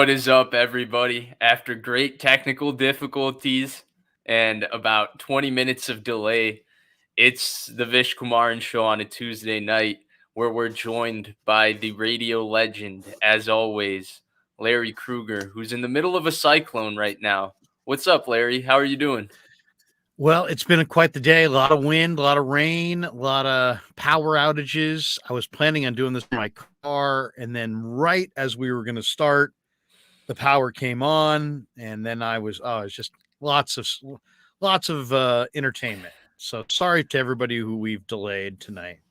What is up, everybody? After great technical difficulties and about 20 minutes of delay, it's the Vish Kumaran show on a Tuesday night where we're joined by the radio legend, as always, Larry Krueger, who's in the middle of a cyclone right now. What's up, Larry? How are you doing? Well, it's been quite the day. A lot of wind, a lot of rain, a lot of power outages. I was planning on doing this in my car, and then right as we were going to start, the power came on, and then it's just lots of entertainment. So sorry to everybody who we've delayed tonight.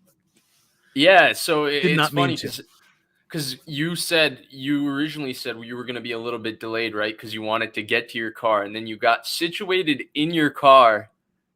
Yeah, so Did it's not mean funny to. because you originally said you were going to be a little bit delayed, right? Because you wanted to get to your car, and then you got situated in your car,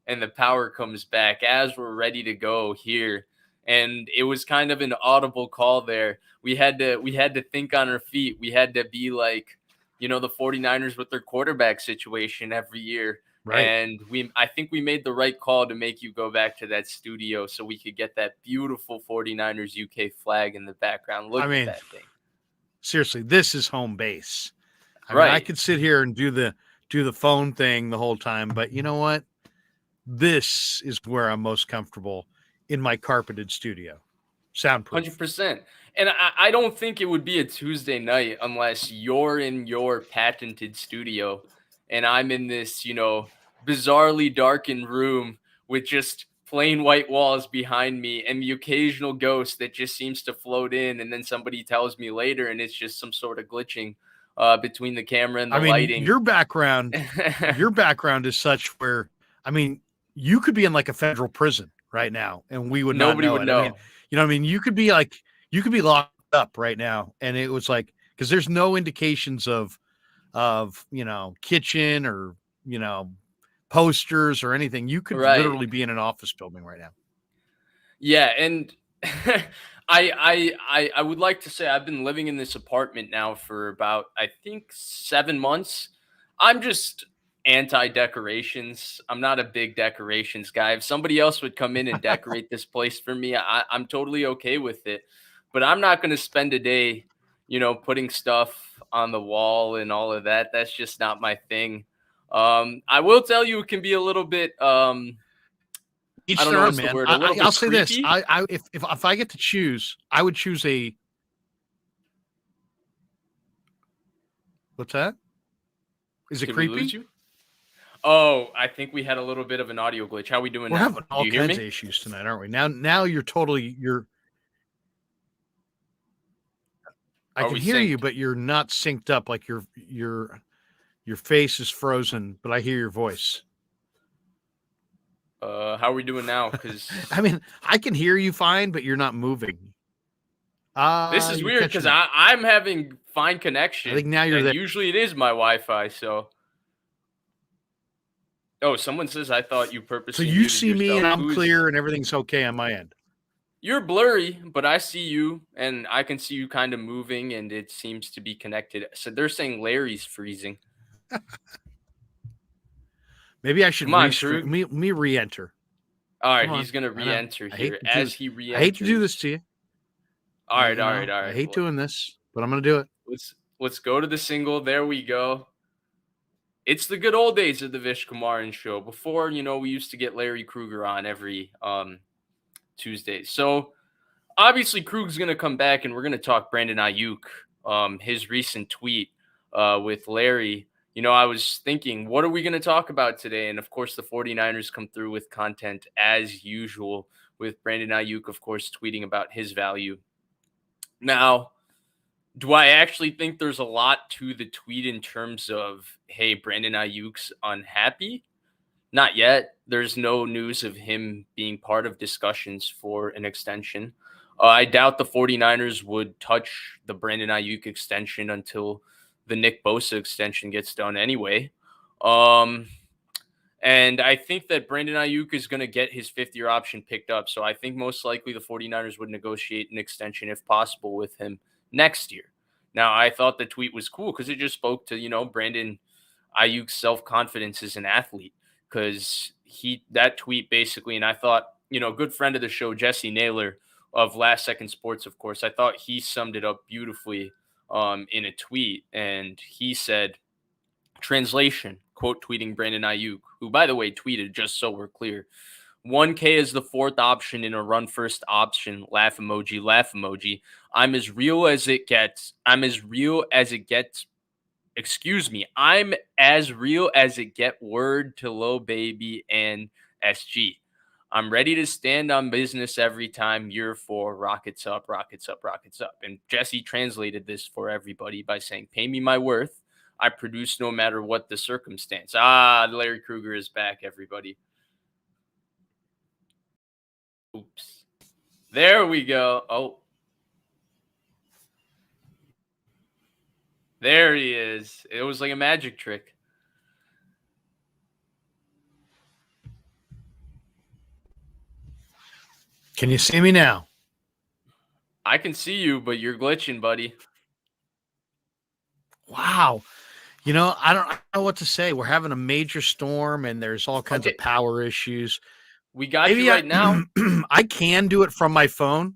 and the power comes back as we're ready to go here. And it was kind of an audible call there. We had to think on our feet. We had to be like, the 49ers with their quarterback situation every year. Right. And I think we made the right call to make you go back to that studio so we could get that beautiful 49ers UK flag in the background. Look at that thing. Seriously, this is home base. I mean, I Right. could sit here and do the phone thing the whole time, but you know what? This is where I'm most comfortable in my carpeted studio. Soundproof. 100%. And I don't think it would be a Tuesday night unless you're in your patented studio and I'm in this, bizarrely darkened room with just plain white walls behind me and the occasional ghost that just seems to float in. And then somebody tells me later and it's just some sort of glitching between the camera and the I mean, lighting. your background is such where, I mean, you could be in like a federal prison right now and we would Nobody not know would it. know. I mean, you could be locked up right now. And it was like, because there's no indications of, kitchen or, posters or anything. You could Right. literally be in an office building right now. Yeah, and I would like to say I've been living in this apartment now for about I think 7 months. I'm just anti-decorations. I'm not a big decorations guy. If somebody else would come in and decorate this place for me, I'm totally okay with it. But I'm not going to spend a day, putting stuff on the wall and all of that. That's just not my thing. I will tell you, it can be a little bit Each I don't their know own, what's the man. word. A little bit I'll say this: creepy. if I get to choose, I would choose a. What's that? Is it Did creepy? we lose you? Oh, I think we had a little bit of an audio glitch. How we doing We're now? having all Do you hear kinds me? of issues tonight, aren't we? Now you're totally. I Are can we hear you, synced? but you're not synced up. Like your face is frozen, but I hear your voice. How are we doing now? Because I mean, I can hear you fine, but you're not moving. this is You're weird because catching up. I'm having fine I connection. think now you're And there. usually it is my Wi-Fi, so. Oh, someone says I thought you So purposely you muted see me and yourself. I'm clear and everything's okay on my end. You're blurry, but I see you and I can see you kind of moving and it seems to be connected. So they're saying Larry's freezing. Maybe I should Come on, Krug. me re-enter. All right, Come on. he's going to I know. re-enter I here. hate to As he I hate to do this re-enters. to you. All right. I hate doing this, but I'm going to do it. Let's go to the single. There we go. It's the good old days of the Vish Kumaran show. Before, we used to get Larry Krueger on every Tuesday. So obviously Krug's gonna come back and we're gonna talk Brandon Aiyuk, his recent tweet with Larry. I was thinking, what are we gonna talk about today? And of course the 49ers come through with content as usual, with Brandon Aiyuk, of course, tweeting about his value. Now, do I actually think there's a lot to the tweet in terms of, hey, Brandon Ayuk's unhappy? Not yet. There's no news of him being part of discussions for an extension. I doubt the 49ers would touch the Brandon Aiyuk extension until the Nick Bosa extension gets done anyway. And I think that Brandon Aiyuk is going to get his fifth-year option picked up. So I think most likely the 49ers would negotiate an extension if possible with him next year. Now, I thought the tweet was cool because it just spoke to, Brandon Aiyuk's self-confidence as an athlete, because that tweet basically, and I thought, good friend of the show, Jesse Naylor of Last Second Sports, of course, I thought he summed it up beautifully in a tweet, and he said, translation, quote tweeting Brandon Aiyuk, who, by the way, tweeted, just so we're clear, 1K is the fourth option in a run first option. Laugh emoji, laugh emoji. I'm as real as it gets. I'm as real as it gets. Excuse me. I'm as real as it get. Word to Lil Baby and SG. I'm ready to stand on business every time. Year 4, rockets up, rockets up, rockets up. And Jesse translated this for everybody by saying, pay me my worth. I produce no matter what the circumstance. Larry Krueger is back, everybody. Oops. There we go. Oh. There he is. It was like a magic trick. Can you see me now? I can see you, but you're glitching, buddy. Wow. I don't know what to say. We're having a major storm and there's all kinds of power issues. We got you right now. I can do it from my phone.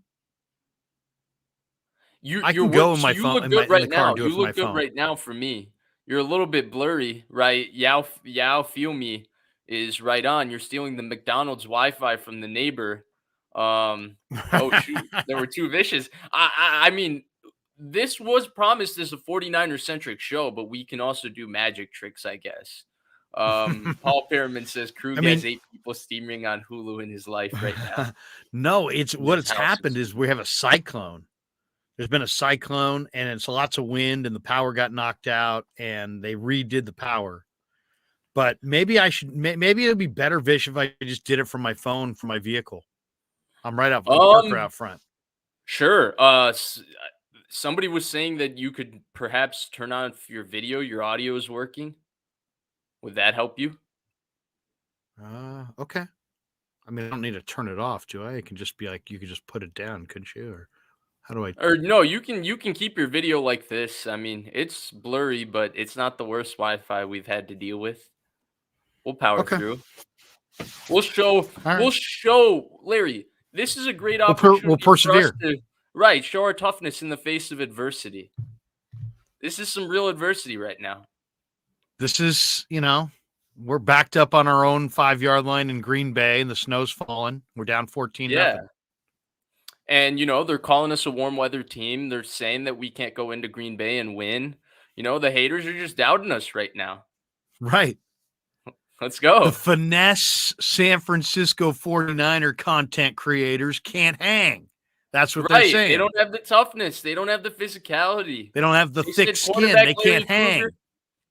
I can go in my phone. You look good right now. You look good right now for me. You're a little bit blurry, right? Yao Feel Me is right on. You're stealing the McDonald's Wi-Fi from the neighbor. Oh shoot, there were two Vishes. I mean, this was promised as a 49er centric show, but we can also do magic tricks, I guess. Paul Perriman says Krug has 8 people steaming on Hulu in his life right now. No, what's happened is we have a cyclone. There's been a cyclone and it's lots of wind and the power got knocked out and they redid the power. But maybe it'd be better, Vish, if I just did it from my phone, from my vehicle. I'm right out, parked out front. Sure. Somebody was saying that you could perhaps turn on your video, your audio is working. Would that help you? Okay. I mean, I don't need to turn it off, do I? It can just be like, you could just put it down, couldn't you? Or how do I? Or no, you can keep your video like this. I mean, it's blurry, but it's not the worst Wi-Fi we've had to deal with. We'll power through. We'll show Larry. This is a great opportunity. We'll persevere. For us to, show our toughness in the face of adversity. This is some real adversity right now. This is, we're backed up on our own 5-yard line in Green Bay and the snow's falling. We're down 14-0. Yeah. And, they're calling us a warm weather team. They're saying that we can't go into Green Bay and win. The haters are just doubting us right now. Right. Let's go. The finesse San Francisco 49er content creators can't hang. That's what they're saying. They don't have the toughness. They don't have the physicality. They don't have the thick skin. They can't hang.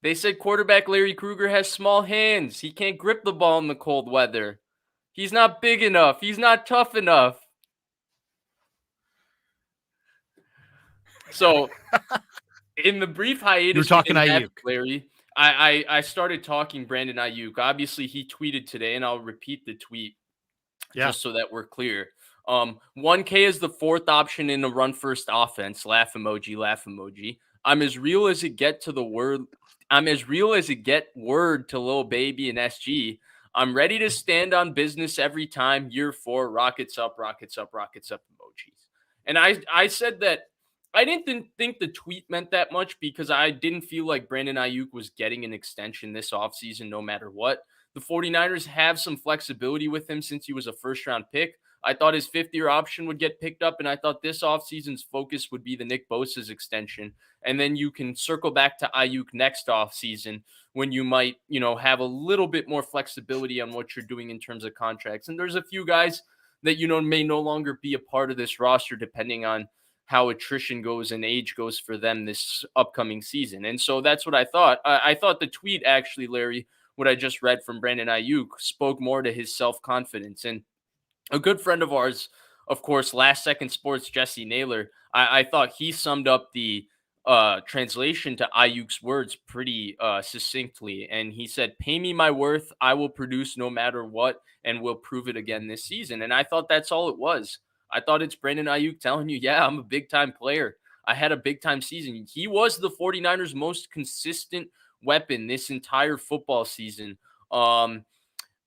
They said quarterback Larry Krueger has small hands. He can't grip the ball in the cold weather. He's not big enough. He's not tough enough. So, in the brief hiatus, you're talking Aiyuk, Larry. I started talking Brandon Aiyuk. Obviously, he tweeted today, and I'll repeat the tweet just so that we're clear. 1K is the fourth option in a run-first offense. Laugh emoji, laugh emoji. I'm as real as it get to the word. I'm as real as it get. Word to Lil Baby and SG. I'm ready to stand on business every time. Year 4, rockets up, rockets up, rockets up emojis. And I said that I didn't think the tweet meant that much because I didn't feel like Brandon Aiyuk was getting an extension this offseason no matter what. The 49ers have some flexibility with him since he was a first-round pick. I thought his 5th-year option would get picked up, and I thought this offseason's focus would be the Nick Bosa's extension. And then you can circle back to Aiyuk next offseason when you might, have a little bit more flexibility on what you're doing in terms of contracts. And there's a few guys that, may no longer be a part of this roster depending on how attrition goes and age goes for them this upcoming season. And so that's what I thought. I thought the tweet actually, Larry, what I just read from Brandon Aiyuk spoke more to his self-confidence. And a good friend of ours, of course, Last Second Sports, Jesse Naylor, I thought he summed up the translation to Aiyuk's words pretty succinctly. And he said, pay me my worth. I will produce no matter what, and we'll prove it again this season. And I thought that's all it was. I thought it's Brandon Aiyuk telling you, yeah, I'm a big-time player. I had a big-time season. He was the 49ers' most consistent weapon this entire football season. And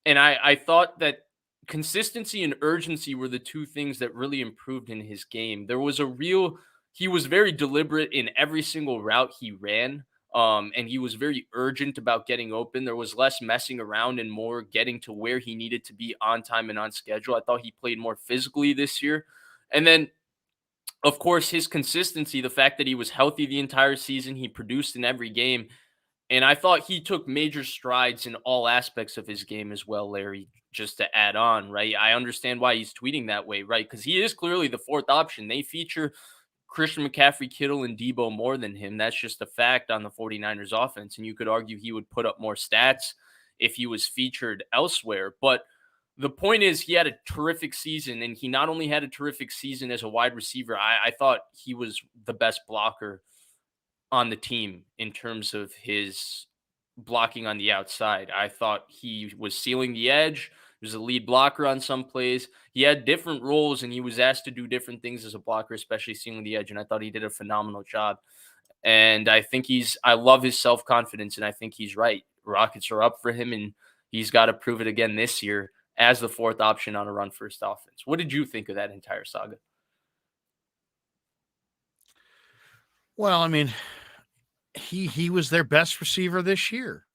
I thought that consistency and urgency were the two things that really improved in his game. There was a real he was very deliberate in every single route he ran. And he was very urgent about getting open. There was less messing around and more getting to where he needed to be on time and on schedule. I thought he played more physically this year. And then, of course, his consistency, the fact that he was healthy the entire season, he produced in every game. And I thought he took major strides in all aspects of his game as well, Larry, just to add on, right? I understand why he's tweeting that way, right? Because he is clearly the fourth option. They feature Christian McCaffrey, Kittle, and Deebo more than him. That's just a fact on the 49ers offense. And you could argue he would put up more stats if he was featured elsewhere. But the point is, he had a terrific season, and he not only had a terrific season as a wide receiver, I thought he was the best blocker on the team in terms of his blocking on the outside. I thought he was sealing the edge. He was a lead blocker on some plays. He had different roles and he was asked to do different things as a blocker, especially sealing the edge. And I thought he did a phenomenal job. And I love his self-confidence, and I think he's right. Rockets are up for him, and he's got to prove it again this year as the fourth option on a run-first offense. What did you think of that entire saga? Well, I mean, he was their best receiver this year.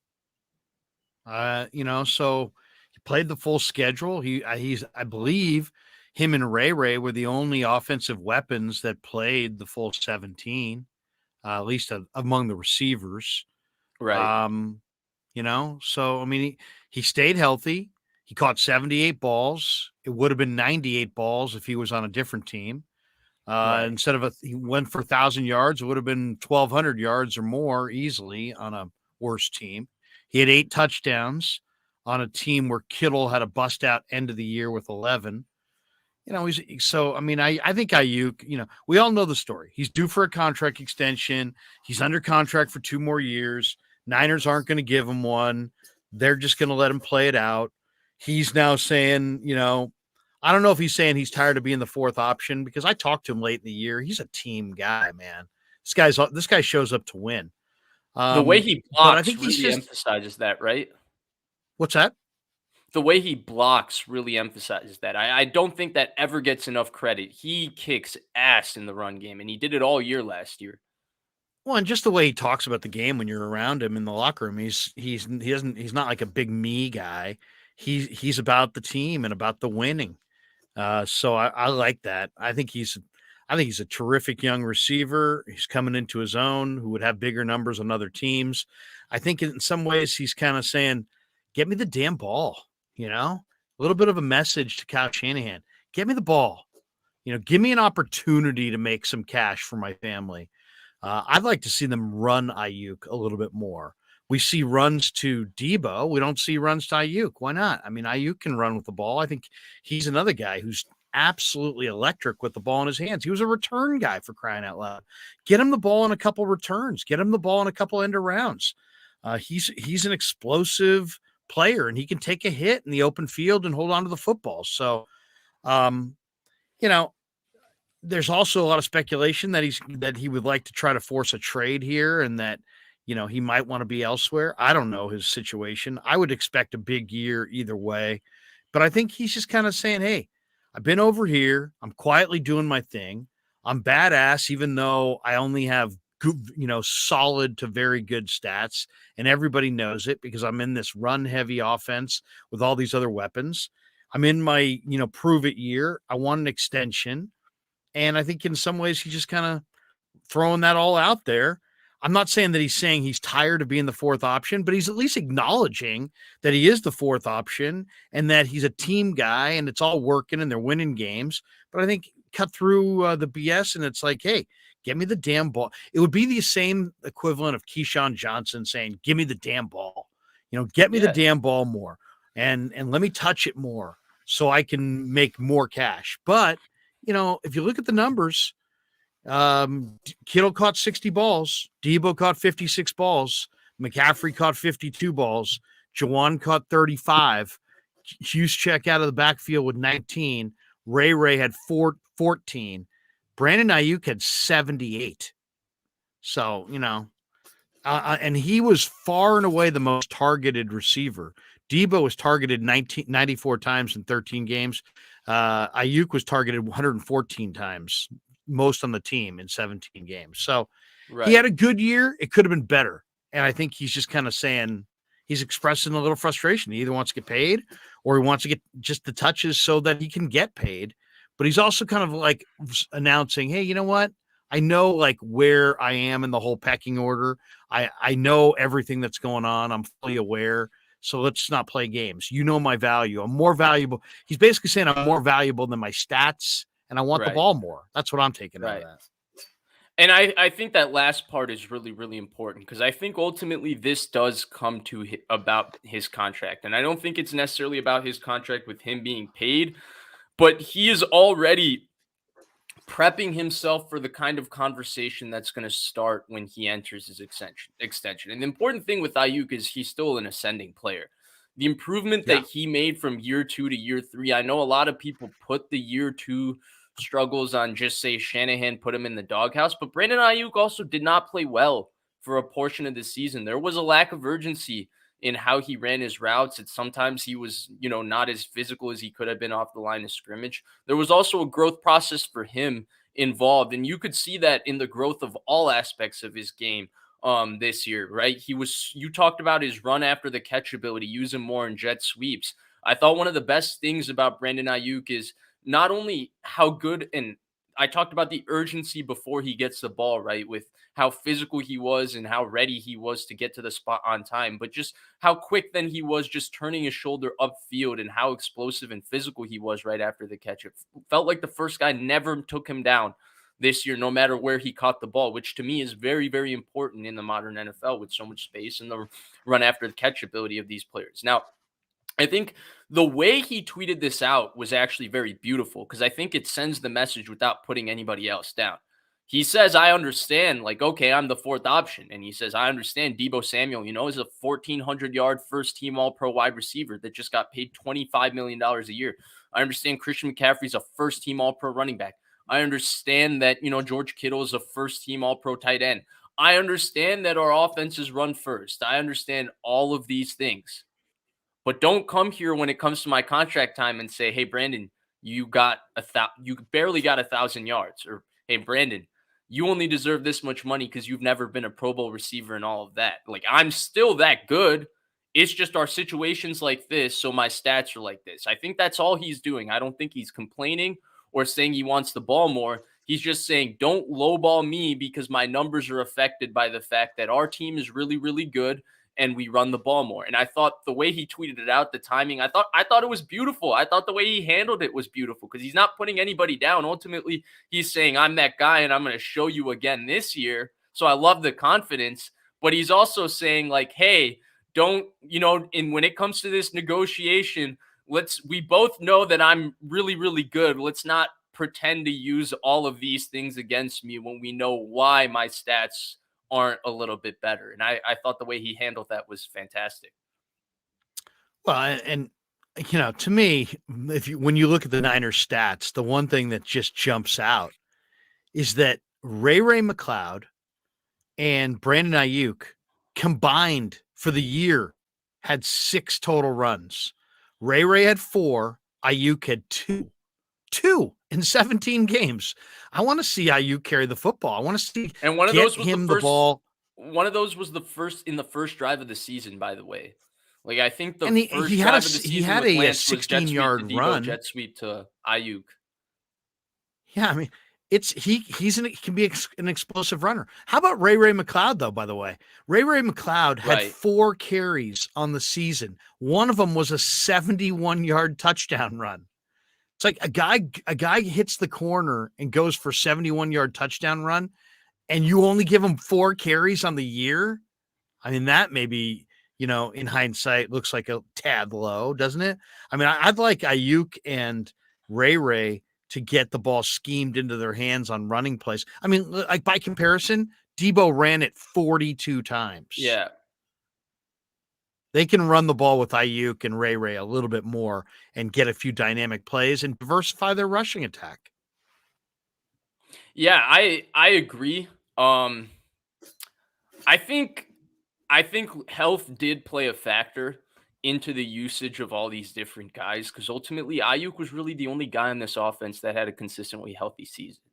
So he played the full schedule. I believe him and Ray were the only offensive weapons that played the full 17, at least among the receivers. Right. So I mean, he stayed healthy. He caught 78 balls. It would have been 98 balls if he was on a different team. Right. Instead of he went for 1,000 yards, it would have been 1,200 yards or more easily on a worse team. He had 8 touchdowns on a team where Kittle had a bust out end of the year with 11. I think Aiyuk, we all know the story. He's due for a contract extension. He's under contract for 2 more years. Niners aren't going to give him one. They're just going to let him play it out. He's now saying, I don't know if he's saying he's tired of being the fourth option, because I talked to him late in the year. He's a team guy, man. This guy shows up to win. The way he but I blocks think really emphasizes that, right? What's that? The way he blocks really emphasizes that. I don't think that ever gets enough credit. He kicks ass in the run game, and he did it all year last year. Well, and just the way he talks about the game when you're around him in the locker room, he's not like a big me guy. He's about the team and about the winning. So I like that. I think he's a terrific young receiver. He's coming into his own, who would have bigger numbers on other teams. I think in some ways he's kind of saying, "Get me the damn ball." A little bit of a message to Kyle Shanahan. Get me the ball. Give me an opportunity to make some cash for my family. I'd like to see them run Aiyuk a little bit more. We see runs to Deebo. We don't see runs to Aiyuk. Why not? I mean, Aiyuk can run with the ball. I think he's another guy who's absolutely electric with the ball in his hands. He was a return guy, for crying out loud. Get him the ball in a couple returns. Get him the ball in a couple end arounds. He's an explosive player, and he can take a hit in the open field and hold on to the football. So, there's also a lot of speculation that he would like to try to force a trade here, and that he might want to be elsewhere. I don't know his situation. I would expect a big year either way, but I think he's just kind of saying, "Hey, I've been over here. I'm quietly doing my thing. I'm badass, even though I only have good, solid to very good stats, and everybody knows it because I'm in this run heavy offense with all these other weapons. I'm in my, prove it year. I want an extension." And I think in some ways he's just kind of throwing that all out there. I'm not saying that he's saying he's tired of being the fourth option, but he's at least acknowledging that he is the fourth option and that he's a team guy and it's all working and they're winning games. But I think cut through the BS and it's like, "Hey, get me the damn ball." It would be the same equivalent of Keyshawn Johnson saying, "Give me the damn ball. Get me the damn ball more and let me touch it more so I can make more cash." But if you look at the numbers, Kittle caught 60 balls. Deebo caught 56 balls. McCaffrey caught 52 balls. Jawan caught 35. Juszczyk out of the backfield with 19. Ray had 14. Brandon Aiyuk had 78. So, and he was far and away the most targeted receiver. Deebo was targeted 94 times in 13 games. Aiyuk was targeted 114 times, most on the team in 17 games. So he Right. had a good year. It could have been better. And I think he's just kind of saying, he's expressing a little frustration. He either wants to get paid or he wants to get just the touches so that he can get paid. But he's also kind of like announcing, hey, you know what? I know like where I am in the whole pecking order. I know everything that's going on. I'm fully aware. So let's not play games. You know my value. I'm more valuable. He's basically saying I'm more valuable than my stats, and I want the Right. ball more. That's what I'm taking out of Right. that. And I think that last part is really, really important because I think ultimately this does come to about his contract. And I don't think it's necessarily about his contract with him being paid, but he is already prepping himself for the kind of conversation that's going to start when he enters his extension. And the important thing with Ayuk is he's still an ascending player. The improvement Yeah. that he made from year 2 to year 3, I know a lot of people put the year 2 struggles on just say Shanahan put him in the doghouse, but Brandon Ayuk also did not play well for a portion of the season. There was a lack of urgency in how he ran his routes. And sometimes he was, not as physical as he could have been off the line of scrimmage. There was also a growth process for him involved. And you could see that in the growth of all aspects of his game this year, right? You talked about his run after the catch ability, use him more in jet sweeps. I thought one of the best things about Brandon Ayuk is not only how good, and I talked about the urgency before he gets the ball, right? With how physical he was and how ready he was to get to the spot on time, but just how quick then he was just turning his shoulder upfield and how explosive and physical he was right after the catch. It felt like the first guy never took him down this year, no matter where he caught the ball, which to me is very, very important in the modern NFL with so much space and the run after the catch ability of these players. Now, I think the way he tweeted this out was actually very beautiful because I think it sends the message without putting anybody else down. He says, I understand, like, okay, I'm the fourth option. And he says, I understand Deebo Samuel, is a 1,400-yard first-team All-Pro wide receiver that just got paid $25 million a year. I understand Christian McCaffrey's a first-team All-Pro running back. I understand that, George Kittle is a first-team All-Pro tight end. I understand that our offenses run first. I understand all of these things. But don't come here when it comes to my contract time and say, "Hey, Brandon, you barely got 1,000 yards," or "Hey, Brandon, you only deserve this much money because you've never been a Pro Bowl receiver and all of that." Like I'm still that good. It's just our situations like this, so my stats are like this. I think that's all he's doing. I don't think he's complaining or saying he wants the ball more. He's just saying, "Don't lowball me because my numbers are affected by the fact that our team is really, really good." And we run the ball more. And I thought the way he tweeted it out, the timing, I thought it was beautiful. I thought the way he handled it was beautiful because he's not putting anybody down. Ultimately, he's saying, I'm that guy and I'm going to show you again this year. So I love the confidence, but he's also saying like, hey, don't, and when it comes to this negotiation, we both know that I'm really, really good. Let's not pretend to use all of these things against me when we know why my stats aren't a little bit better. And I thought the way he handled that was fantastic. Well, and to me, when you look at the Niners stats, the one thing that just jumps out is that Ray McCloud and Brandon Aiyuk combined for the year had 6 total runs. Ray had 4, Aiyuk had 2. 2 in 17 games. I want to see Aiyuk carry the football. I want to see and one of get those was him the first, the ball. One of those was the first in the first drive of the season, by the way. Like I think the And first drive of the season with Lance was jet sweep to 16-yard Deebo, run. jet sweep to Aiyuk. Yeah, I mean, he can be an explosive runner. How about Ray McCloud though? By the way, Ray McCloud had 4 carries on the season. One of them was a 71-yard touchdown run. It's like a guy hits the corner and goes for 71-yard touchdown run, and you only give him 4 carries on the year. I mean, that maybe, in hindsight looks like a tad low, doesn't it? I mean, I'd like Aiyuk and Ray to get the ball schemed into their hands on running plays. I mean, like by comparison, Deebo ran it 42 times. Yeah. They can run the ball with Aiyuk and Ray a little bit more and get a few dynamic plays and diversify their rushing attack. Yeah, I agree. I think health did play a factor into the usage of all these different guys because ultimately Ayuk was really the only guy in this offense that had a consistently healthy season,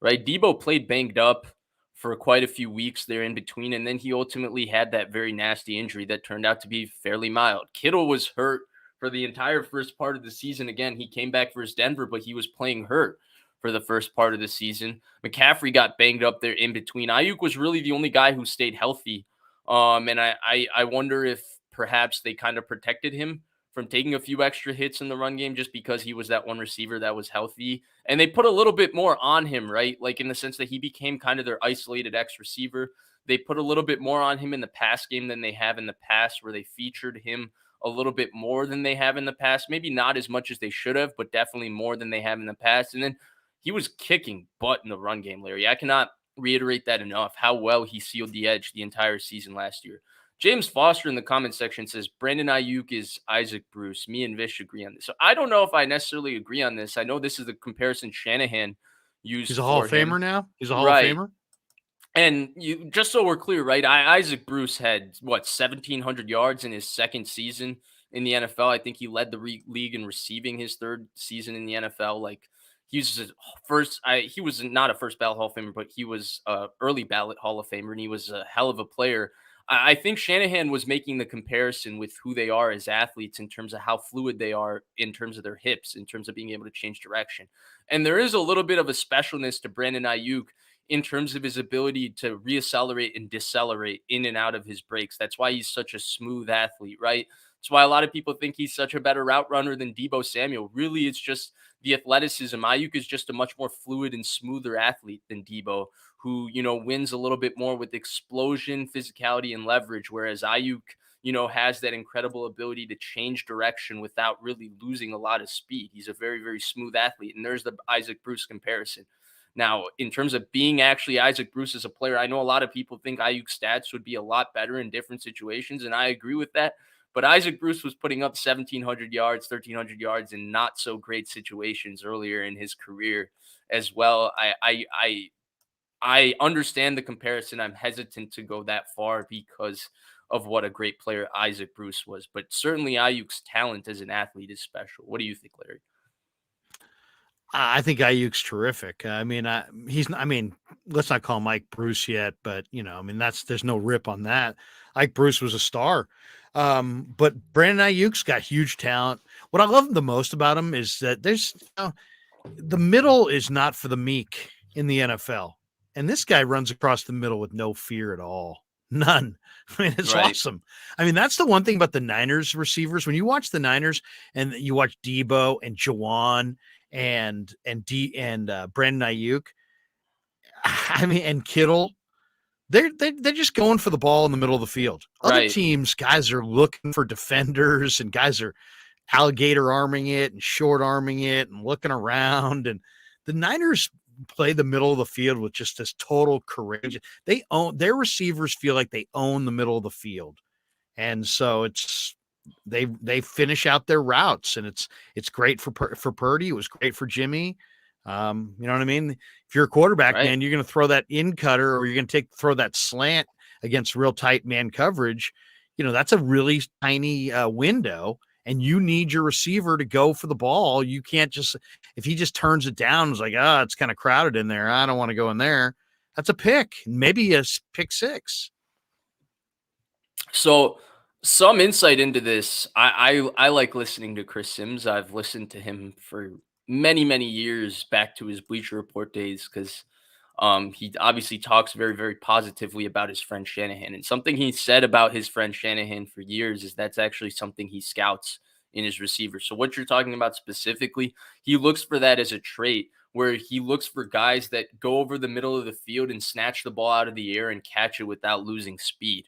right? Deebo played banged up for quite a few weeks there in between, and then he ultimately had that very nasty injury that turned out to be fairly mild. Kittle was hurt for the entire first part of the season. Again, he came back versus Denver, but he was playing hurt for the first part of the season. McCaffrey got banged up there in between. Aiyuk was really the only guy who stayed healthy. And I wonder if perhaps they kind of protected him from taking a few extra hits in the run game just because he was that one receiver that was healthy. And they put a little bit more on him, right? Like in the sense that he became kind of their isolated X receiver. They put a little bit more on him in the pass game than they have in the past, where they featured him a little bit more than they have in the past. Maybe not as much as they should have, but definitely more than they have in the past. And then he was kicking butt in the run game, Larry. I cannot reiterate that enough, how well he sealed the edge the entire season last year. James Foster in the comment section says Brandon Aiyuk is Isaac Bruce. Me and Vish agree on this. So I don't know if I necessarily agree on this. I know this is the comparison Shanahan used He's a Hall for of Famer him. now. He's a Hall of Right. Famer. And you, just so we're clear, right? Isaac Bruce had what 1,700 yards in his second season in the NFL. I think he led the league in receiving his third season in the NFL. Like he was his first. He was not a first ballot Hall of Famer, but he was a early ballot Hall of Famer, and he was a hell of a player. I think Shanahan was making the comparison with who they are as athletes in terms of how fluid they are in terms of their hips, in terms of being able to change direction. And there is a little bit of a specialness to Brandon Aiyuk in terms of his ability to reaccelerate and decelerate in and out of his breaks. That's why he's such a smooth athlete, right? That's why a lot of people think he's such a better route runner than Deebo Samuel. Really, it's just the athleticism. Aiyuk is just a much more fluid and smoother athlete than Deebo, who, wins a little bit more with explosion, physicality, and leverage, whereas Aiyuk, has that incredible ability to change direction without really losing a lot of speed. He's a very, very smooth athlete. And there's the Isaac Bruce comparison. Now, in terms of being actually Isaac Bruce as a player, I know a lot of people think Aiyuk's stats would be a lot better in different situations, and I agree with that. But Isaac Bruce was putting up 1,700 yards, 1,300 yards in not so great situations earlier in his career as well. I understand the comparison. I'm hesitant to go that far because of what a great player Isaac Bruce was. But certainly Aiyuk's talent as an athlete is special. What do you think, Larry? I think Ayuk's terrific. I mean, let's not call Mike Bruce yet, but there's no rip on that. Ike Bruce was a star. But Brandon Ayuk's got huge talent. What I love the most about him is that the middle is not for the meek in the NFL. And this guy runs across the middle with no fear at all. None. I mean, it's awesome. I mean, that's the one thing about the Niners receivers. When you watch the Niners and you watch Deebo and Jawan and Brandon Aiyuk, I mean, and Kittle, they're just going for the ball in the middle of the field. Other teams, guys are looking for defenders, and guys are alligator arming it and short arming it and looking around. And the Niners play the middle of the field with just this total courage. They own their receivers, feel like they own the middle of the field, and so they finish out their routes, and it's great for Purdy. It was great for Jimmy. You know what I mean? If you're a quarterback, man, you're going to throw that in cutter, or you're going to throw that slant against real tight man coverage. That's a really tiny window, and you need your receiver to go for the ball. You can't just, if he just turns it down, it's like, it's kind of crowded in there, I don't want to go in there. That's a pick, maybe a pick six. So some insight into this. I like listening to Chris Sims. I've listened to him for many, many years back to his Bleacher Report days because he obviously talks very, very positively about his friend Shanahan. And something he said about his friend Shanahan for years is that's actually something he scouts in his receivers. So what you're talking about specifically, he looks for that as a trait where he looks for guys that go over the middle of the field and snatch the ball out of the air and catch it without losing speed.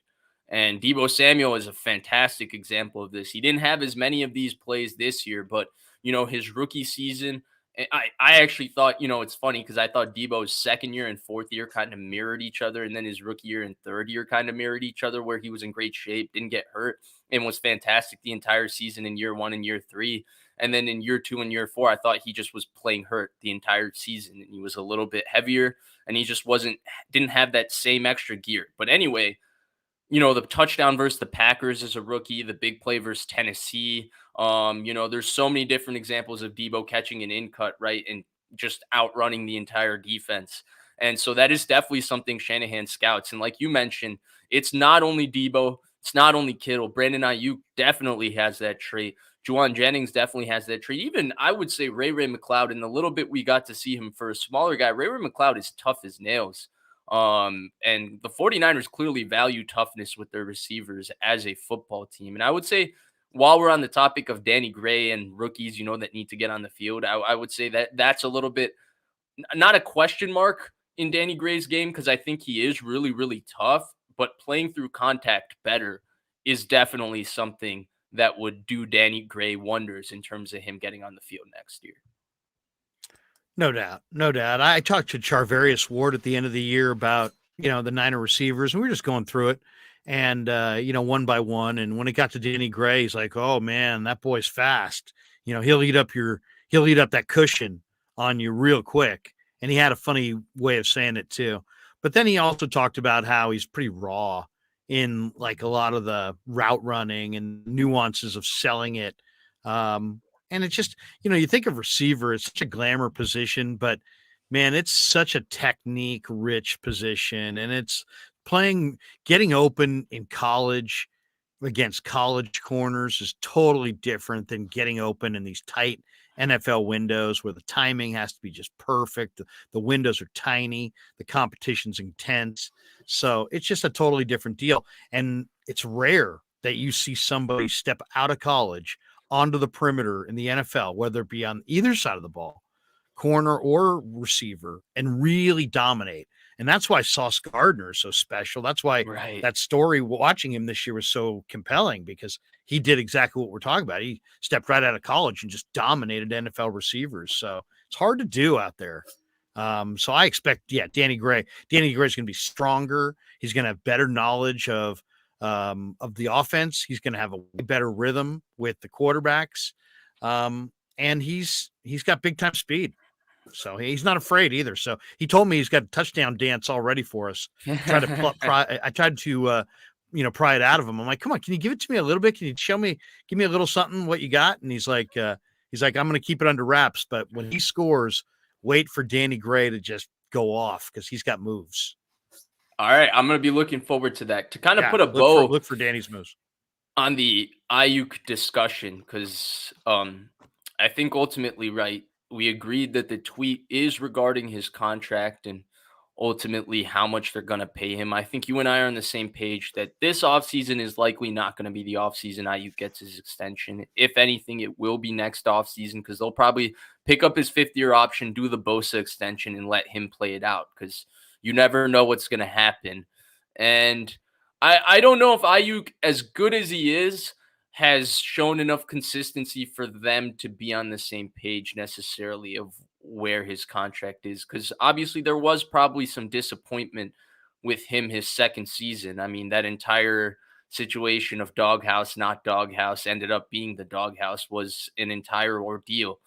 And Deebo Samuel is a fantastic example of this. He didn't have as many of these plays this year, but his rookie season, I actually thought, it's funny because I thought Deebo's second year and fourth year kind of mirrored each other. And then his rookie year and third year kind of mirrored each other, where he was in great shape, didn't get hurt, and was fantastic the entire season in year one and year three. And then in year two and year four, I thought he just was playing hurt the entire season. And he was a little bit heavier, and he just didn't have that same extra gear. But anyway, the touchdown versus the Packers as a rookie, the big play versus Tennessee. There's so many different examples of Deebo catching an in cut, right? And just outrunning the entire defense. And so that is definitely something Shanahan scouts. And like you mentioned, it's not only Deebo, it's not only Kittle. Brandon Aiyuk definitely has that trait. Juwan Jennings definitely has that trait. Even I would say Ray McLeod, in the little bit we got to see him for a smaller guy, Ray McLeod is tough as nails. And the 49ers clearly value toughness with their receivers as a football team. And I would say, while we're on the topic of Danny Gray and rookies, that need to get on the field, I would say that that's a little bit not a question mark in Danny Gray's game, because I think he is really, really tough, but playing through contact better is definitely something that would do Danny Gray wonders in terms of him getting on the field next year. No doubt. No doubt. I talked to Charvarius Ward at the end of the year about, the Niner receivers, and we were just going through it and, one by one. And when it got to Danny Gray, he's like, oh man, that boy's fast. He'll eat up that cushion on you real quick. And he had a funny way of saying it too. But then he also talked about how he's pretty raw in like a lot of the route running and nuances of selling it. And it's just, you think of receiver, it's such a glamour position, but man, it's such a technique rich position. And it's getting open in college against college corners is totally different than getting open in these tight NFL windows where the timing has to be just perfect. The windows are tiny, the competition's intense. So it's just a totally different deal. And it's rare that you see somebody step out of college onto the perimeter in the NFL, whether it be on either side of the ball, corner or receiver, and really dominate. And that's why Sauce Gardner is so special. That's why that story watching him this year was so compelling, because he did exactly what we're talking about. He stepped right out of college and just dominated NFL receivers. So it's hard to do out there. So I expect, Danny Gray is going to be stronger. He's going to have better knowledge of the offense. He's going to have a better rhythm with the quarterbacks. And he's got big time speed. So he's not afraid either. So he told me he's got a touchdown dance all ready for us. I tried to pry it out of him. I'm like, come on, can you give it to me a little bit? Can you give me a little something, what you got? And he's like, I'm going to keep it under wraps. But when he scores, wait for Danny Gray to just go off, because he's got moves. All right, I'm going to be looking forward to that. To kind of put a look for Danny's moves on the Aiyuk discussion, because I think ultimately, we agreed that the tweet is regarding his contract and ultimately how much they're going to pay him. I think you and I are on the same page that this offseason is likely not going to be the offseason Aiyuk gets his extension. If anything, it will be next offseason, because they'll probably pick up his fifth-year option, do the Bosa extension, and let him play it out, because you never know what's going to happen. And I don't know if Aiyuk, as good as he is, has shown enough consistency for them to be on the same page necessarily of where his contract is, because obviously there was probably some disappointment with him his second season. I mean, that entire situation of doghouse, not doghouse, ended up being the doghouse, was an entire ordeal.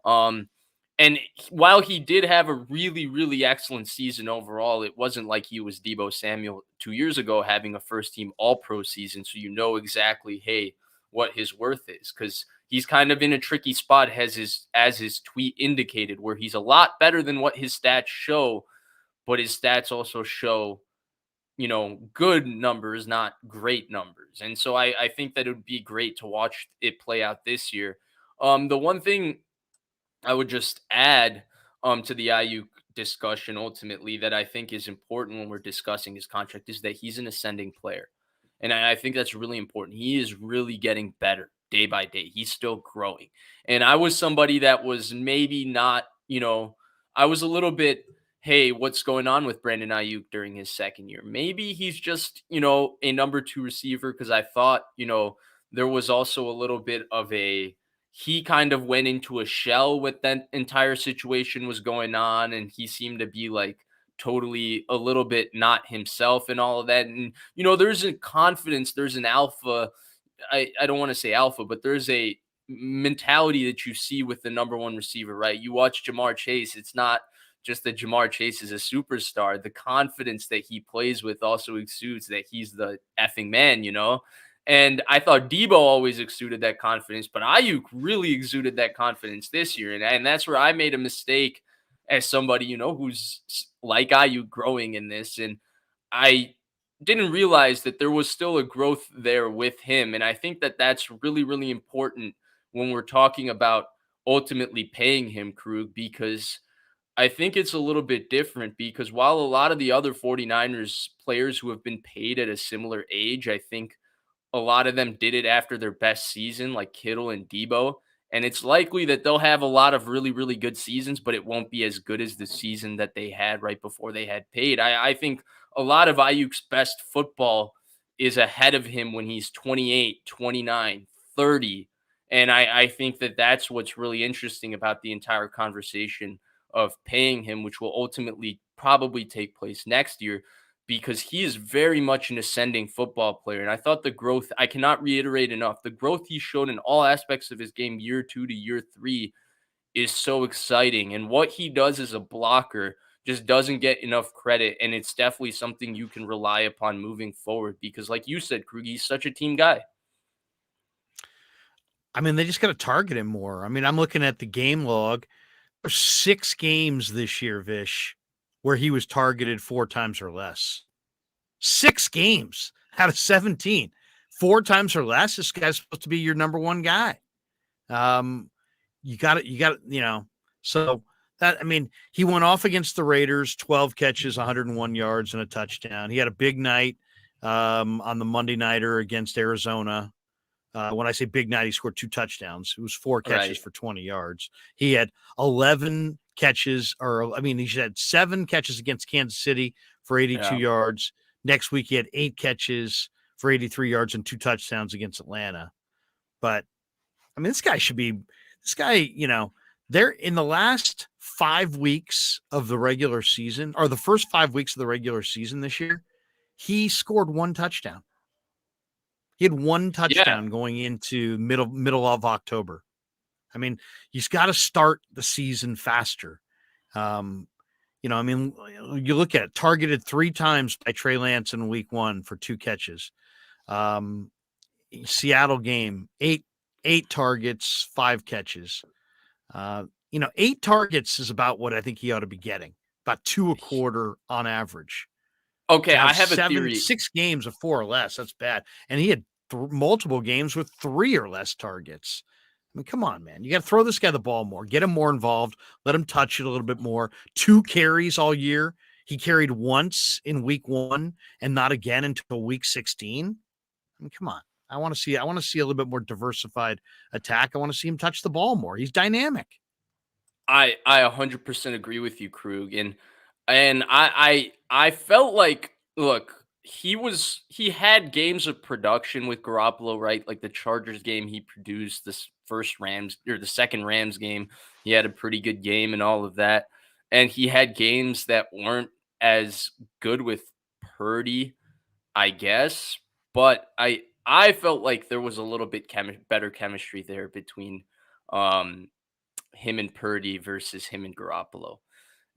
And while he did have a really, really excellent season overall, it wasn't like he was Deebo Samuel 2 years ago having a first-team All-Pro season, so you know exactly, hey, what his worth is, because he's kind of in a tricky spot as his tweet indicated, where he's a lot better than what his stats show, but his stats also show, good numbers, not great numbers. And so I think that it would be great to watch it play out this year. The one thing I would just add to the Aiyuk discussion ultimately that I think is important when we're discussing his contract is that he's an ascending player. And I think that's really important. He is really getting better day by day. He's still growing. And I was somebody that was maybe not, I was a little bit, hey, what's going on with Brandon Aiyuk during his second year? Maybe he's just, a number 2 receiver, because I thought, there was also a little bit of he kind of went into a shell with that entire situation was going on, and he seemed to be like totally a little bit not himself and all of that. And, there's a confidence, there's an alpha. I don't want to say alpha, but there's a mentality that you see with the number 1 receiver, right? You watch Jamar Chase. It's not just that Jamar Chase is a superstar. The confidence that he plays with also exudes that he's the effing man, And I thought Deebo always exuded that confidence, but Aiyuk really exuded that confidence this year. And that's where I made a mistake as somebody, who's like Ayuk growing in this. And I didn't realize that there was still a growth there with him. And I think that that's really, really important when we're talking about ultimately paying him, Krug, because I think it's a little bit different because while a lot of the other 49ers players who have been paid at a similar age, I think a lot of them did it after their best season, like Kittle and Deebo. And it's likely that they'll have a lot of really, really good seasons, but it won't be as good as the season that they had right before they had paid. I think a lot of Ayuk's best football is ahead of him when he's 28, 29, 30. And I think that that's what's really interesting about the entire conversation of paying him, which will ultimately probably take place next year because he is very much an ascending football player. And I thought the growth, I cannot reiterate enough, the growth he showed in all aspects of his game, year 2 to year 3, is so exciting. And what he does as a blocker just doesn't get enough credit. And it's definitely something you can rely upon moving forward because, like you said, Krug, he's such a team guy. I mean, they just got to target him more. I mean, I'm looking at the game log. There's 6 games this year, Vish, where he was targeted 4 times or less. 6 games out of 17. 4 times or less. This guy's supposed to be your number one guy. You got it, so that, I mean, he went off against the Raiders, 12 catches, 101 yards, and a touchdown. He had a big night on the Monday nighter against Arizona. When I say big night, he scored 2 touchdowns. It was 4 catches for 20 yards. He had 11 catches, he had 7 catches against Kansas City for 82 yards. Next week, he had 8 catches for 83 yards and 2 touchdowns against Atlanta. But, I mean, this guy, they're in the last 5 weeks of the regular season, or the first 5 weeks of the regular season this year, he scored 1 touchdown. He had 1 touchdown going into middle of October. I mean, he's got to start the season faster. You look at it, targeted 3 times by Trey Lance in week 1 for 2 catches. Seattle game, 8 targets, 5 catches. 8 targets is about what I think he ought to be getting, about 2 a quarter on average. Okay, I have a theory. 6 games of 4 or less. That's bad. And he had multiple games with 3 or less targets. I mean, come on, man. You got to throw this guy the ball more, get him more involved, let him touch it a little bit more. 2 carries all year. He carried once in week 1 and not again until week 16. I mean, come on. I want to see a little bit more diversified attack. I want to see him touch the ball more. He's dynamic. I 100% agree with you, Krug. And I felt like, look, he had games of production with Garoppolo, right? Like the Chargers game, he produced this the second Rams game. He had a pretty good game and all of that. And he had games that weren't as good with Purdy, I guess. But I felt like there was a little bit better chemistry there between him and Purdy versus him and Garoppolo.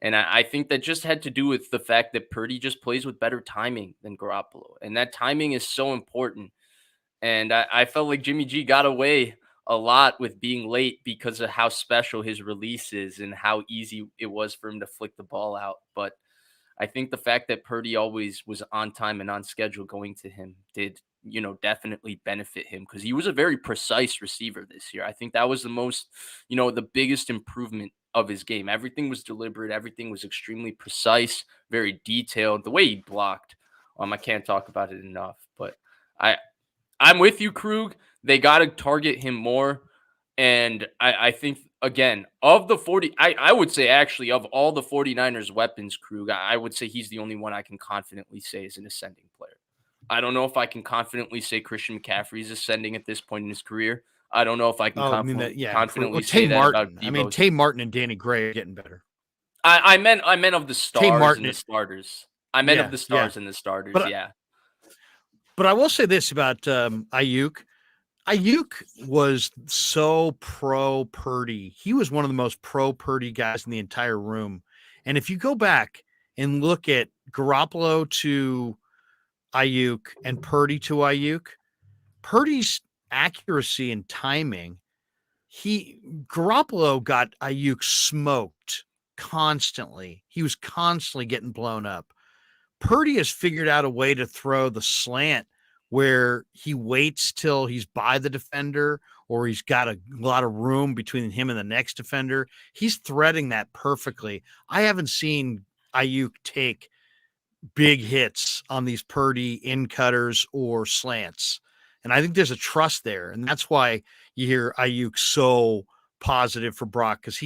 And I think that just had to do with the fact that Purdy just plays with better timing than Garoppolo. And that timing is so important. And I felt like Jimmy G got away a lot with being late because of how special his release is and how easy it was for him to flick the ball out. But I think the fact that Purdy always was on time and on schedule going to him did, definitely benefit him because he was a very precise receiver this year. I think that was the most, the biggest improvement of his game. Everything was deliberate. Everything was extremely precise, very detailed. The way he blocked, I can't talk about it enough. But I'm with you, Krug. They got to target him more. And I think, again, of the 40, I would say actually of all the 49ers weapons, Krug, I would say he's the only one I can confidently say is an ascending player. I don't know if I can confidently say Christian McCaffrey is ascending at this point in his career. I don't know if I can confidently say that about Deebo. I mean, Tay Martin and Danny Gray are getting better. I meant of the stars and the starters. I meant of the stars and the starters, But I will say this about Aiyuk. Aiyuk was so pro Purdy. He was one of the most pro Purdy guys in the entire room. And if you go back and look at Garoppolo to Aiyuk and Purdy to Aiyuk, Purdy's accuracy and timing, Garoppolo got Aiyuk smoked constantly. He was constantly getting blown up. Purdy has figured out a way to throw the slant where he waits till he's by the defender or he's got a lot of room between him and the next defender. He's threading that perfectly. I haven't seen Aiyuk take big hits on these Purdy in cutters or slants. And I think there's a trust there. And that's why you hear Aiyuk so positive for Brock, because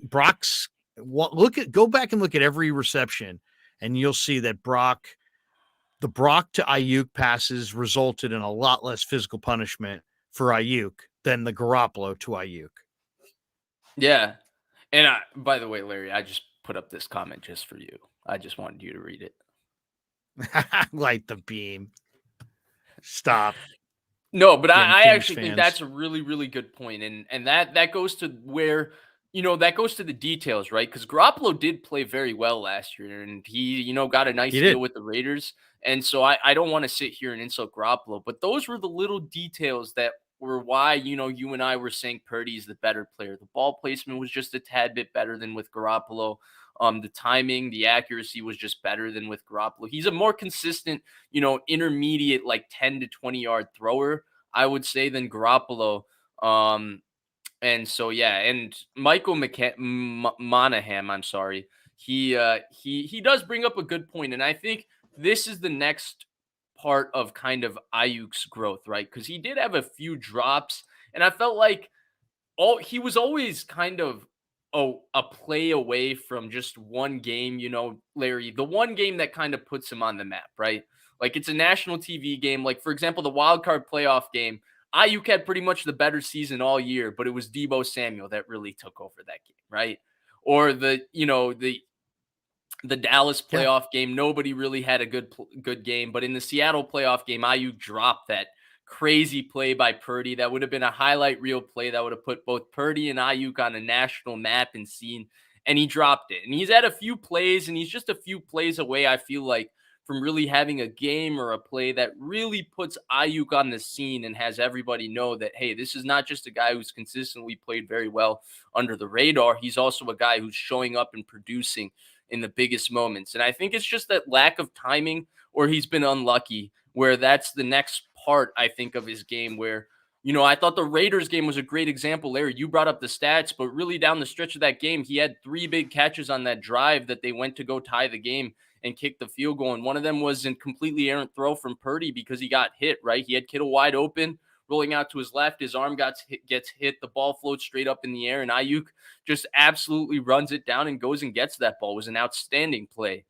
Brock's go back and look at every reception, and you'll see that the Brock to Aiyuk passes resulted in a lot less physical punishment for Aiyuk than the Garoppolo to Aiyuk. Yeah. And by the way, Larry, I just put up this comment just for you. I just wanted you to read it. Light the beam. Stop. No, but I Kings actually think fans. that's a really, really good point. And that goes to where, that goes to the details, right? Because Garoppolo did play very well last year, and he, got a nice He deal did. with the Raiders. And so I don't want to sit here and insult Garoppolo, but those were the little details that were why, you and I were saying Purdy's the better player. The ball placement was just a tad bit better than with Garoppolo. The timing, the accuracy was just better than with Garoppolo. He's a more consistent, intermediate, like 10 to 20-yard thrower, I would say, than Garoppolo. And so, yeah, and Michael Monahan, I'm sorry, he does bring up a good point, and I think this is the next part of kind of Ayuk's growth, right? Because he did have a few drops, and I felt like he was always kind of a play away from just one game, Larry, the one game that kind of puts him on the map, right? Like it's a national TV game. Like, for example, the wild card playoff game, Ayuk had pretty much the better season all year, but it was Deebo Samuel that really took over that game, right? Or the Dallas playoff game, nobody really had a good game, but in the Seattle playoff game, Ayuk dropped that crazy play by Purdy that would have been a highlight reel play that would have put both Purdy and Ayuk on a national map and scene, and he dropped it. And he's had a few plays, and he's just a few plays away, I feel like, from really having a game or a play that really puts Ayuk on the scene and has everybody know that, hey, this is not just a guy who's consistently played very well under the radar. He's also a guy who's showing up and producing in the biggest moments. And I think it's just that lack of timing, or he's been unlucky, where that's the next part, I think, of his game where, I thought the Raiders game was a great example. Larry, you brought up the stats, but really down the stretch of that game, he had 3 big catches on that drive that they went to go tie the game and kick the field goal. And one of them was a completely errant throw from Purdy because he got hit, right? He had Kittle wide open, rolling out to his left. His arm gets hit. The ball floats straight up in the air, and Aiyuk just absolutely runs it down and goes and gets that ball. It was an outstanding play.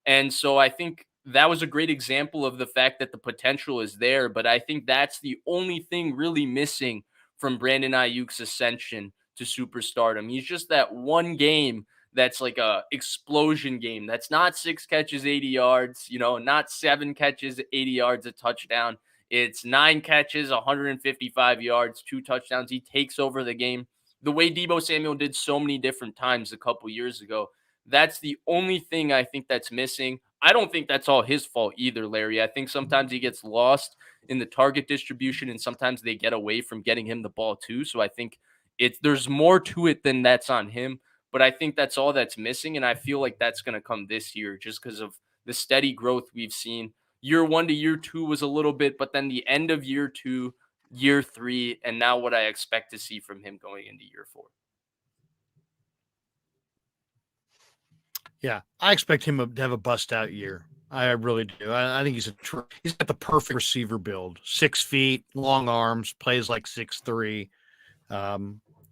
And so I think that was a great example of the fact that the potential is there. But I think that's the only thing really missing from Brandon Aiyuk's ascension to superstardom. He's just that one game that's like a explosion game. That's not 6 catches, 80 yards, not 7 catches, 80 yards, a touchdown. It's 9 catches, 155 yards, 2 touchdowns. He takes over the game the way Deebo Samuel did so many different times a couple years ago. That's the only thing I think that's missing. I don't think that's all his fault either, Larry. I think sometimes he gets lost in the target distribution, and sometimes they get away from getting him the ball too. So I think there's more to it than that's on him. But I think that's all that's missing, and I feel like that's going to come this year just because of the steady growth we've seen. Year 1 to year 2 was a little bit, but then the end of year 2, year 3, and now what I expect to see from him going into year 4. Yeah, I expect him to have a bust out year. I really do. I think he's got the perfect receiver build. 6 feet, long arms, plays like 6'3".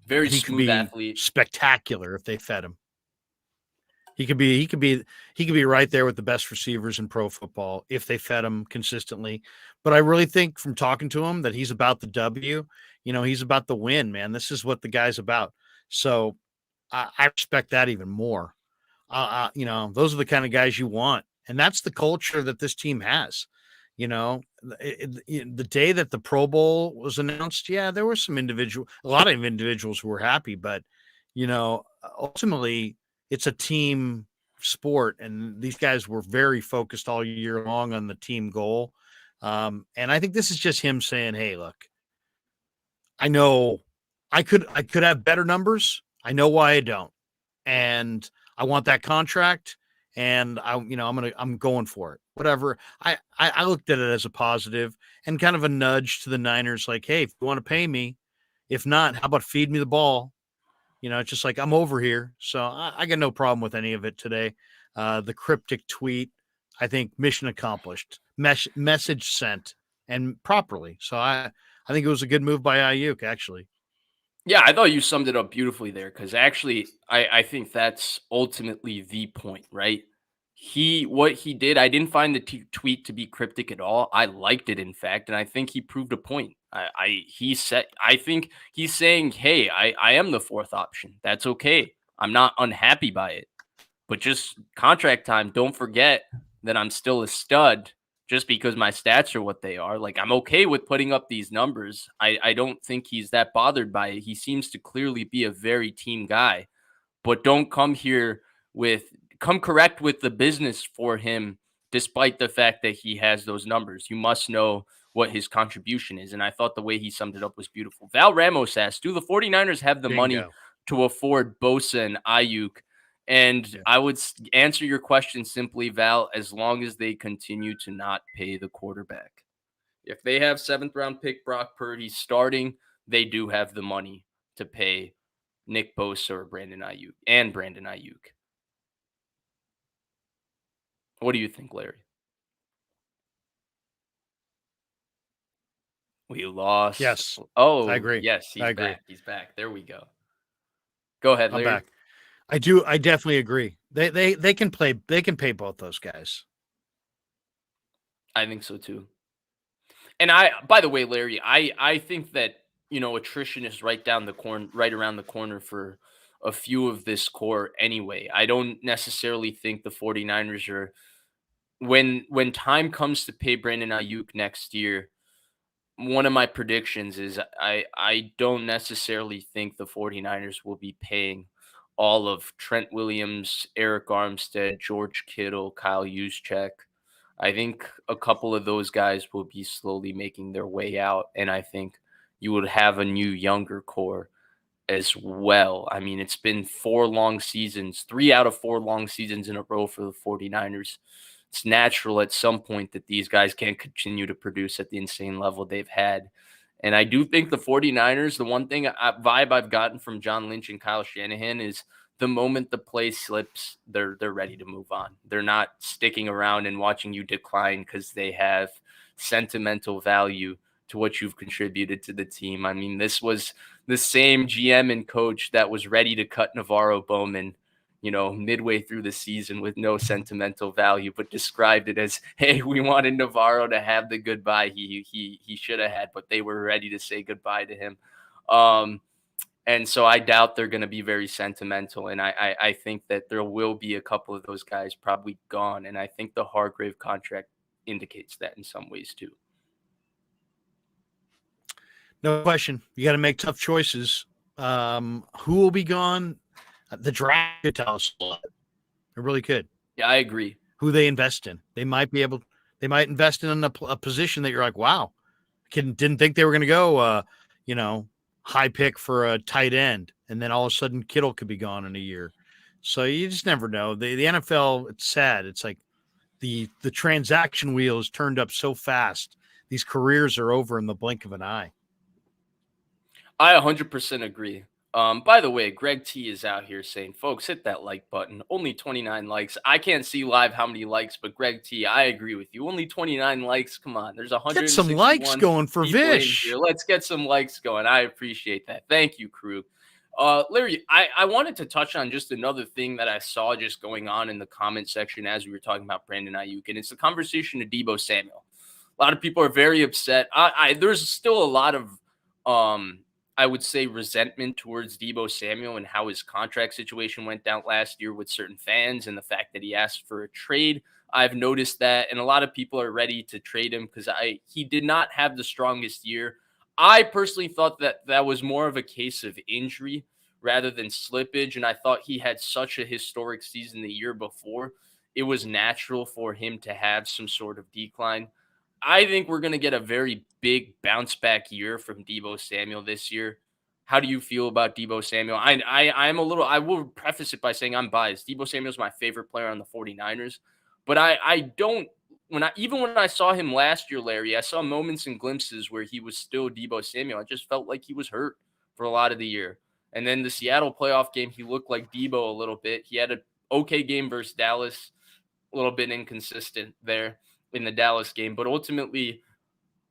Very He could smooth be athlete. spectacular if they fed him. He could be right there with the best receivers in pro football if they fed him consistently. But I really think from talking to him that he's about the W. He's about the win, man. This is what the guy's about. So I respect that even more. Those are the kind of guys you want. And that's the culture that this team has. The day that the Pro Bowl was announced, yeah, there were a lot of individuals who were happy, but, ultimately it's a team sport. And these guys were very focused all year long on the team goal. And I think this is just him saying, hey, look, I know I could have better numbers. I know why I don't. and I want that contract, and I'm going for it. Whatever. I looked at it as a positive and kind of a nudge to the Niners, like, hey, if you want to pay me, if not, how about feed me the ball? It's just like I'm over here. So I got no problem with any of it today. The cryptic tweet, I think mission accomplished, message sent and properly. So I think it was a good move by Aiyuk, actually. Yeah, I thought you summed it up beautifully there because actually, I think that's ultimately the point, right? What he did, I didn't find the tweet to be cryptic at all. I liked it, in fact, and I think he proved a point. I think he's saying, "Hey, I am the fourth option. That's okay. I'm not unhappy by it." But just contract time, don't forget that I'm still a stud just because my stats are what they are. Like, I'm okay with putting up these numbers. I don't think he's that bothered by it. He seems to clearly be a very team guy, but don't come here with come correct with the business for him despite the fact that he has those numbers. You must know what his contribution is. And I thought the way he summed it up was beautiful. Val Ramos asked, do the 49ers have the money Bingo. to afford Bosa and Ayuk? And Yeah. I would answer your question simply, Val, as long as they continue to not pay the quarterback. If they have seventh round pick Brock Purdy starting, they do have the money to pay Nick Bosa or Brandon Aiyuk. What do you think, Larry? We lost. Yes, I Oh, agree. yes, I he's agree. back. He's back. There we go. Go ahead, I'm Larry. back. I do. I definitely agree. They can play. They can pay both those guys. I think so too. And by the way, Larry, I think that attrition is right around the corner for a few of this core anyway. I don't necessarily think the 49ers are when time comes to pay Brandon Ayuk next year. One of my predictions is I don't necessarily think the 49ers will be paying all of Trent Williams, Eric Armstead, George Kittle, Kyle Juszczyk. I think a couple of those guys will be slowly making their way out, and I think you would have a new younger core as well. I mean, it's been 4 long seasons, 3 out of 4 long seasons in a row for the 49ers. It's natural at some point that these guys can't continue to produce at the insane level they've had. And I do think the 49ers, the one thing vibe I've gotten from John Lynch and Kyle Shanahan is the moment the play slips, they're ready to move on. They're not sticking around and watching you decline because they have sentimental value to what you've contributed to the team. I mean, this was the same GM and coach that was ready to cut Navarro Bowman, midway through the season with no sentimental value, but described it as, hey, we wanted Navarro to have the goodbye he should have had, but they were ready to say goodbye to him. And so I doubt they're going to be very sentimental. And I think that there will be a couple of those guys probably gone. And I think the Hargrave contract indicates that in some ways too. No question. You got to make tough choices. Who will be gone? The draft could tell us a lot. It really could. Yeah, I agree. Who they invest in. They might invest in a position that you're like, wow, didn't think they were going to go, high pick for a tight end. And then all of a sudden Kittle could be gone in a year. So you just never know. The NFL, it's sad. It's like the transaction wheel is turned up so fast. These careers are over in the blink of an eye. I 100% agree. By the way, Greg T is out here saying, folks, hit that like button. Only 29 likes. I can't see live how many likes, but Greg T, I agree with you. Only 29 likes. Come on. There's Get some likes 161 going for people in Vish. here. Let's get some likes going. I appreciate that. Thank you, crew. Larry, I wanted to touch on just another thing that I saw just going on in the comment section as we were talking about Brandon Aiyuk, and it's the conversation of Deebo Samuel. A lot of people are very upset. There's still a lot of I would say resentment towards Deebo Samuel and how his contract situation went down last year with certain fans and the fact that he asked for a trade. I've noticed that, and a lot of people are ready to trade him because he did not have the strongest year. I personally thought that was more of a case of injury rather than slippage, and I thought he had such a historic season the year before. It was natural for him to have some sort of decline. I think we're going to get a very big bounce back year from Deebo Samuel this year. How do you feel about Deebo Samuel? I will preface it by saying I'm biased. Deebo Samuel's my favorite player on the 49ers, but I don't, even when I saw him last year, Larry, I saw moments and glimpses where he was still Deebo Samuel. I just felt like he was hurt for a lot of the year. And then the Seattle playoff game, he looked like Deebo a little bit. He had an okay game versus Dallas, a little bit inconsistent there in the Dallas game, but ultimately,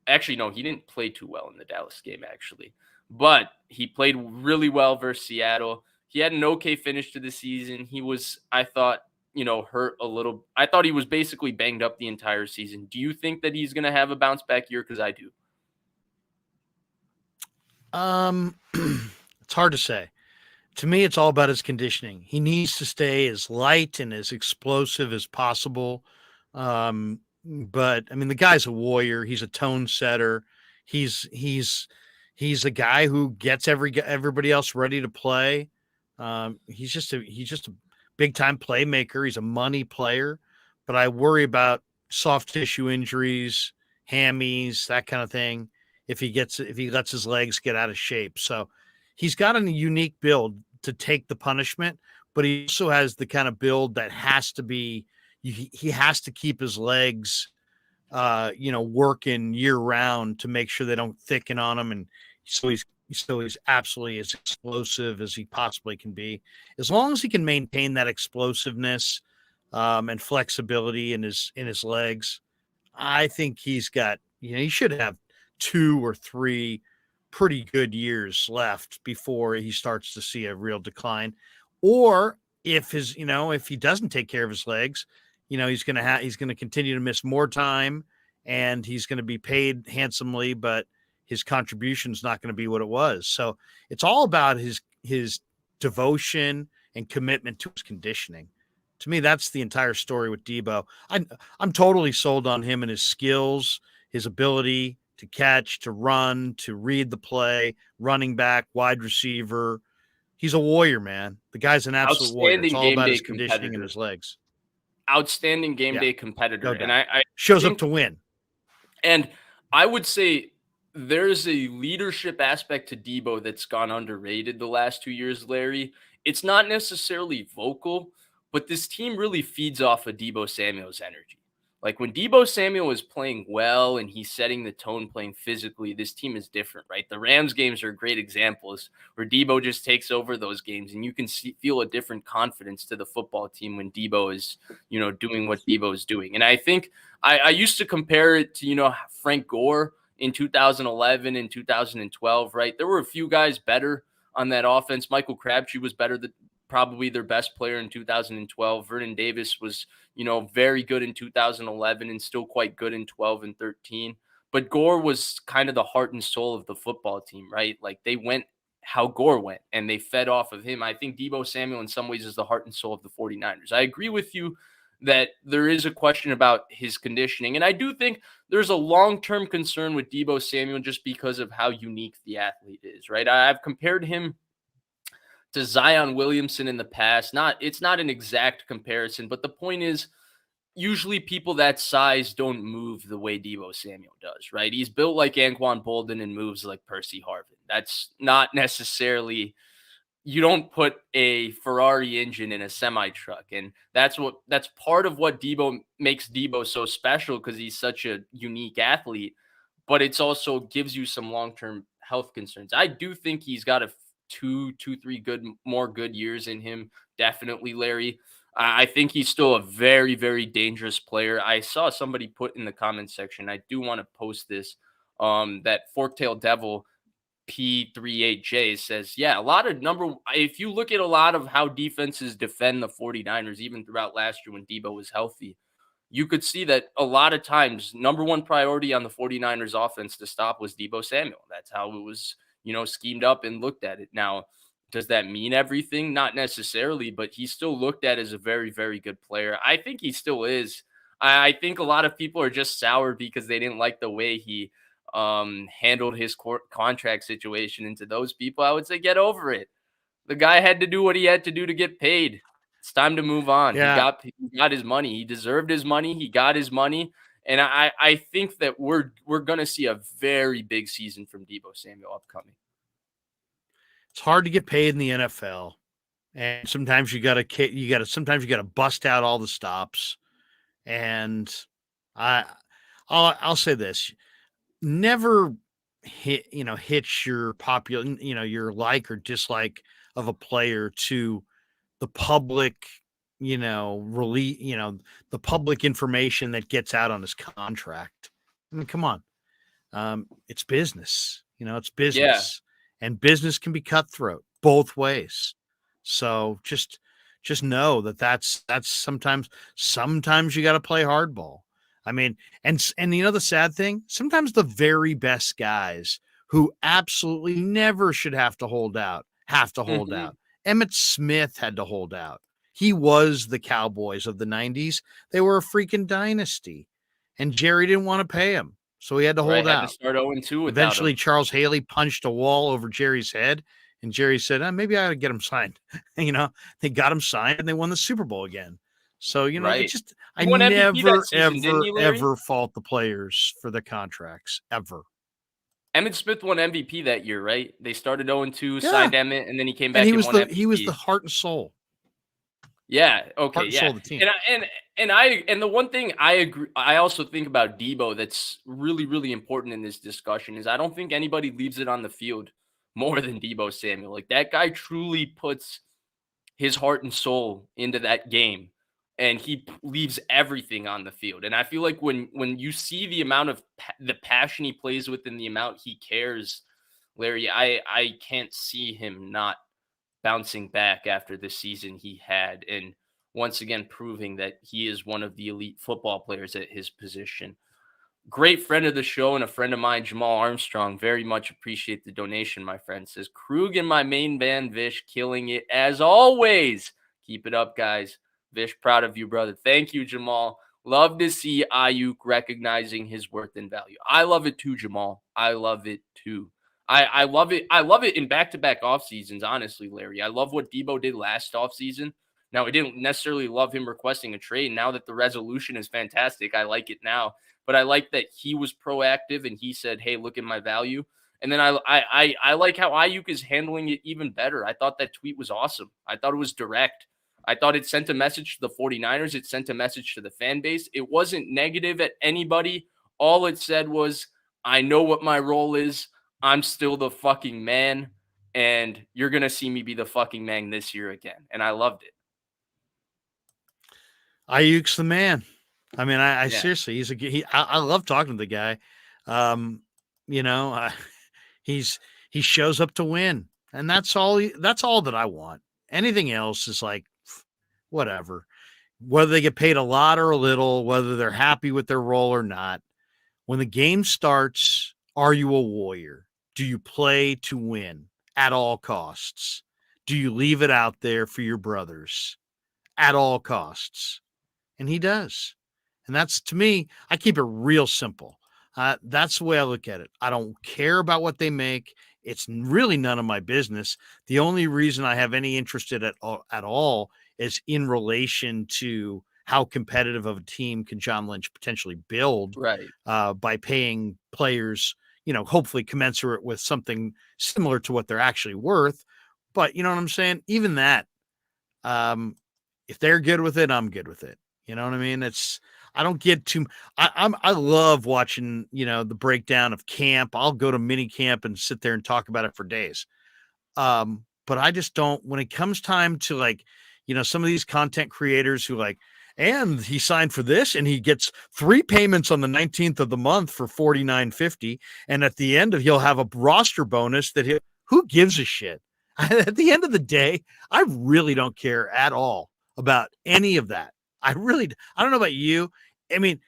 actually, no, he didn't play too well in the Dallas game, actually. But he played really well versus Seattle. He had an okay finish to the season. He was, I thought, hurt a little. I thought he was basically banged up the entire season. Do you think that he's going to have a bounce back year? Because I do. It's hard to say. To me, it's all about his conditioning. He needs to stay as light and as explosive as possible. But I mean, the guy's a warrior. He's a tone setter. He's a guy who gets everybody else ready to play. He's just a big time playmaker. He's a money player, but I worry about soft tissue injuries, hammies, that kind of thing. If he lets his legs get out of shape. So he's got a unique build to take the punishment, but he also has the kind of build that has to be, he has to keep his legs, working year round to make sure they don't thicken on him. And so he's absolutely as explosive as he possibly can be. As long as he can maintain that explosiveness, and flexibility in his legs, I think he's got, he should have 2 or 3 pretty good years left before he starts to see a real decline. Or if if he doesn't take care of his legs, he's going to continue to miss more time, and he's going to be paid handsomely, but his contribution is not going to be what it was. So it's all about his devotion and commitment to his conditioning. To me, that's the entire story with Deebo. I'm totally sold on him and his skills, his ability to catch, to run, to read the play, running back, wide receiver. He's a warrior, man. The guy's an absolute warrior. It's Outstanding all game about day his conditioning and competitor. his legs. Outstanding game Yeah, day competitor. no And doubt. I Shows up think, to win. and I would say there's a leadership aspect to Deebo that's gone underrated the last 2 years, Larry. It's not necessarily vocal, but this team really feeds off of Deebo Samuel's energy. Like when Deebo Samuel is playing well and he's setting the tone playing physically, this team is different, right? The Rams games are great examples where Deebo just takes over those games, and you can feel a different confidence to the football team when Deebo is, doing what Deebo is doing. And I think I used to compare it to, Frank Gore in 2011 and 2012, right? There were a few guys better on that offense. Michael Crabtree was better than probably their best player in 2012. Vernon Davis was, very good in 2011 and still quite good in 12 and 13. But Gore was kind of the heart and soul of the football team, right? Like they went how Gore went and they fed off of him. I think Deebo Samuel in some ways is the heart and soul of the 49ers. I agree with you that there is a question about his conditioning. And I do think there's a long-term concern with Deebo Samuel just because of how unique the athlete is, right? I've compared him to Zion Williamson in the past. It's not an exact comparison, but the point is usually people that size don't move the way Deebo Samuel does, right? He's built like Anquan Bolden and moves like Percy Harvin. That's not necessarily, you don't put a Ferrari engine in a semi truck. And that's part of what Deebo makes Deebo so special, because he's such a unique athlete, but it's also gives you some long-term health concerns. I do think he's got a 3 more good years in him. Definitely, Larry. I think he's still a very, very dangerous player. I saw somebody put in the comment section, I do want to post this, that Forktail Devil P38J says, yeah, if you look at a lot of how defenses defend the 49ers, even throughout last year when Deebo was healthy, you could see that a lot of times, number one priority on the 49ers offense to stop was Deebo Samuel. That's how it was, schemed up and looked at it. Now, does that mean everything? Not necessarily, but he's still looked at as a very, very good player. I think he still is. I think a lot of people are just sour because they didn't like the way he handled his contract situation. And to those people, I would say, get over it. The guy had to do what he had to do to get paid. It's time to move on. Yeah. He got his money. He deserved his money. He got his money. And I think that we're going to see a very big season from Deebo Samuel upcoming. It's hard to get paid in the NFL, and sometimes sometimes you gotta bust out all the stops. And I, I'll say this: never hitch your your like or dislike of a player to the public, the public information that gets out on his contract. I mean, come on. It's business, it's Yeah. business, and business can be cutthroat both ways. So just know that's sometimes you got to play hardball. I mean, and the sad thing, sometimes the very best guys who absolutely never should have to hold out have to hold Mhm. out. Emmitt Smith had to hold out. He was the Cowboys of the 90s. They were a freaking dynasty, and Jerry didn't want to pay him, so he had to Right. hold Had to out. start 0-2 without Eventually, him. Charles Haley punched a wall over Jerry's head, and Jerry said, maybe I ought to get him signed. They got him signed, and they won the Super Bowl again. So, Right. I He won MVP that never, season, didn't ever, he, Larry? ever fault the players for the contracts, ever. Emmitt Smith won MVP that year, right? They started 0-2, Yeah. signed Emmitt, and then he came And back and won he was the MVP. heart and soul, Yeah. Okay. heart and Yeah. soul of the team. And the one thing I agree, I also think about Deebo that's really really important in this discussion is I don't think anybody leaves it on the field more than Deebo Samuel. Like that guy truly puts his heart and soul into that game, and he leaves everything on the field. And I feel like when you see the amount of the passion he plays with and the amount he cares, Larry, I can't see him not bouncing back after the season he had, and once again proving that he is one of the elite football players at his position. Great friend of the show and a friend of mine, Jamal Armstrong. Very much appreciate the donation, my friend. Says Krug and my main band, Vish, killing it as always. Keep it up, guys. Vish, proud of you, brother. Thank you, Jamal. Love to see Aiyuk recognizing his worth and value. I love it too, Jamal. I love it too. I love it. I love it in back-to-back off seasons, honestly, Larry. I love what Deebo did last off season. Now, I didn't necessarily love him requesting a trade. Now that the resolution is fantastic, I like it now. But I like that he was proactive and he said, "Hey, look at my value." And then I like how Aiyuk is handling it even better. I thought that tweet was awesome. I thought it was direct. I thought it sent a message to the 49ers. It sent a message to the fan base. It wasn't negative at anybody. All it said was, I know what my role is. I'm still the fucking man. And you're going to see me be the fucking man this year again. And I loved it. Aiyuk's the man. I mean, I Yeah. seriously, I love talking to the guy. You know, he shows up to win, and that's all that I want. Anything else is like, whatever. Whether they get paid a lot or a little, whether they're happy with their role or not. When the game starts, are you a warrior? Do you play to win at all costs? Do you leave it out there for your brothers at all costs? And he does. And that's, to me, I keep it real simple. That's the way I look at it. I don't care about what they make. It's really none of my business. The only reason I have any interest in it at all is in relation to how competitive of a team can John Lynch potentially build Right. by paying players, hopefully commensurate with something similar to what they're actually worth. But you know what I'm saying? Even that, if they're good with it, I'm good with it. You know what I mean? I don't get too. I love watching the breakdown of camp. I'll go to mini camp and sit there and talk about it for days. But I just don't. When it comes time to some of these content creators who and he signed for this, and he gets 3 payments on the 19th of the month for $49.50, and at the end he'll have a roster bonus that who gives a shit? At the end of the day, I really don't care at all about any of that. I don't know about you. I mean,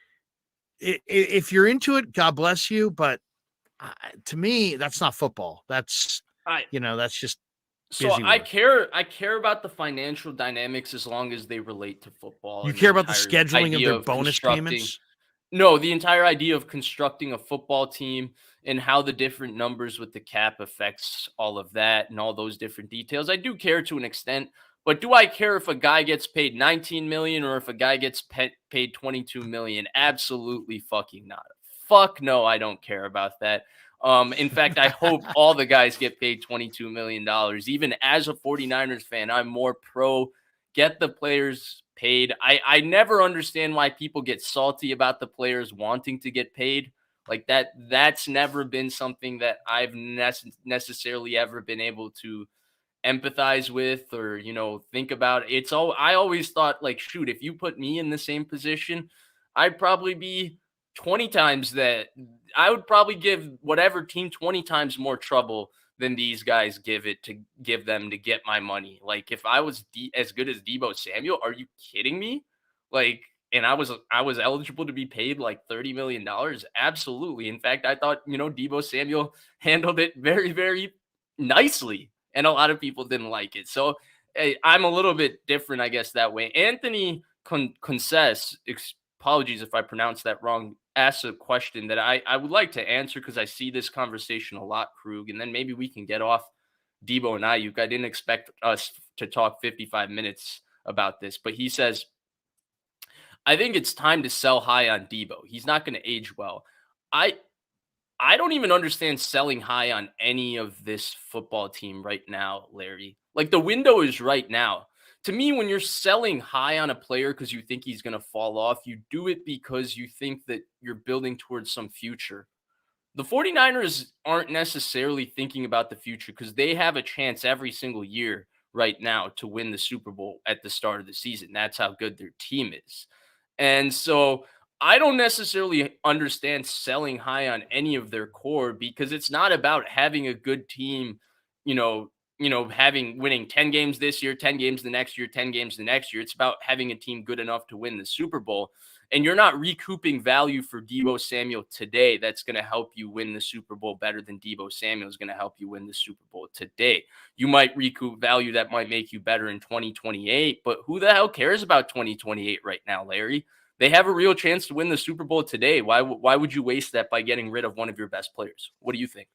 if you're into it, God bless you. But to me, that's not football. That's that's just So busy I work. care about the financial dynamics as long as they relate to football. You And care about the scheduling of their bonus constructing. payments? No, the entire idea of constructing a football team and how the different numbers with the cap affects all of that and all those different details. I do care to an extent, but do I care if a guy gets paid 19 million or if a guy gets paid 22 million? Absolutely fucking not. Fuck no, I don't care about that. In fact, I hope all the guys get paid $22 million. Even as a 49ers fan, I'm more pro get the players paid. I never understand why people get salty about the players wanting to get paid. Like that's never been something that I've necessarily ever been able to empathize with or think about. I always thought, like, shoot, if you put me in the same position, I'd probably be 20 times that. I would probably give whatever team 20 times more trouble than these guys give them to get my money. Like, if I was as good as Deebo Samuel, are you kidding me? Like, and I was eligible to be paid like $30 million. Absolutely. In fact, I thought Deebo Samuel handled it very, very nicely, and a lot of people didn't like it. So I'm a little bit different, I guess, that way. Anthony Concess, apologies if I pronounced that wrong, asked a question that I would like to answer because I see this conversation a lot, Krug, and then maybe we can get off Deebo and Aiyuk. I didn't expect us to talk 55 minutes about this, but he says, I think it's time to sell high on Deebo. He's not going to age well. I I don't even understand selling high on any of this football team right now, Larry. Like, the window is right now. To me, when you're selling high on a player because you think he's going to fall off, you do it because you think that you're building towards some future. The 49ers aren't necessarily thinking about the future because they have a chance every single year right now to win the Super Bowl at the start of the season. That's how good their team is. And so I don't necessarily understand selling high on any of their core because it's not about having a good team, having winning 10 games this year, 10 games the next year, 10 games the next year. It's about having a team good enough to win the Super Bowl. And you're not recouping value for Deebo Samuel today that's going to help you win the Super Bowl better than Deebo Samuel is going to help you win the Super Bowl today. You might recoup value that might make you better in 2028, but who the hell cares about 2028 right now, Larry? They have a real chance to win the Super Bowl today. Why would you waste that by getting rid of one of your best players? What do you think?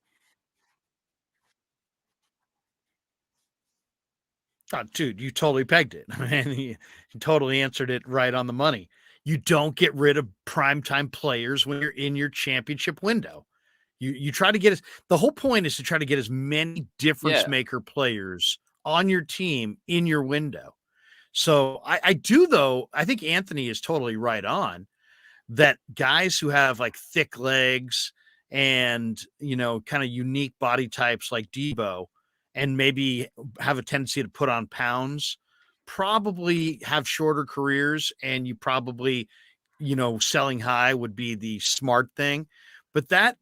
Oh, dude, you totally pegged it. And he totally answered it right on the money. You don't get rid of primetime players when you're in your championship window. You try to get the whole point is to try to get as many difference Yeah. maker players on your team in your window. So I do, though. I think Anthony is totally right on that. Guys who have like thick legs and, kind of unique body types like Deebo and maybe have a tendency to put on pounds probably have shorter careers, and you probably, selling high would be the smart thing. But that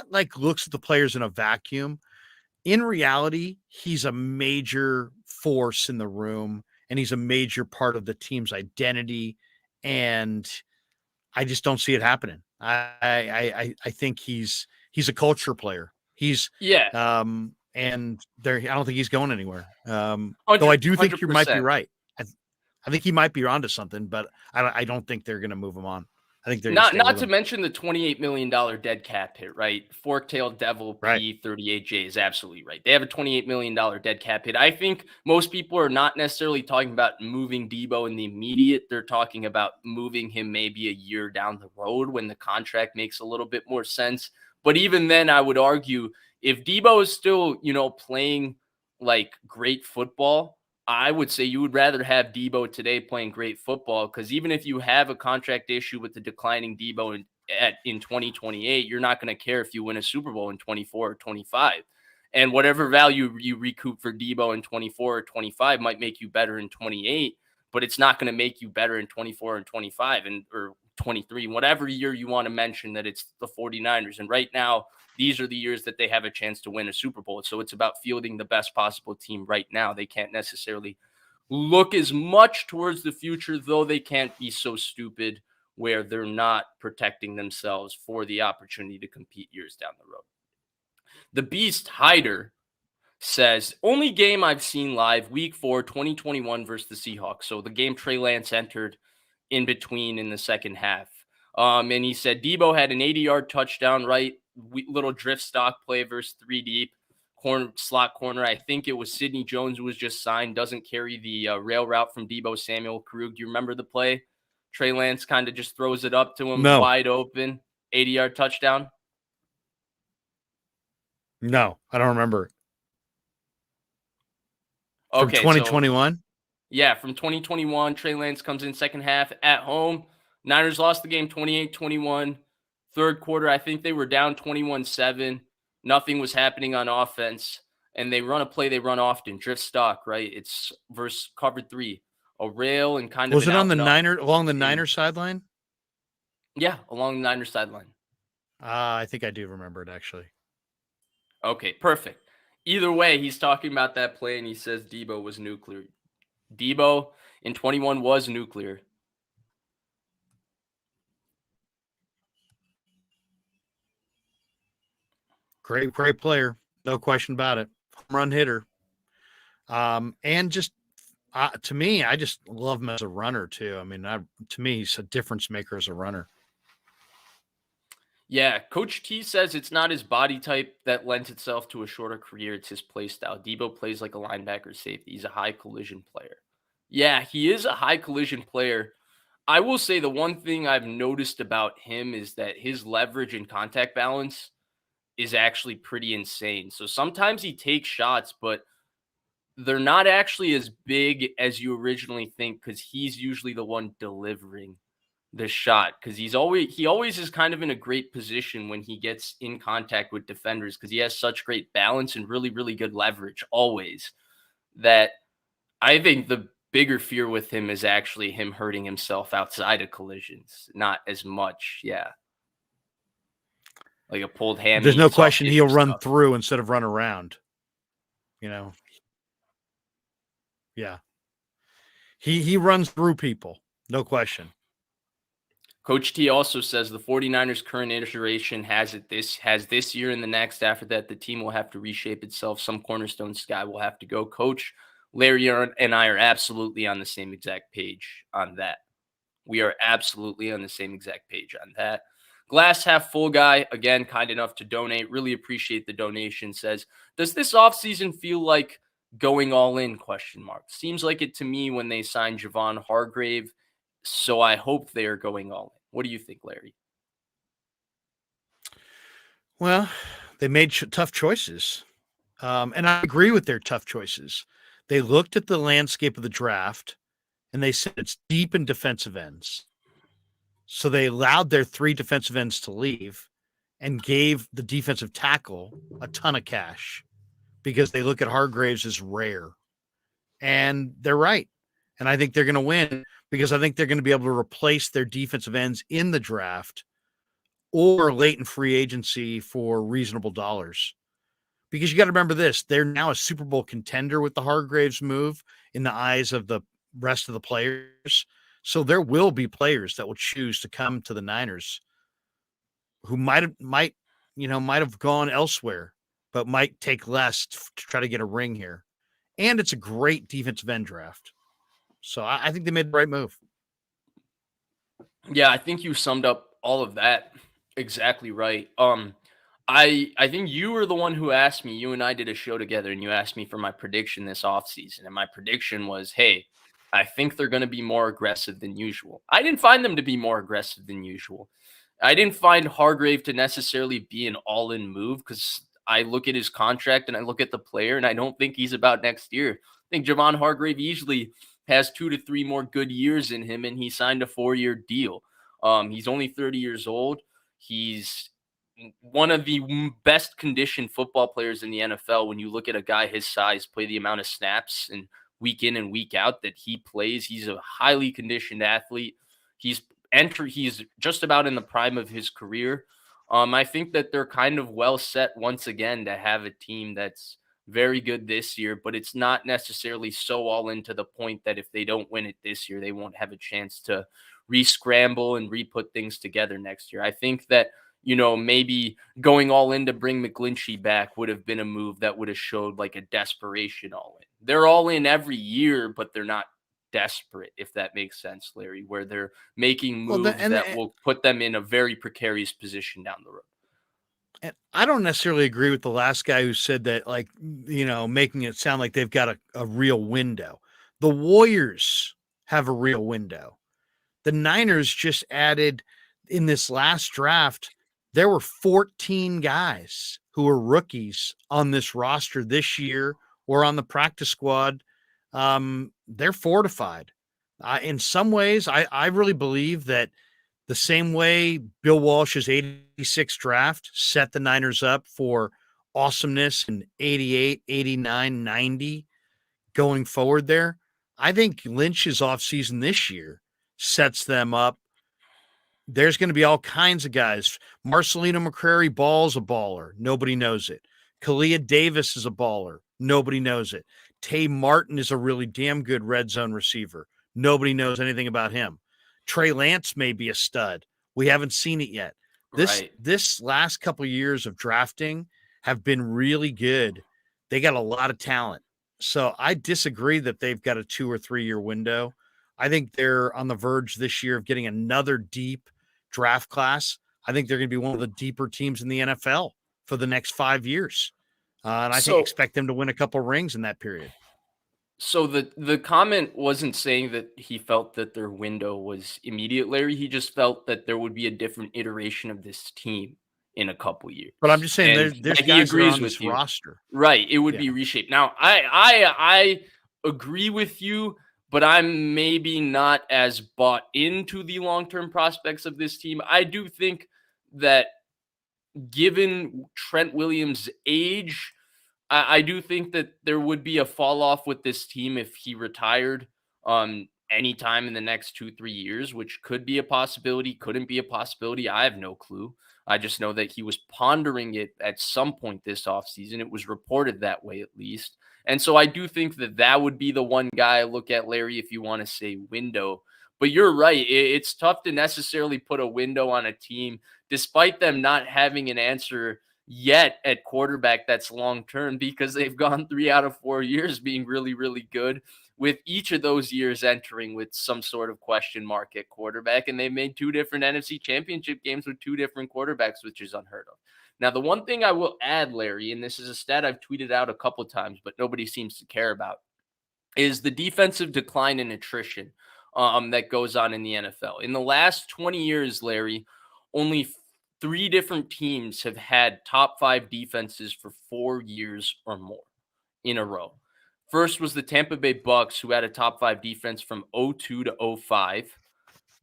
like looks at the players in a vacuum. In reality, he's a major force in the room, and he's a major part of the team's identity. And I just don't see it happening. I think he's a culture player. He's Yeah. and there I don't think he's going anywhere. Though I 100 do think you might be 100%. right. I think he might be onto something, but I don't think they're going to move him on. I think they're going to Not stay with to him. mention the $28 million dead cap hit, right? Fork-tailed devil Right. P38J is absolutely right. They have a $28 million dead cap hit. I think most people are not necessarily talking about moving Deebo in the immediate. They're talking about moving him maybe a year down the road when the contract makes a little bit more sense. But even then, I would argue if Deebo is still, playing like great football, I would say you would rather have Deebo today playing great football, because even if you have a contract issue with the declining Deebo in 2028, you're not going to care if you win a Super Bowl in 24 or 25. And whatever value you recoup for Deebo in 24 or 25 might make you better in 28, but it's not going to make you better in 24 and 25 or 23, whatever year you want to mention that it's the 49ers. And right now, these are the years that they have a chance to win a Super Bowl. So it's about fielding the best possible team right now. They can't necessarily look as much towards the future, though they can't be so stupid where they're not protecting themselves for the opportunity to compete years down the road. The Beast Hider says, only game I've seen live, week 4, 2021 versus the Seahawks. So the game Trey Lance entered in between in the second half. And he said Deebo had an 80-yard touchdown, right? Little drift stock play versus 3 deep slot corner. I think it was Sidney Jones who was just signed, doesn't carry the rail route from Deebo Samuel. Krueger, do you remember the play? Trey Lance kind of just throws it up to him No. wide open, 80-yard touchdown. No, I don't remember. From Okay, so 2021? yeah, from 2021, Trey Lance comes in second half at home. Niners lost the game 28-21. Third quarter, I think they were down 21-7. Nothing was happening on offense. And they run a play they run often, drift stock, right? It's versus cover three, a rail and kind of Was an it on out the and up. along the Niner sideline? Yeah, along the Niners sideline. I think I do remember it, actually. Okay, perfect. Either way, he's talking about that play and he says Deebo was nuclear. Deebo in 21 was nuclear. Great player. No question about it. Home run hitter. And just to me, I just love him as a runner too. I mean, to me, he's a difference maker as a runner. Yeah, Coach T says it's not his body type that lends itself to a shorter career. It's his play style. Deebo plays like a linebacker safety. He's a high collision player. Yeah, he is a high collision player. I will say the one thing I've noticed about him is that his leverage and contact balance is actually pretty insane. So sometimes he takes shots, but they're not actually as big as you originally think because he's usually the one delivering the shot because he always is kind of in a great position when he gets in contact with defenders because he has such great balance and really, really good leverage always that I think the bigger fear with him is actually him hurting himself outside of collisions, not as much. Yeah. Like a pulled There's hammy, no soft question he'll tissue run stuff. through instead of run around. Yeah. He runs through people. No question. Coach T also says the 49ers current iteration has this year and the next. After that, the team will have to reshape itself. Some cornerstones guy will have to go. Coach Larry and I are absolutely on the same exact page on that. We are absolutely on the same exact page on that. Glass half full guy, again, kind enough to donate. Really appreciate the donation. Says, does this offseason feel like going all in? Question mark. Seems like it to me when they signed Javon Hargrave. So I hope they are going all in. What do you think, Larry? Well, they made tough choices. And I agree with their tough choices. They looked at the landscape of the draft and they said it's deep in defensive ends. So they allowed their 3 defensive ends to leave and gave the defensive tackle a ton of cash because they look at Hargraves as rare. And they're right. And I think they're going to win because I think they're going to be able to replace their defensive ends in the draft or late in free agency for reasonable dollars. Because you got to remember this, they're now a Super Bowl contender with the Hargraves move in the eyes of the rest of the players. So there will be players that will choose to come to the Niners who might have gone elsewhere, but might take less to try to get a ring here. And it's a great defensive end draft. So I think they made the right move. Yeah, I think you summed up all of that exactly right. I think you were the one who asked me. You and I did a show together, and you asked me for my prediction this offseason. And my prediction was, hey, I think they're going to be more aggressive than usual. I didn't find them to be more aggressive than usual. I didn't find Hargrave to necessarily be an all-in move because I look at his contract and I look at the player, and I don't think he's about next year. I think Javon Hargrave easily has 2 to 3 more good years in him, and he signed a 4-year deal. He's only 30 years old. He's one of the best conditioned football players in the NFL. When you look at a guy his size play the amount of snaps and week in and week out that he plays, he's a highly conditioned athlete. He's just about in the prime of his career. I think that they're kind of well set once again to have a team that's very good this year, but it's not necessarily so all in to the point that if they don't win it this year, they won't have a chance to re-scramble and re-put things together next year. I think that, maybe going all in to bring McGlinchey back would have been a move that would have showed like a desperation all in. They're all in every year, but they're not desperate, if that makes sense, Larry, where they're making moves that will put them in a very precarious position down the road. And I don't necessarily agree with the last guy who said that, making it sound like they've got a real window. The Warriors have a real window. The Niners just added in this last draft There were 14 guys who were rookies on this roster this year or on the practice squad. They're fortified. In some ways, I really believe that the same way Bill Walsh's 86 draft set the Niners up for awesomeness in 88, 89, 90 going forward there, I think Lynch's offseason this year sets them up. There's going to be all kinds of guys. Marcelino McCrary Ball's a baller. Nobody knows it. Kalia Davis is a baller. Nobody knows it. Tay Martin is a really damn good red zone receiver. Nobody knows anything about him. Trey Lance may be a stud. We haven't seen it yet. This last couple of years of drafting have been really good. They got a lot of talent. So I disagree that they've got a 2 or 3 year window. I think they're on the verge this year of getting another deep draft class. I think they're going to be one of the deeper teams in the NFL for the next 5 years. And I think expect them to win a couple rings in that period. So the comment wasn't saying that he felt that their window was immediate, Larry. He just felt that there would be a different iteration of this team in a couple years. But I'm just saying there's he guys agrees on with this you. roster. Right. It would be reshaped. Now, I agree with you, but I'm maybe not as bought into the long-term prospects of this team. I do think that given Trent Williams' age, I do think that there would be a fall off with this team if he retired anytime in the next 2-3 years, which could be a possibility, couldn't be a possibility. I have no clue. I just know that he was pondering it at some point this offseason. It was reported that way, at least. And so I do think that that would be the one guy I look at, Larry, if you want to say window. But you're right. It's tough to necessarily put a window on a team, despite them not having an answer yet at quarterback that's long term, because they've gone 3 out of 4 years being really, really good, with each of those years entering with some sort of question mark at quarterback. And they've made 2 different NFC championship games with 2 different quarterbacks, which is unheard of. Now, the one thing I will add, Larry, and this is a stat I've tweeted out a couple times, but nobody seems to care about, is the defensive decline and attrition that goes on in the NFL. In the last 20 years, Larry, only 3 different teams have had top 5 defenses for 4 years or more in a row. First was the Tampa Bay Bucks, who had a top 5 defense from 02 to 05.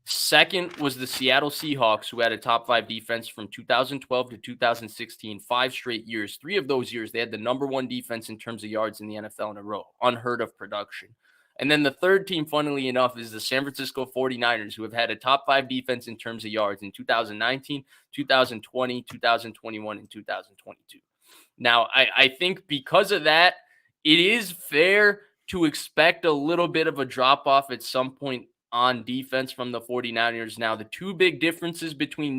Second was the Seattle Seahawks, who had a top 5 defense from 2012 to 2016, 5 straight years. 3 of those years, they had the number 1 defense in terms of yards in the NFL in a row. Unheard of production. And then the third team, funnily enough, is the San Francisco 49ers, who have had a top 5 defense in terms of yards in 2019, 2020, 2021, and 2022. Now, I think because of that, it is fair to expect a little bit of a drop-off at some point on defense from the 49ers. Now, the 2 big differences between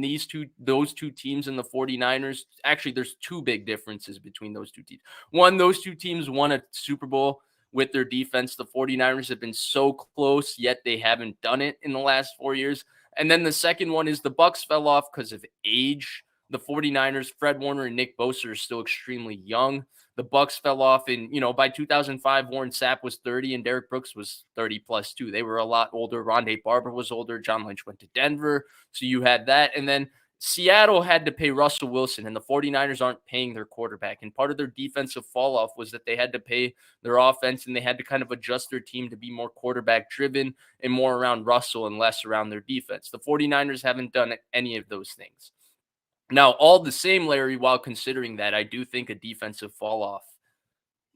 those two teams and the 49ers, actually, there's 2 big differences between those 2 teams. One, those 2 teams won a Super Bowl with their defense. The 49ers have been so close, yet they haven't done it in the last 4 years. And then the second one is the Bucs fell off because of age. The 49ers, Fred Warner and Nick Bosa, are still extremely young. The Bucs fell off by 2005, Warren Sapp was 30 and Derek Brooks was 30 plus too. They were a lot older. Rondé Barber was older. John Lynch went to Denver. So you had that. And then Seattle had to pay Russell Wilson, and the 49ers aren't paying their quarterback. And part of their defensive fall off was that they had to pay their offense, and they had to kind of adjust their team to be more quarterback driven and more around Russell and less around their defense. The 49ers haven't done any of those things. Now, all the same, Larry, while considering that, I do think a defensive fall off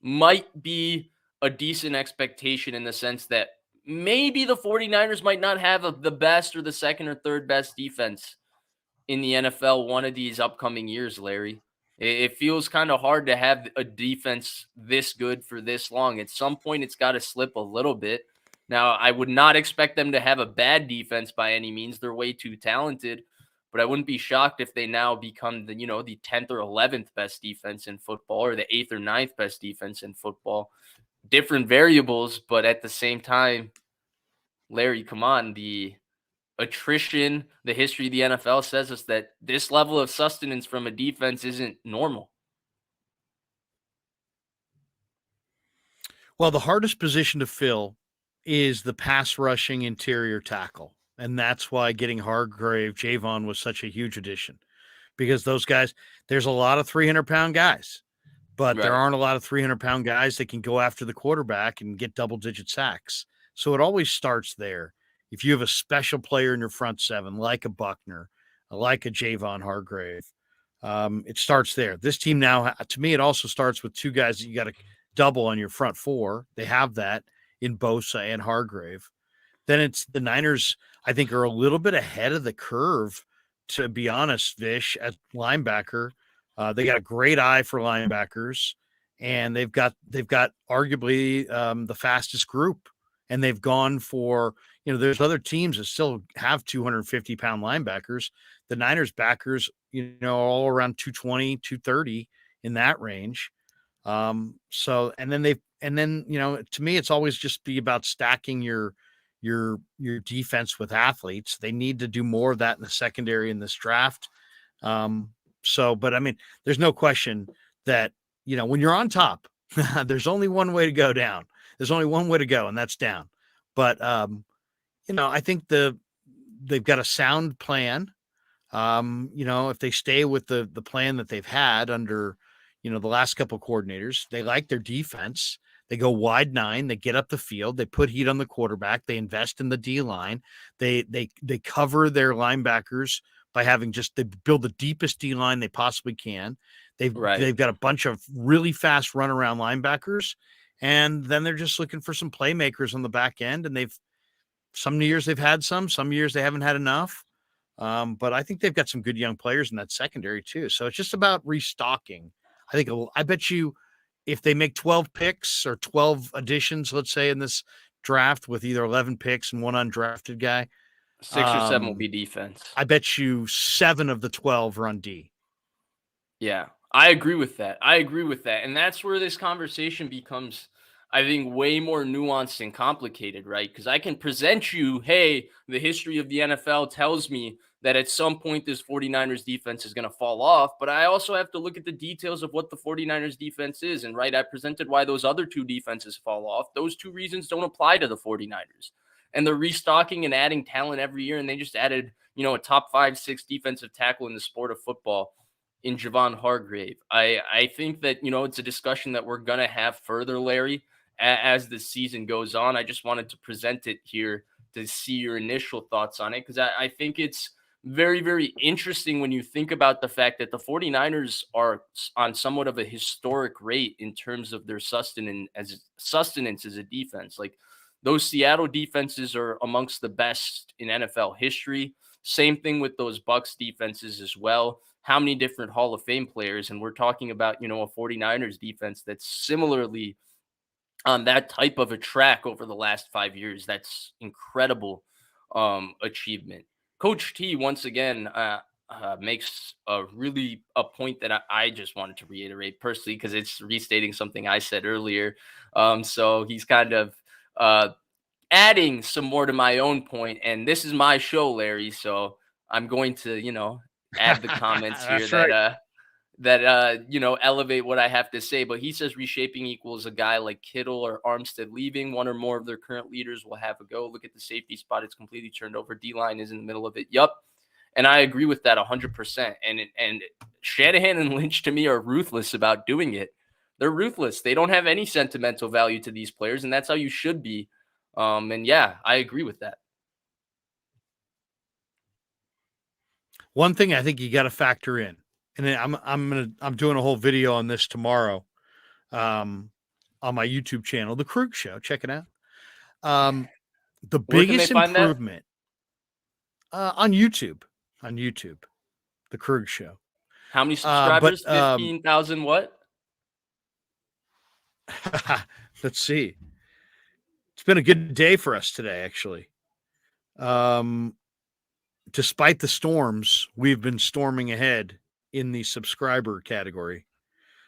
might be a decent expectation in the sense that maybe the 49ers might not have the best or the second or third best defense in the NFL one of these upcoming years, Larry. It feels kind of hard to have a defense this good for this long. At some point, it's got to slip a little bit. Now, I would not expect them to have a bad defense by any means. They're way too talented. But I wouldn't be shocked if they now become the 10th or 11th best defense in football, or the 8th or 9th best defense in football. Different variables, but at the same time, Larry, come on, the attrition, the history of the NFL says us that this level of sustenance from a defense isn't normal. Well, the hardest position to fill is the pass rushing interior tackle. And that's why getting Hargrave, Javon was such a huge addition, because those guys, there's a lot of 300-pound guys, but there Right. aren't a lot of 300-pound guys that can go after the quarterback and get double-digit sacks. So it always starts there. If you have a special player in your front seven, like a Buckner, like a Javon Hargrave, it starts there. This team now, to me, it also starts with two guys that you got to double on your front four. They have that in Bosa and Hargrave. Then it's the Niners, I think, are a little bit ahead of the curve, to be honest, Vish, at linebacker. They got a great eye for linebackers, and they've got arguably the fastest group. And they've gone for, there's other teams that still have 250-pound linebackers. The Niners backers, all around 220, 230 in that range. So, and then to me, it's always just be about stacking your defense with athletes. They need to do more of that in the secondary in this draft. But I mean, there's no question that, when you're on top, there's only one way to go down. There's only one way to go, and that's down. But, I think they've got a sound plan. If they stay with the plan that they've had under, the last couple of coordinators, they like their defense. They go wide nine, they get up the field, they put heat on the quarterback, they invest in the D line, they cover their linebackers by they build the deepest D line they possibly can. They've got a bunch of really fast runaround linebackers, and then they're just looking for some playmakers on the back end. And some years they've had some years they haven't had enough. But I think they've got some good young players in that secondary too. So it's just about restocking. I bet you, if they make 12 picks or 12 additions, let's say, in this draft with either 11 picks and one undrafted guy, 6 or 7 will be defense. I bet you 7 of the 12 are on D. Yeah, I agree with that. And that's where this conversation becomes, I think, way more nuanced and complicated, right? Because I can present you, hey, the history of the NFL tells me that at some point this 49ers defense is going to fall off, but I also have to look at the details of what the 49ers defense is. And right, I presented why those other two defenses fall off. Those two reasons don't apply to the 49ers. And they're restocking and adding talent every year, and they just added, a top 5-6 defensive tackle in the sport of football in Javon Hargrave. I think that, it's a discussion that we're going to have further, Larry, as the season goes on. I just wanted to present it here to see your initial thoughts on it, because I think it's very, very interesting when you think about the fact that the 49ers are on somewhat of a historic rate in terms of their sustenance as a defense. Like, those Seattle defenses are amongst the best in NFL history. Same thing with those Bucs defenses as well. How many different Hall of Fame players? And we're talking about, a 49ers defense that's similarly on that type of a track over the last 5 years. That's incredible achievement. Coach T, once again, makes a point that I just wanted to reiterate personally, because it's restating something I said earlier. So he's kind of adding some more to my own point. And this is my show, Larry. So I'm going to, add the comments here that elevate what I have to say. But he says reshaping equals a guy like Kittle or Armstead leaving. One or more of their current leaders will have a go. Look at the safety spot. It's completely turned over. D-line is in the middle of it. Yup. And I agree with that 100%. And Shanahan and Lynch, to me, are ruthless about doing it. They're ruthless. They don't have any sentimental value to these players, and that's how you should be. And yeah, I agree with that. One thing I think you got to factor in, and I'm doing a whole video on this tomorrow, on my YouTube channel, The Krueger Show. Check it out. The biggest improvement on YouTube, The Krueger Show. How many subscribers? 15,000 what? Let's see. It's been a good day for us today, actually. Despite the storms, we've been storming ahead in the subscriber category.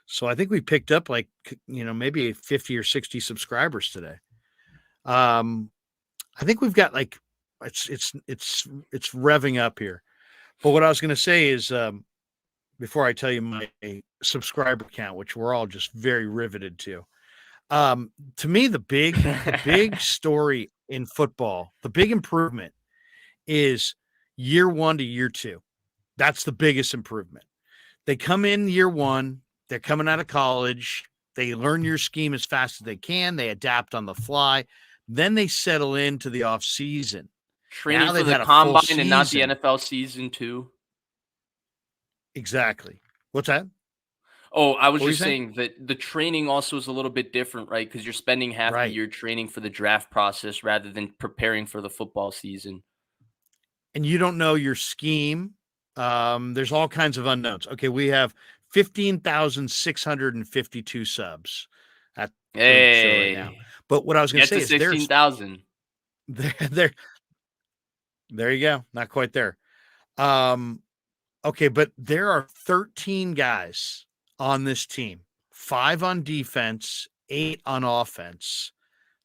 So I think we picked up maybe 50 or 60 subscribers today. I think we've got it's revving up here. But what I was going to say is, before I tell you my subscriber count, which we're all just very riveted to me, the big story in football, the big improvement is year 1 to year 2. That's the biggest improvement. They come in year one, they're coming out of college, they learn your scheme as fast as they can, they adapt on the fly, then they settle into the off season. Training Now for they've the had a full combine and not the season. NFL season too. Exactly. What's that? Oh, I was What were you just saying? saying that the training also is a little bit different, right? Because you're spending half the Right. year training for the draft process rather than preparing for the football season. And you don't know your scheme. There's all kinds of unknowns. Okay, we have 15,652 subs at the show right now. Hey, But what I was going to get say to is 16,000. there there you go. Not quite there. Um, okay, but there are 13 guys on this team, 5 on defense, 8 on offense,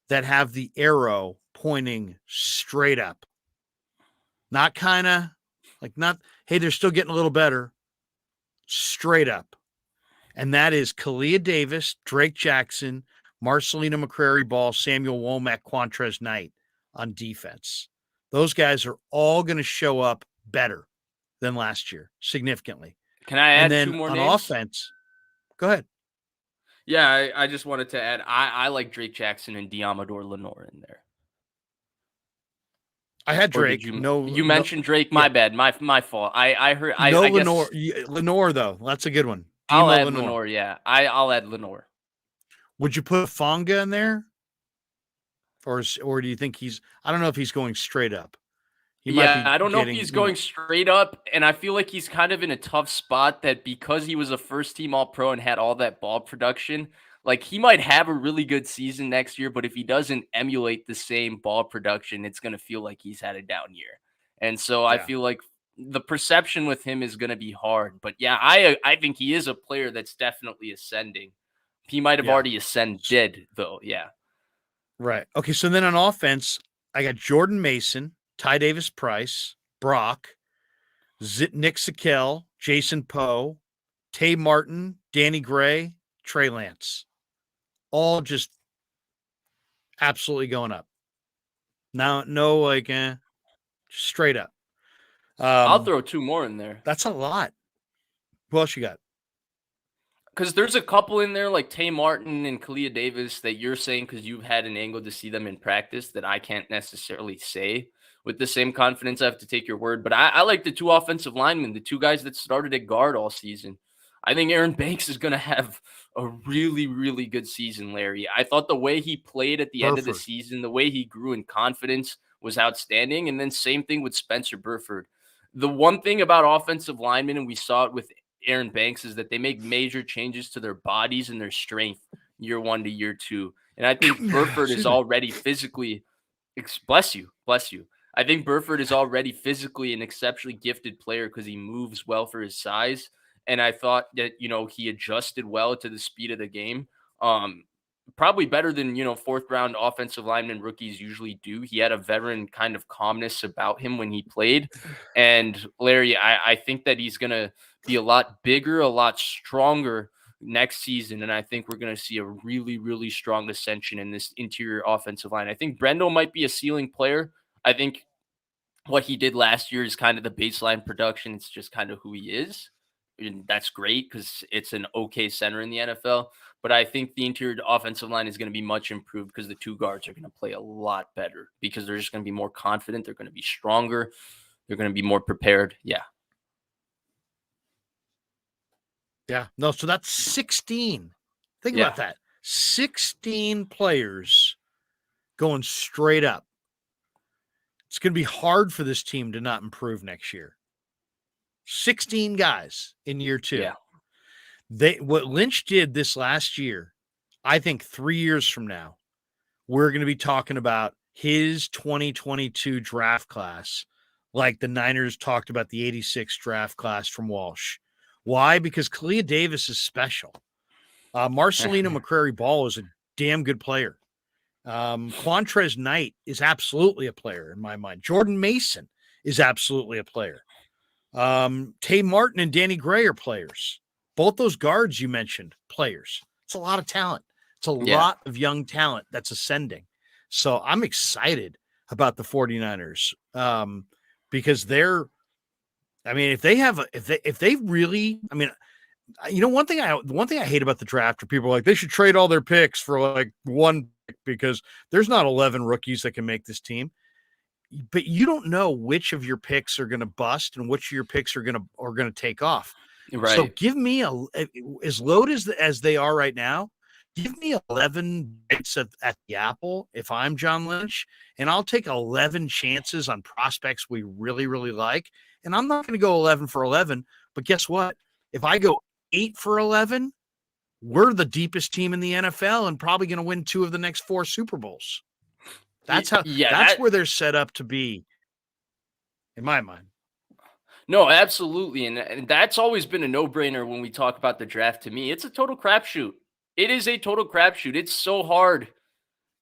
that have the arrow pointing straight up. Not kind of like not, hey, they're still getting a little better. Straight up. And that is Kalia Davis, Drake Jackson, Marcelino McCrary Ball, Samuel Womack, Quantrez Knight on defense. Those guys are all going to show up better than last year, significantly. Can I And add 2 then more on names? offense, go ahead. Yeah, I just wanted to add, I like Drake Jackson and Diamador Lenore in there. I had Or did Drake. you No, you mentioned Drake? My yeah, bad. My fault. I heard no I Lenore. guess Lenore, though, that's a good one. I'll Demo add Lenore. Lenore, yeah. I'll add Lenore. Would you put Fonga in there? Or do you think I don't know if he's going straight up. He might Yeah, be I don't know if getting, he's going straight up, and I feel like he's kind of in a tough spot that because he was a first team All Pro and had all that ball production, like he might have a really good season next year, but if he doesn't emulate the same ball production, it's going to feel like he's had a down year. And so I yeah. feel like the perception with him is going to be hard. But yeah, I think he is a player that's definitely ascending. He might have Yeah. already ascended though. Yeah. Right. Okay. So then on offense, I got Jordan Mason, Ty Davis Price, Brock, Nick Sakel, Jason Poe, Tay Martin, Danny Gray, Trey Lance. All just absolutely going up. Now, no, like, straight up. I'll throw 2 more in there. That's a lot. Who else you got? Because there's a couple in there like Tay Martin and Kalia Davis that you're saying because you've had an angle to see them in practice that I can't necessarily say with the same confidence. I have to take your word. But I like the 2 offensive linemen, the 2 guys that started at guard all season. I think Aaron Banks is going to have a really, really good season, Larry. I thought the way he played at the end of the Burford. season, the way he grew in confidence was outstanding. And then same thing with Spencer Burford. The one thing about offensive linemen, and we saw it with Aaron Banks, is that they make major changes to their bodies and their strength year 1 to year 2. And I think Burford is Excuse me. already physically, bless you. I think Burford is already physically an exceptionally gifted player because he moves well for his size. And I thought that, he adjusted well to the speed of the game. Probably better than, 4th round offensive lineman rookies usually do. He had a veteran kind of calmness about him when he played. And Larry, I think that he's going to be a lot bigger, a lot stronger next season. And I think we're going to see a really, really strong ascension in this interior offensive line. I think Brendel might be a ceiling player. I think what he did last year is kind of the baseline production. It's just kind of who he is. And that's great because it's an okay center in the NFL. But I think the interior offensive line is going to be much improved because the 2 guards are going to play a lot better because they're just going to be more confident. They're going to be stronger. They're going to be more prepared. Yeah. Yeah. No, so that's 16. Think about that. 16 players going straight up. It's going to be hard for this team to not improve next year. 16 guys in year 2. Yeah. What Lynch did this last year, I think 3 years from now, we're going to be talking about his 2022 draft class like the Niners talked about the 86 draft class from Walsh. Why? Because Kalia Davis is special. Marcelino McCrary Ball is a damn good player. Quantrez Knight is absolutely a player in my mind. Jordan Mason is absolutely a player. Tay Martin and Danny Gray are players. Both those guards you mentioned, players. It's a lot of talent. It's a lot of young talent that's ascending. So I'm excited about the 49ers because they're I mean, if they really, I mean, one thing I hate about the draft are people are like they should trade all their picks for like one pick because there's not 11 rookies that can make this team. But you don't know which of your picks are going to bust and which of your picks are going to take off. So Right. give me as loaded as they are right now. Give me 11 bites at the apple if I'm John Lynch, and I'll take 11 chances on prospects we really, really like. And I'm not going to go 11 for 11, but guess what? If I go 8 for 11, we're the deepest team in the NFL and probably going to win 2 of the next 4 Super Bowls. Yeah, That's where they're set up to be, in my mind. no, absolutely. And that's always been a no-brainer when we talk about the draft to me. It's a total crapshoot. It is a total crapshoot. It's so hard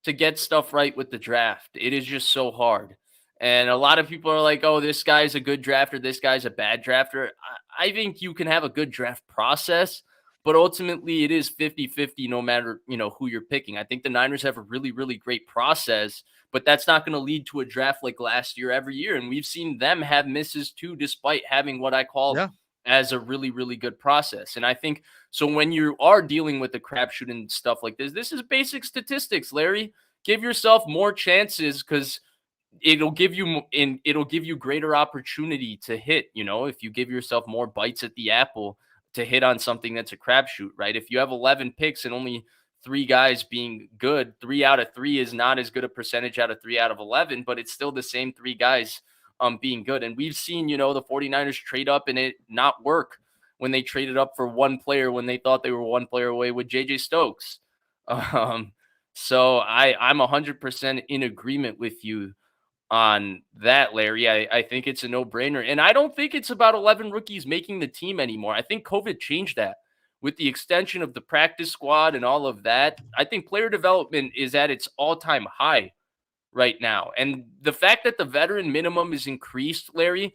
to get stuff right with the draft. It is just so hard. And a lot of people are like, oh, this guy's a good drafter, this guy's a bad drafter. I think you can have a good draft process, but ultimately it is 50-50 no matter, who you're picking. I think the Niners have a really, really great process, but that's not going to lead to a draft like last year every year. And we've seen them have misses too, despite having what I call as a really, really good process. And I think so when you are dealing with the crapshoot and stuff like this is basic statistics, Larry. Give yourself more chances because it'll give you greater opportunity to hit, if you give yourself more bites at the apple to hit on something that's a crapshoot, right? If you have 11 picks and only 3 guys being good, 3 out of 3 is not as good a percentage out of 3 out of 11, but it's still the same 3 guys being good. And we've seen, the 49ers trade up and it not work when they traded up for one player when they thought they were one player away with JJ Stokes. Um, so I'm 100% in agreement with you on that, Larry. I think it's a no-brainer. And I don't think it's about 11 rookies making the team anymore. I think COVID changed that with the extension of the practice squad and all of that. I think player development is at its all-time high right now. And the fact that the veteran minimum is increased, Larry,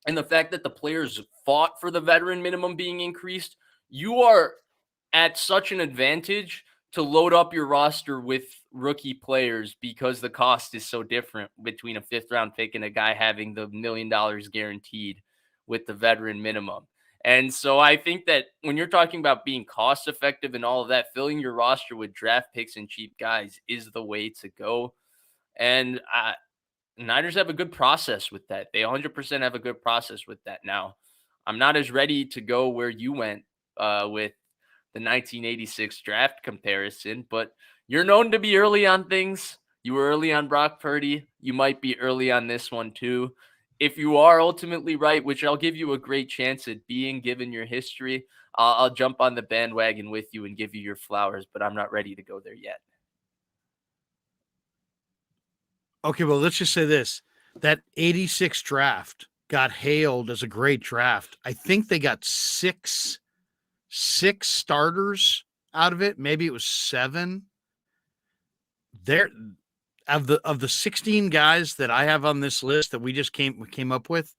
and the fact that the players fought for the veteran minimum being increased, you are at such an advantage to load up your roster with rookie players because the cost is so different between a 5th round pick and a guy having the $1 million guaranteed with the veteran minimum. And so I think that when you're talking about being cost effective and all of that, filling your roster with draft picks and cheap guys is the way to go. And Niners have a good process with that. They 100% have a good process with that. Now, I'm not as ready to go where you went with the 1986 draft comparison, but you're known to be early on things. You were early on Brock Purdy. You might be early on this one too. If you are ultimately right, which I'll give you a great chance at being given your history, I'll jump on the bandwagon with you and give you your flowers, but I'm not ready to go there yet. Okay, well, let's just say this. That 86 draft got hailed as a great draft. I think they got six starters out of it. Maybe it was 7. There of the 16 guys that I have on this list that we just came up with,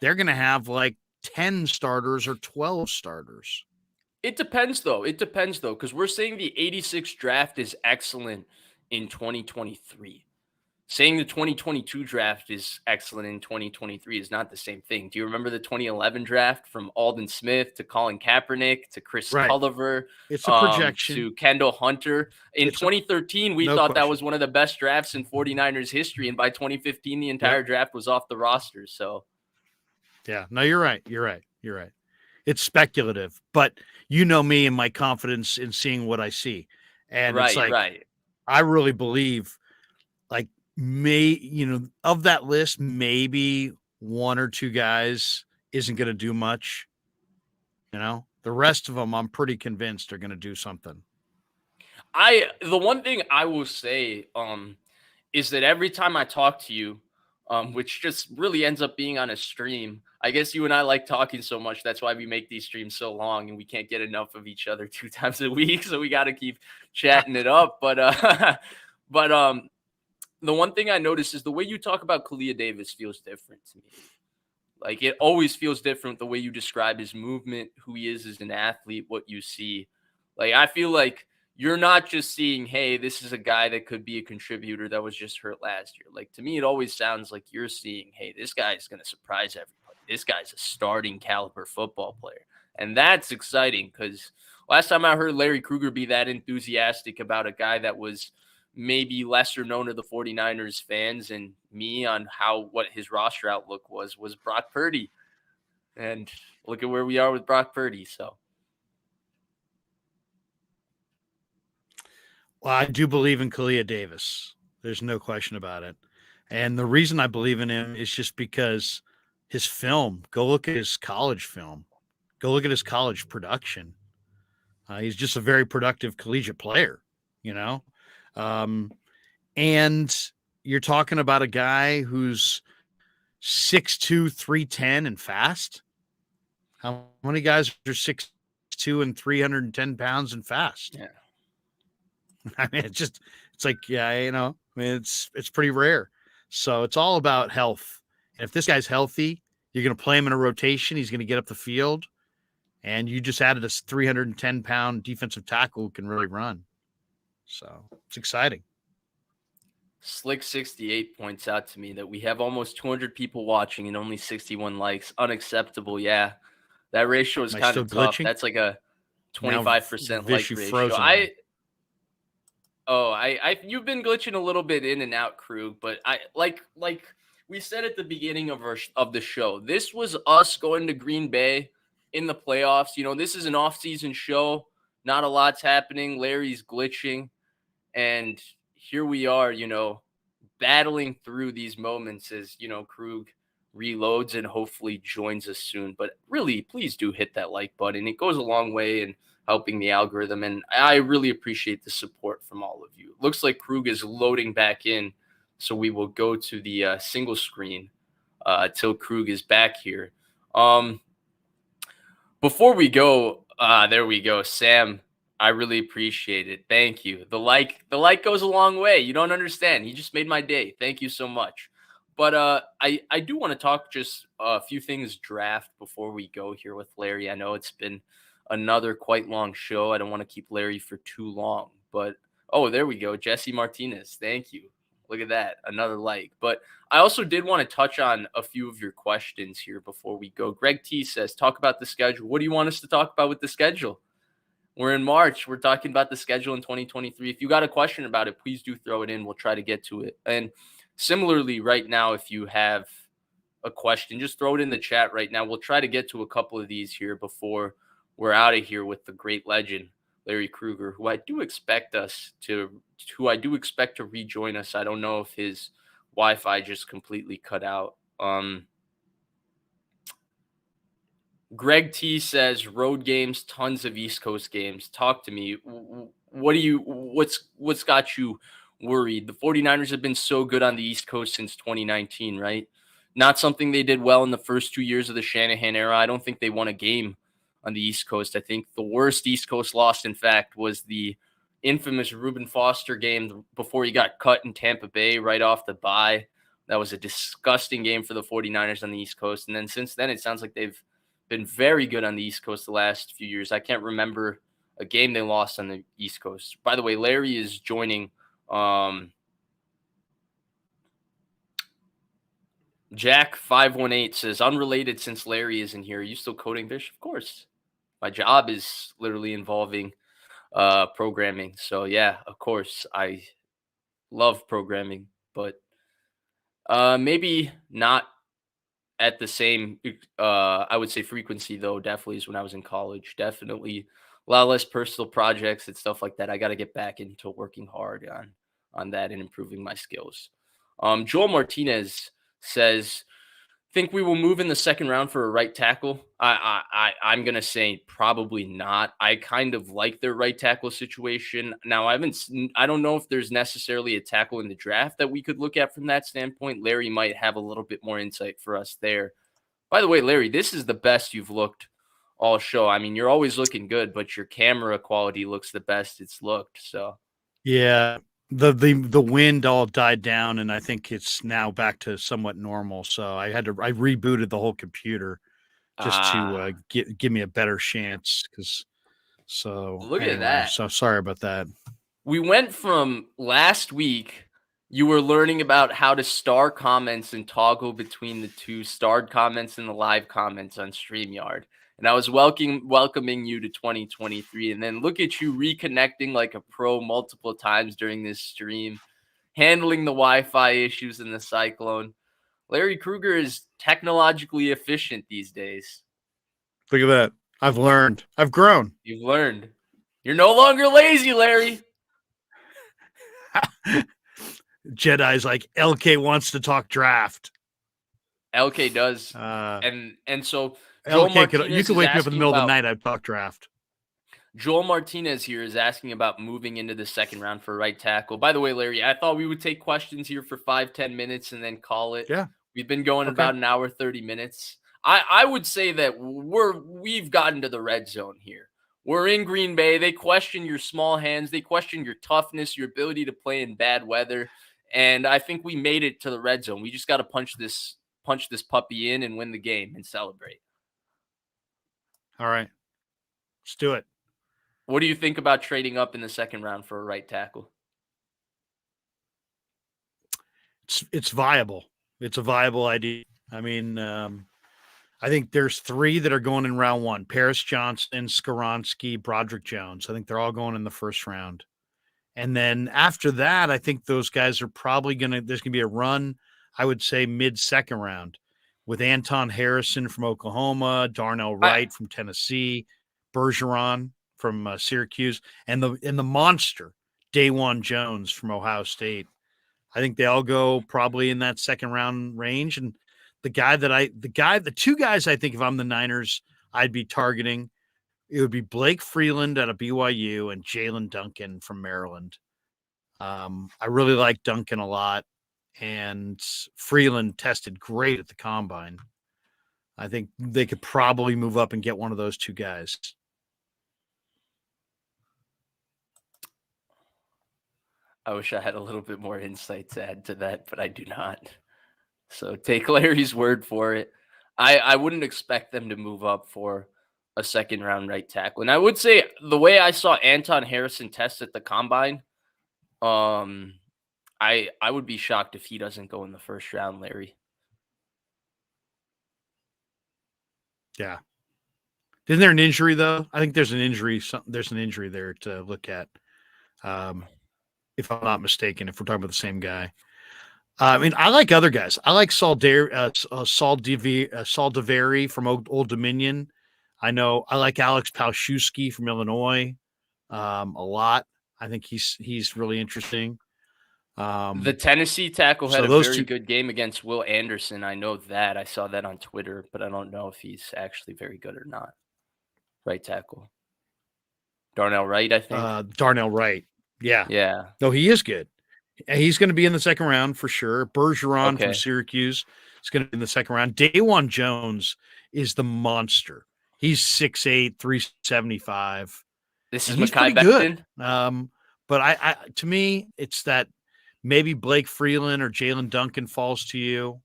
they're going to have like 10 starters or 12 starters. It depends though, because we're saying the 86 draft is excellent in 2023. Saying the 2022 draft is excellent in 2023 is not the same thing. Do you remember the 2011 draft from Aldon Smith to Colin Kaepernick to Chris Culliver, it's a projection, to Kendall Hunter? In 2013, we thought that was one of the best drafts in 49ers history. And by 2015, the entire draft was off the roster. So, yeah, no, you're right. It's speculative, but you know me and my confidence in seeing what I see. And it's like, I really believe like of that list, maybe 1 or 2 guys isn't going to do much. The rest of them, I'm pretty convinced are going to do something. The one thing I will say, is that every time I talk to you, which just really ends up being on a stream. I guess you and I like talking so much. That's why we make these streams so long and we can't get enough of each other 2 times a week. So we got to keep chatting it up. But, the one thing I noticed is the way you talk about Kalia Davis feels different to me. Like it always feels different the way you describe his movement, who he is as an athlete, what you see. Like I feel like you're not just seeing, hey, this is a guy that could be a contributor that was just hurt last year. Like to me, it always sounds like you're seeing, hey, this guy is going to surprise everybody. this guy's a starting caliber football player. And that's exciting because last time I heard Larry Krueger be that enthusiastic about a guy that was maybe lesser known to the 49ers fans and me on what his roster outlook was Brock Purdy. And look at where we are with Brock Purdy. So, well, I do believe in Kalia Davis. There's no question about it. And the reason I believe in him is just because his film, go look at his college film, go look at his college production. He's just a very productive collegiate player, you know? And you're talking about a guy who's 6'2", 310 and fast. How many guys are 6'2" and 310 pounds and fast? yeah. I mean, it's like, yeah, you know, I mean, it's pretty rare. So it's all about health. And if this guy's healthy, you're going to play him in a rotation. He's going to get up the field. And you just added a 310-pound defensive tackle who can really run. So it's exciting. Slick68 points out to me that we have almost 200 people watching and only 61 likes. Unacceptable. Yeah. That ratio is kind of tough. Glitching? That's like a 25% like ratio. You've been glitching a little bit in and out, Krug, but I like we said at the beginning of the show, this was us going to Green Bay in the playoffs. You know, this is an off-season show. Not a lot's happening. Larry's glitching. And here we are, you know, battling through these moments as, you know, Krug reloads and hopefully joins us soon. But really, please do hit that like button. It goes a long way in helping the algorithm. And I really appreciate the support from all of you. It looks like Krug is loading back in. So we will go to the single screen till Krug is back here. Before we go, there we go. Sam, I really appreciate it. Thank you. The like goes a long way. You don't understand. He just made my day. Thank you so much. But I do want to talk just a few things draft before we go here with Larry. I know it's been another quite long show. I don't want to keep Larry for too long. But, oh, there we go. Jesse Martinez. Thank you. Look at that. Another like. But I also did want to touch on a few of your questions here before we go. Greg T says, talk about the schedule. What do you want us to talk about with the schedule? We're in March. We're talking about the schedule in 2023. If you got a question about it, please do throw it in. We'll try to get to it. And similarly, right now, if you have a question, just throw it in the chat right now. We'll try to get to a couple of these here before we're out of here with the great legend, Larry Krueger, who I do expect to rejoin us. I don't know if his Wi-Fi just completely cut out. Greg T says road games, tons of East Coast games. Talk to me. What's got you worried? The 49ers have been so good on the East Coast since 2019, right? Not something they did well in the first 2 years of the Shanahan era. I don't think they won a game on the East Coast. I think the worst East Coast loss, in fact, was the infamous Reuben Foster game before he got cut in Tampa Bay right off the bye. That was a disgusting game for the 49ers on the East Coast. And then since then, it sounds like they've been very good on the East Coast the last few years. I can't remember a game they lost on the East Coast. By the way, Larry is joining. Jack518 says, unrelated since Larry isn't here. Are you still coding, Vish? Of course. My job is literally involving programming. So, yeah, of course. I love programming, but maybe not at the same, I would say, frequency, though. Definitely is when I was in college. Definitely a lot less personal projects and stuff like that. I got to get back into working hard on that and improving my skills. Joel Martinez says, think we will move in the second round for a right tackle? I'm going to say probably not. I kind of like their right tackle situation. Now, I don't know if there's necessarily a tackle in the draft that we could look at from that standpoint. Larry might have a little bit more insight for us there. By the way, Larry, this is the best you've looked all show. I mean, you're always looking good, but your camera quality looks the best it's looked. So, yeah. The wind all died down, and I think it's now back to somewhat normal. So I rebooted the whole computer just to give me a better chance. Look at that. So sorry about that. We went from last week, you were learning about how to star comments and toggle between the two starred comments and the live comments on StreamYard. And I was welcoming you to 2023. And then look at you reconnecting like a pro multiple times during this stream, handling the Wi-Fi issues in the cyclone. Larry Krueger is technologically efficient these days. Look at that. I've learned. I've grown. You've learned. You're no longer lazy, Larry. Jedi's like, LK wants to talk draft. LK does. And so Joel LK you could wake me up in the middle of the night, I'd talk draft. Joel Martinez here is asking about moving into the second round for right tackle. By the way, Larry, I thought we would take questions here for 5-10 minutes and then call it. Yeah. We've been going about an hour, 30 minutes. I would say that we've gotten to the red zone here. We're in Green Bay. They question your small hands. They question your toughness, your ability to play in bad weather. And I think we made it to the red zone. We just got to punch this puppy in and win the game and celebrate. All right. Let's do it. What do you think about trading up in the second round for a right tackle? It's viable. It's a viable idea. I mean, I think there's 3 that are going in round 1. Paris Johnson, Skoronski, Broderick Jones. I think they're all going in the first round. And then after that, I think those guys are probably there's going to be a run, I would say mid-second round, with Anton Harrison from Oklahoma, Darnell Wright from Tennessee, Bergeron from Syracuse, and the monster, Daewon Jones from Ohio State. I think they all go probably in that second round range. And the 2 guys I think if I'm the Niners, I'd be targeting, it would be Blake Freeland out of BYU and Jalen Duncan from Maryland. I really like Duncan a lot, and Freeland tested great at the combine. I think they could probably move up and get one of those 2 guys. I wish I had a little bit more insight to add to that, but I do not. So take Larry's word for it. I wouldn't expect them to move up for a second round right tackle. And I would say the way I saw Anton Harrison test at the combine, I would be shocked if he doesn't go in the first round, Larry. Yeah. Isn't there an injury though? I think there's an injury. There's an injury there to look at. If I'm not mistaken, if we're talking about the same guy. I mean, I like other guys. I like Saul DeVary from Old Dominion. I like Alex Palszewski from Illinois a lot. I think he's really interesting. The Tennessee tackle had a very good game against Will Anderson. I know that. I saw that on Twitter, but I don't know if he's actually very good or not. Right tackle. Darnell Wright, I think. Darnell Wright. Yeah. Yeah. No, he is good. He's going to be in the second round for sure. Bergeron from Syracuse is going to be in the second round. Daewon Jones is the monster. He's 6'8", 375. This is Mekhi Becton. Good. But I to me, it's that maybe Blake Freeland or Jalen Duncan falls to you.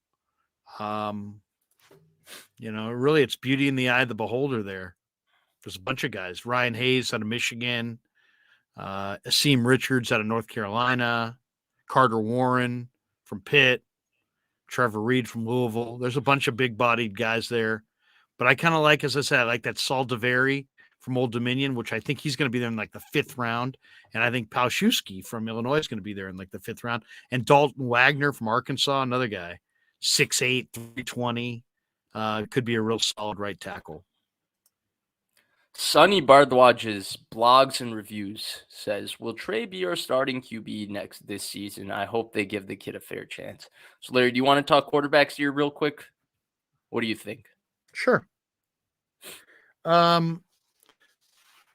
Really it's beauty in the eye of the beholder there. There's a bunch of guys. Ryan Hayes out of Michigan. Asim Richards out of North Carolina, Carter Warren from Pitt, Trevor Reed from Louisville. There's a bunch of big-bodied guys there. But I kind of like, as I said, I like that Saul DeVary from Old Dominion, which I think he's going to be there in like the 5th round. And I think Palszewski from Illinois is going to be there in like the 5th round. And Dalton Wagner from Arkansas, another guy, 6'8", 320, could be a real solid right tackle. Sonny Bardwage's blogs and reviews says, will Trey be our starting QB this season? I hope they give the kid a fair chance. So, Larry, do you want to talk quarterbacks here real quick? What do you think? Sure.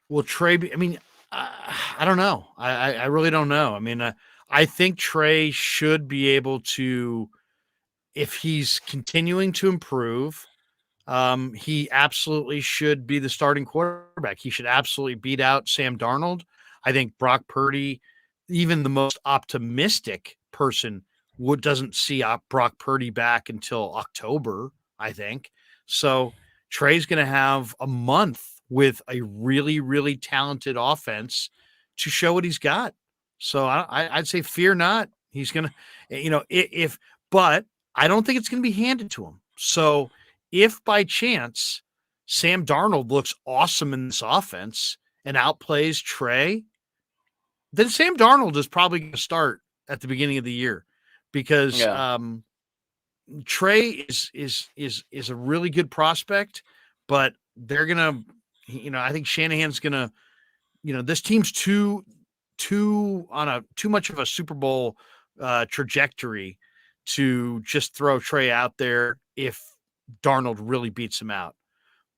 Will Trey be, I mean, I don't know. I really don't know. I mean, I think Trey should be able to, if he's continuing to improve, he absolutely should be the starting quarterback. He should absolutely beat out Sam Darnold. I think Brock Purdy, even the most optimistic person, doesn't see Brock Purdy back until October, I think. So Trey's going to have a month with a really, really talented offense to show what he's got. So I'd say fear not. He's going to, but I don't think it's going to be handed to him. So if by chance Sam Darnold looks awesome in this offense and outplays Trey, then Sam Darnold is probably going to start at the beginning of the year because Trey is a really good prospect, but they're gonna, I think Shanahan's gonna, this team's too much of a Super Bowl trajectory to just throw Trey out there if Darnold really beats him out.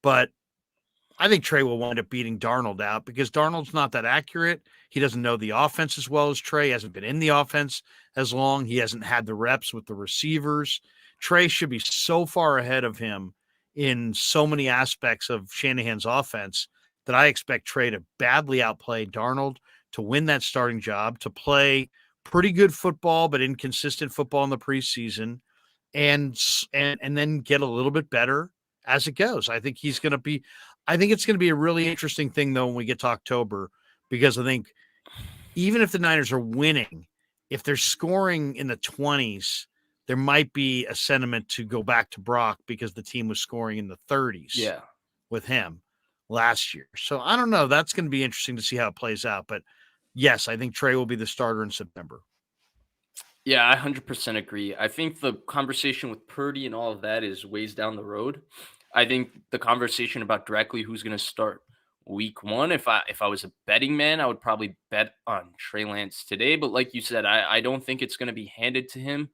But I think Trey will wind up beating Darnold out because Darnold's not that accurate. He doesn't know the offense as well as Trey. He hasn't been in the offense as long. He hasn't had the reps with the receivers. Trey should be so far ahead of him in so many aspects of Shanahan's offense that I expect Trey to badly outplay Darnold, to win that starting job, to play pretty good football but inconsistent football in the preseason, and then get a little bit better as it goes. I think it's going to be a really interesting thing, though, when we get to October, because I think even if the Niners are winning, if they're scoring in the 20s, there might be a sentiment to go back to Brock because the team was scoring in the 30s with him last year. So I don't know. That's going to be interesting to see how it plays out. But yes, I think Trey will be the starter in September. Yeah, I 100% agree. I think the conversation with Purdy and all of that is ways down the road. I think the conversation about directly who's going to start week one, if I was a betting man, I would probably bet on Trey Lance today. But like you said, I don't think it's going to be handed to him.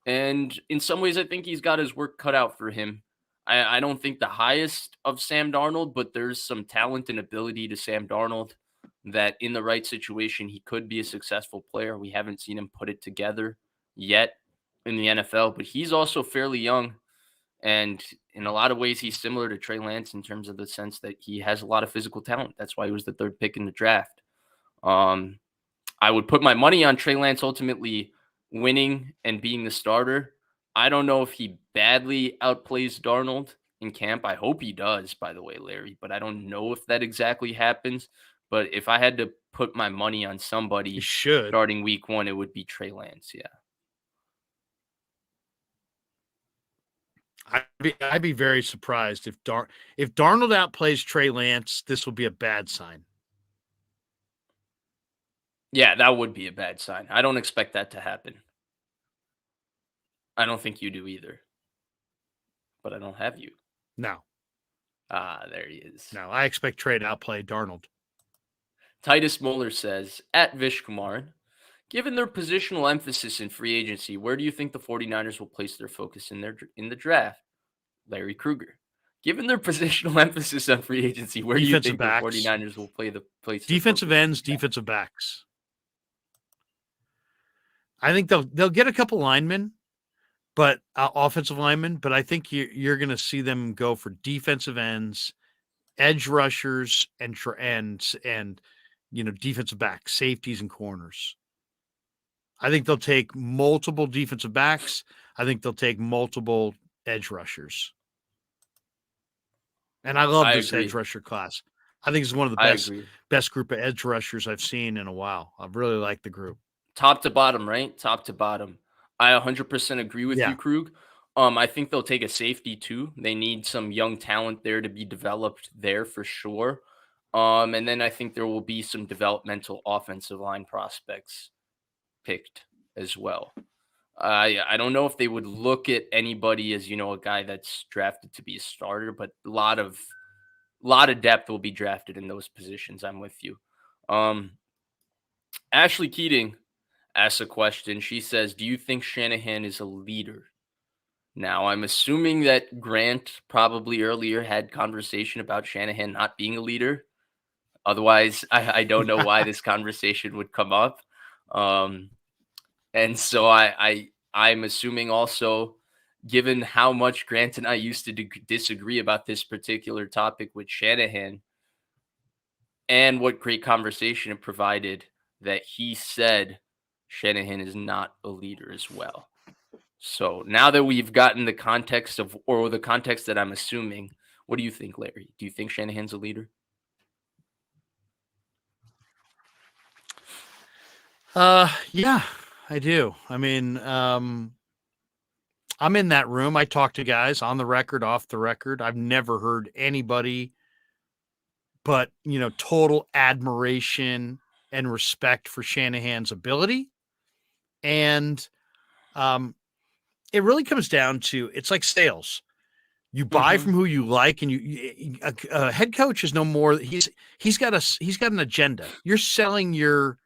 And in some ways, I think he's got his work cut out for him. I don't think the highest of Sam Darnold, but there's some talent and ability to Sam Darnold that in the right situation, he could be a successful player. We haven't seen him put it together yet in the NFL, but he's also fairly young. And in a lot of ways, he's similar to Trey Lance in terms of the sense that he has a lot of physical talent. That's why he was the third pick in the draft. I would put my money on Trey Lance ultimately winning and being the starter. I don't know if he badly outplays Darnold in camp. I hope he does, by the way, Larry, but I don't know if that exactly happens. But if I had to put my money on somebody starting week one, it would be Trey Lance. Yeah. I'd be very surprised if Darnold outplays Trey Lance. This will be a bad sign. Yeah, that would be a bad sign. I don't expect that to happen. I don't think you do either. But I don't have you. No. There he is. No, I expect Trey to outplay Darnold. Titus Moeller says, at Vish Kumaran, given their positional emphasis in free agency, where do you think the 49ers will place their focus in the draft? Larry Krueger. Given their positional emphasis on free agency, where do you think the 49ers will place defensive ends, defensive backs? I think they'll get a couple linemen, but offensive linemen. But I think you're going to see them go for defensive ends, edge rushers, and defensive backs, safeties, and corners. I think they'll take multiple defensive backs. I think they'll take multiple edge rushers. And I love this edge rusher class. I think it's one of the best group of edge rushers I've seen in a while. I really like the group. Top to bottom, right? Top to bottom. I 100% agree with you, Krug. I think they'll take a safety too. They need some young talent there to be developed there for sure. And then I think there will be some developmental offensive line prospects picked as well. I don't know if they would look at anybody as, a guy that's drafted to be a starter, but a lot of depth will be drafted in those positions. I'm with you. Ashley Keating asks a question. She says, do you think Shanahan is a leader? Now, I'm assuming that Grant probably earlier had conversation about Shanahan not being a leader. Otherwise, I don't know why this conversation would come up. And so I'm assuming also, given how much Grant and I used to disagree about this particular topic with Shanahan and what great conversation it provided, that he said Shanahan is not a leader as well. So now that we've gotten the context that I'm assuming, what do you think, Larry? Do you think Shanahan's a leader? Yeah, I do. I mean, I'm in that room. I talk to guys on the record, off the record. I've never heard anybody but, total admiration and respect for Shanahan's ability. And it really comes down to, it's like sales. You buy Mm-hmm. from who you like, and a head coach is no more. He's got an agenda. You're selling your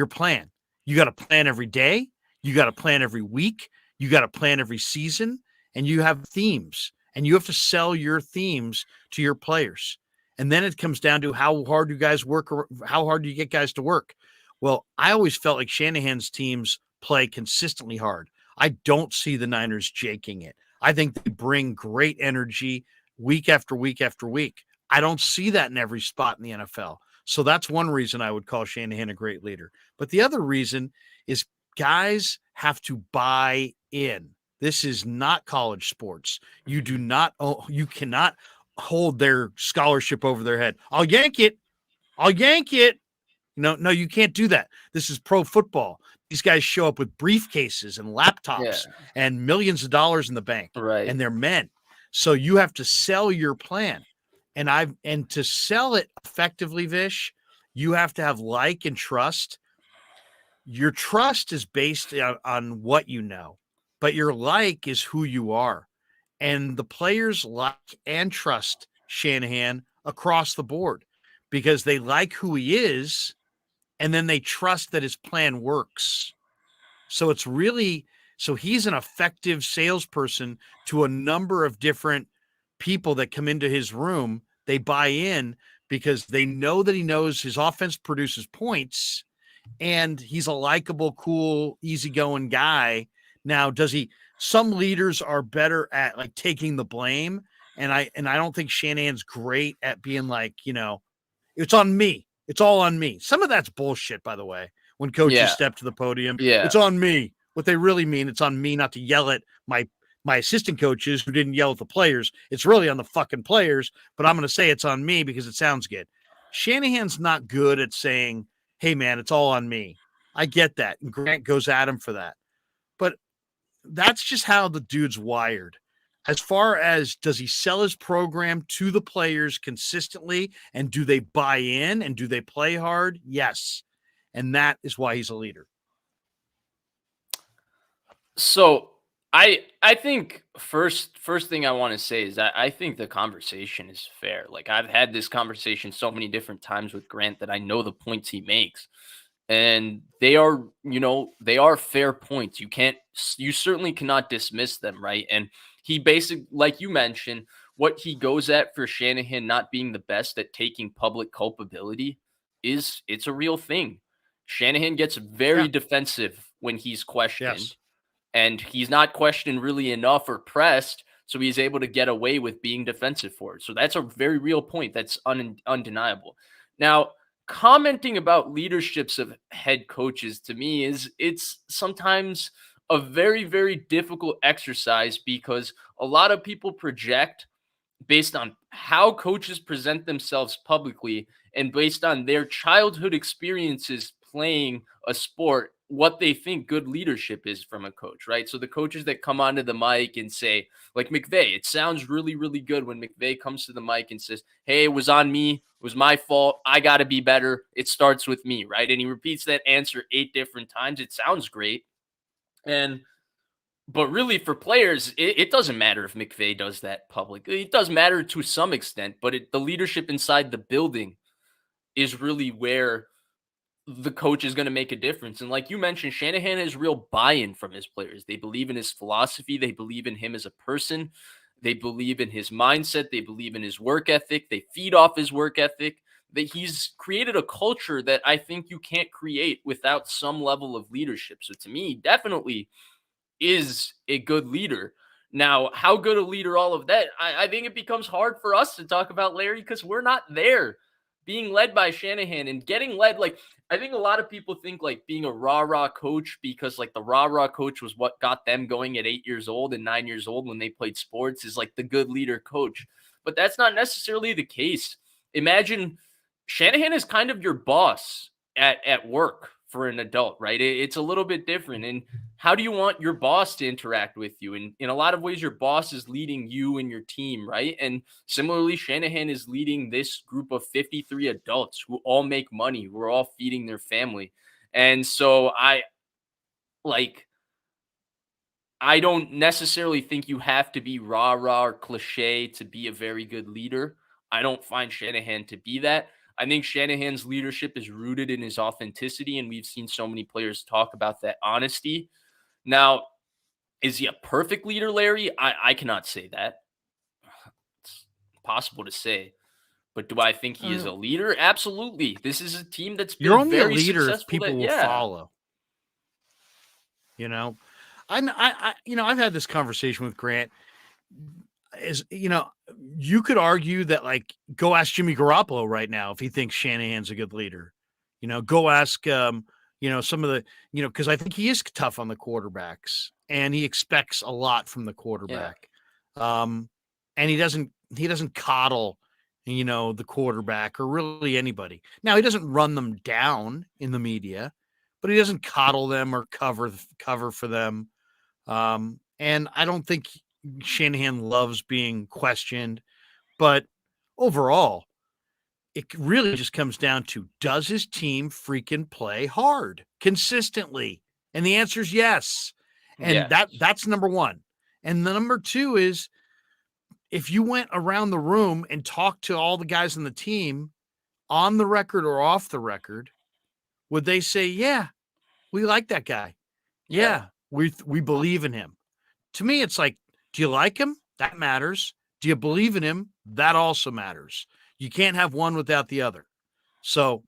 plan. You got a plan every day. You got a plan every week. You got a plan every season, and you have themes, and you have to sell your themes to your players. And then it comes down to how hard you guys work, or how hard do you get guys to work. Well, I always felt like Shanahan's teams play consistently hard. I don't see the Niners jaking it. I think they bring great energy week after week after week. I don't see that in every spot in the NFL. So that's one reason I would call Shanahan a great leader. But the other reason is guys have to buy in. This is not college sports. You cannot hold their scholarship over their head. I'll yank it. I'll yank it. No, you can't do that. This is pro football. These guys show up with briefcases and laptops and millions of dollars in the bank, Right. and they're men. So you have to sell your plan. And to sell it effectively, Vish, you have to have like and trust. Your trust is based on what you know, but your like is who you are. And the players like and trust Shanahan across the board because they like who he is, and then they trust that his plan works. So he's an effective salesperson to a number of different people that come into his room. They buy in because they know that he knows his offense produces points, and he's a likable, cool, easygoing guy. Now, some leaders are better at like taking the blame. And I don't think Shanahan's great at being like, it's on me. It's all on me. Some of that's bullshit, by the way. When coaches step to the podium, it's on me. What they really mean, it's on me not to yell at my assistant coaches who didn't yell at the players. It's really on the fucking players, but I'm going to say it's on me because it sounds good. Shanahan's not good at saying, hey, man, it's all on me. I get that. And Grant goes at him for that. But that's just how the dude's wired. As far as does he sell his program to the players consistently, and do they buy in and do they play hard? Yes. And that is why he's a leader. So I think first thing I want to say is that I think the conversation is fair. Like I've had this conversation so many different times with Grant that I know the points he makes. And they are, they are fair points. You certainly cannot dismiss them, right? And he basically, like you mentioned, what he goes at for Shanahan not being the best at taking public culpability it's a real thing. Shanahan gets very defensive when he's questioned. Yes. And he's not questioned really enough or pressed, so he's able to get away with being defensive for it. So that's a very real point. That's undeniable. Now, commenting about leaderships of head coaches to me it's sometimes a very, very difficult exercise because a lot of people project based on how coaches present themselves publicly and based on their childhood experiences playing a sport, what they think good leadership is from a coach, right? So the coaches that come onto the mic and say, like McVay, it sounds really, really good when McVay comes to the mic and says, hey, it was on me. It was my fault. I got to be better. It starts with me, right? And he repeats that answer 8 different times. It sounds great. But really, for players, it doesn't matter if McVay does that publicly. It does matter to some extent, but the leadership inside the building is really where the coach is going to make a difference. And like you mentioned, Shanahan has real buy-in from his players. They believe in his philosophy. They believe in him as a person. They believe in his mindset. They believe in his work ethic. They feed off his work ethic. That he's created a culture that I think you can't create without some level of leadership. So to me, definitely is a good leader. Now, how good a leader, all of that, I think it becomes hard for us to talk about Larry because we're not there being led by Shanahan and getting led. Like, I think a lot of people think like being a rah-rah coach because like the rah-rah coach was what got them going at 8 years old and 9 years old when they played sports is like the good leader coach. But that's not necessarily the case. Imagine Shanahan is kind of your boss at work for an adult, right? It's a little bit different. And how do you want your boss to interact with you? And in a lot of ways, your boss is leading you and your team, right? And similarly, Shanahan is leading this group of 53 adults who all make money, who are all feeding their family. And so I don't necessarily think you have to be rah-rah or cliche to be a very good leader. I don't find Shanahan to be that. I think Shanahan's leadership is rooted in his authenticity, and we've seen so many players talk about that honesty. Now, is he a perfect leader, Larry? I cannot say that. It's impossible to say. But do I think he is a leader? Absolutely. This is a team that's been You're only a very leader if successful. people will follow. I've had this conversation with Grant. You could argue that, like, go ask Jimmy Garoppolo right now if he thinks Shanahan's a good leader. Go ask some of the, because I think he is tough on the quarterbacks and he expects a lot from the quarterback. Yeah. And he doesn't coddle, the quarterback or really anybody. Now, he doesn't run them down in the media, but he doesn't coddle them or cover for them. And I don't think Shanahan loves being questioned, but overall, it really just comes down to, does his team freaking play hard consistently? And the answer is yes. And that's number one. And the number two is, if you went around the room and talked to all the guys on the team on the record or off the record, would they say, yeah, we like that guy? Yeah, we believe in him. To me, it's like, do you like him? That matters. Do you believe in him? That also matters. You can't have one without the other. So,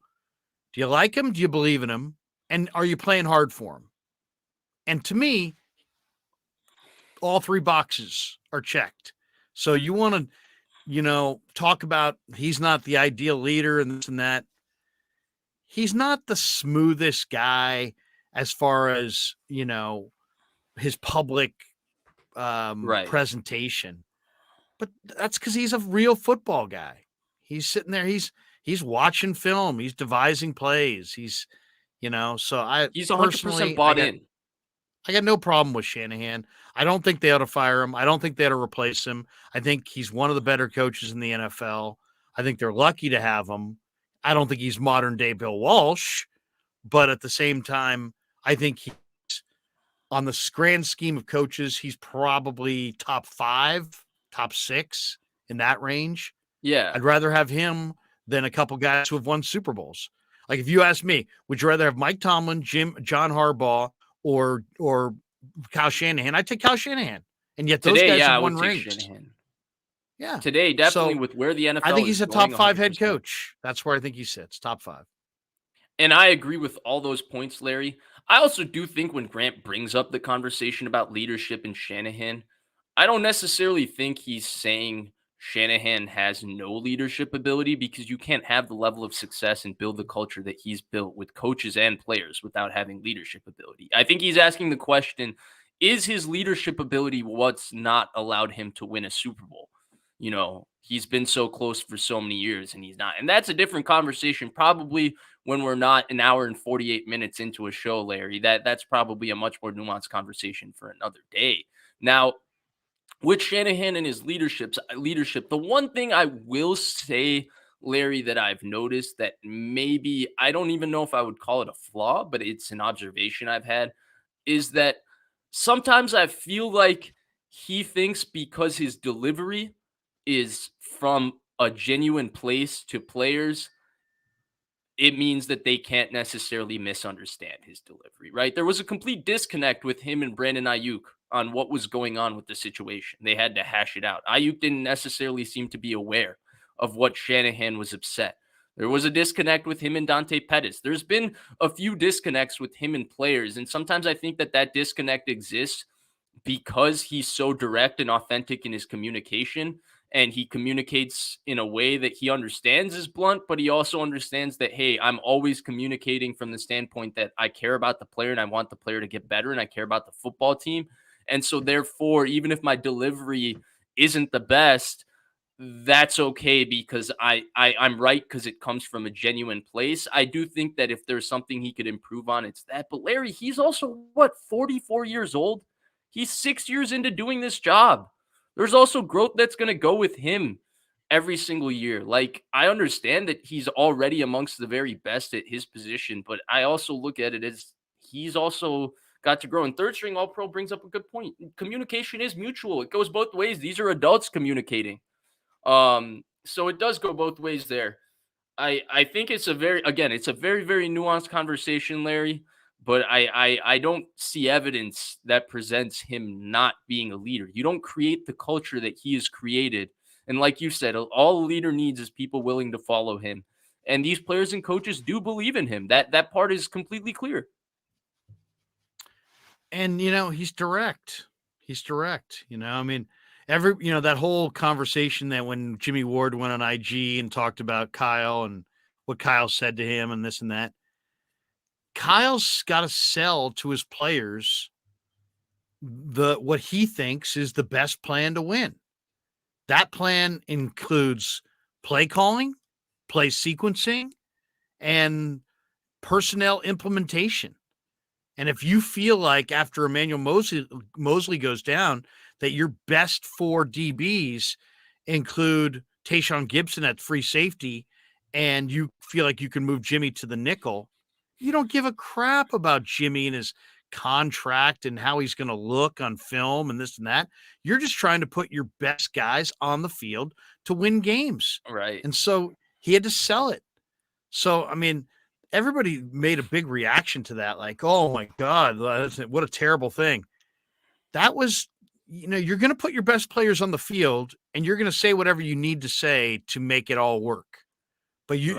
do you like him? Do you believe in him? And are you playing hard for him? And to me, all three boxes are checked. So you want to, talk about he's not the ideal leader and this and that. He's not the smoothest guy as far as, his public presentation. But that's because he's a real football guy. He's sitting there. He's watching film. He's devising plays. He's 100% bought in. I got no problem with Shanahan. I don't think they ought to fire him. I don't think they ought to replace him. I think he's one of the better coaches in the NFL. I think they're lucky to have him. I don't think he's modern day Bill Walsh, but at the same time, I think he's, on the grand scheme of coaches, he's probably top 5, top 6 in that range. Yeah. I'd rather have him than a couple guys who have won Super Bowls. Like, if you ask me, would you rather have Mike Tomlin, John Hardball, or Kyle Shanahan? I'd take Kyle Shanahan. And yet those guys have won rings. Shanahan. Yeah. Today, definitely, with where the NFL is, I think he's a top 5 100%. head coach. That's where I think he sits, top 5. And I agree with all those points, Larry. I also do think when Grant brings up the conversation about leadership in Shanahan, I don't necessarily think he's saying Shanahan has no leadership ability, because you can't have the level of success and build the culture that he's built with coaches and players without having leadership ability. I think he's asking the question, is his leadership ability what's not allowed him to win a Super Bowl? He's been so close for so many years and he's not. And that's a different conversation, probably when we're not an hour and 48 minutes into a show, Larry. That's probably a much more nuanced conversation for another day. Now, with Shanahan and his leadership, the one thing I will say, Larry, that I've noticed that maybe, I don't even know if I would call it a flaw, but it's an observation I've had, is that sometimes I feel like he thinks because his delivery is from a genuine place to players, it means that they can't necessarily misunderstand his delivery, right? There was a complete disconnect with him and Brandon Aiyuk on what was going on with the situation. They had to hash it out. Aiyuk didn't necessarily seem to be aware of what Shanahan was upset. There was a disconnect with him and Dante Pettis. There's been a few disconnects with him and players, and sometimes I think that disconnect exists because he's so direct and authentic in his communication, and he communicates in a way that he understands is blunt, but he also understands that, hey, I'm always communicating from the standpoint that I care about the player and I want the player to get better and I care about the football team. And so therefore, even if my delivery isn't the best, that's okay because I'm right because it comes from a genuine place. I do think that if there's something he could improve on, it's that. But Larry, he's also what, 44 years old? He's 6 years into doing this job. There's also growth that's gonna go with him every single year. Like, I understand that he's already amongst the very best at his position, but I also look at it as he's also got to grow. And third string all pro brings up a good point. Communication is mutual. It goes both ways. These are adults communicating. So it does go both ways there. I think it's a very, again, it's a very, very nuanced conversation, Larry. But I don't see evidence that presents him not being a leader. You don't create the culture that he has created. And like you said, all a leader needs is people willing to follow him. And these players and coaches do believe in him. That part is completely clear. And he's direct. He's direct. I mean, that whole conversation that when Jimmy Ward went on IG and talked about Kyle and what Kyle said to him and this and that. Kyle's got to sell to his players what he thinks is the best plan to win. That plan includes play calling, play sequencing, and personnel implementation. And if you feel like after Emmanuel Mosley goes down that your best 4 DBs include Tayshaun Gibson at free safety, and you feel like you can move Jimmy to the nickel, you don't give a crap about Jimmy and his contract and how he's going to look on film and this and that. You're just trying to put your best guys on the field to win games. Right. And so he had to sell it. So, I mean, everybody made a big reaction to that. Like, oh my God, what a terrible thing. That was, you're going to put your best players on the field and you're going to say whatever you need to say to make it all work. But you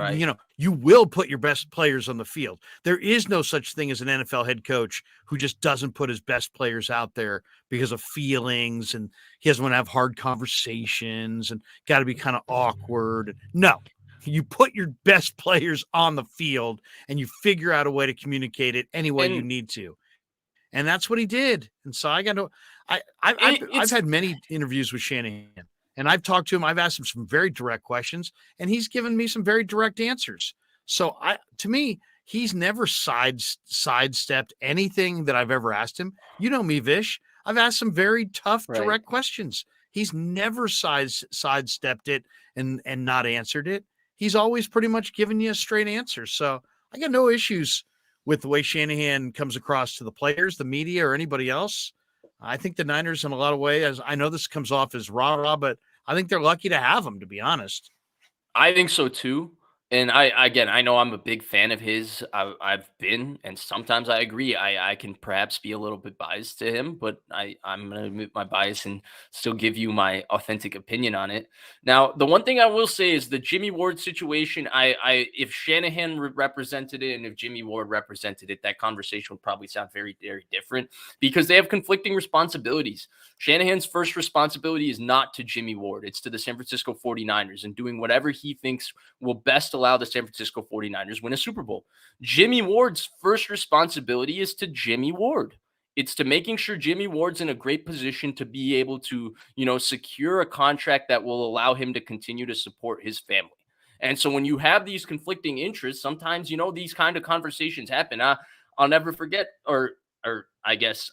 will put your best players on the field. There is no such thing as an NFL head coach who just doesn't put his best players out there because of feelings and he doesn't want to have hard conversations and got to be kind of awkward. No, you put your best players on the field and you figure out a way to communicate it any way you need to. And that's what he did. And so I've had many interviews with Shanahan. And I've talked to him. I've asked him some very direct questions, and he's given me some very direct answers. So to me, he's never sidestepped anything that I've ever asked him. You know me, Vish. I've asked some very tough, direct questions. He's never sidestepped it and not answered it. He's always pretty much given you a straight answer. So I got no issues with the way Shanahan comes across to the players, the media, or anybody else. I think the Niners, in a lot of ways, I know this comes off as rah-rah, but I think they're lucky to have him, to be honest. I think so too. And I know I'm a big fan of his. I've been, and sometimes I agree. I can perhaps be a little bit biased to him, but I'm going to admit my bias and still give you my authentic opinion on it. Now, the one thing I will say is the Jimmy Ward situation. If Shanahan represented it and if Jimmy Ward represented it, that conversation would probably sound very, very different because they have conflicting responsibilities. Shanahan's first responsibility is not to Jimmy Ward. It's to the San Francisco 49ers and doing whatever he thinks will best allow the San Francisco 49ers win a Super Bowl. Jimmy Ward's first responsibility is to Jimmy Ward. It's to making sure Jimmy Ward's in a great position to be able to, secure a contract that will allow him to continue to support his family. And so when you have these conflicting interests, sometimes, these kind of conversations happen. I'll never forget, or I guess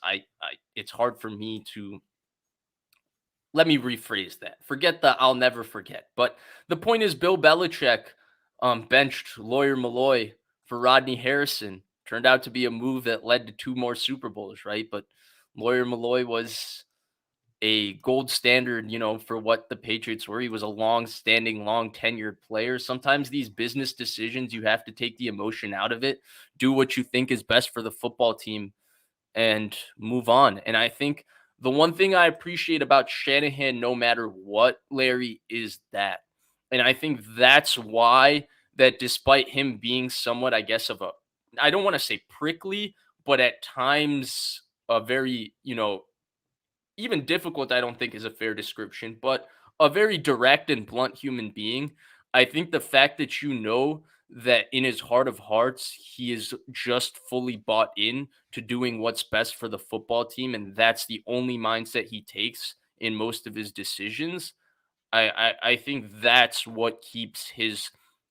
it's hard for me to, let me rephrase that. Forget the I'll never forget. But the point is Bill Belichick benched Lawyer Malloy for Rodney Harrison. Turned out to be a move that led to 2 more Super Bowls, right? But Lawyer Malloy was a gold standard, for what the Patriots were. He was a long-standing, long-tenured player. Sometimes these business decisions, you have to take the emotion out of it, do what you think is best for the football team, and move on. And I think the one thing I appreciate about Shanahan, no matter what, Larry, is that. And I think that's why that despite him being somewhat, I guess, I don't want to say prickly, but at times a very, even difficult, I don't think is a fair description, but a very direct and blunt human being. I think the fact that that in his heart of hearts, he is just fully bought in to doing what's best for the football team. And that's the only mindset he takes in most of his decisions. I think that's what keeps his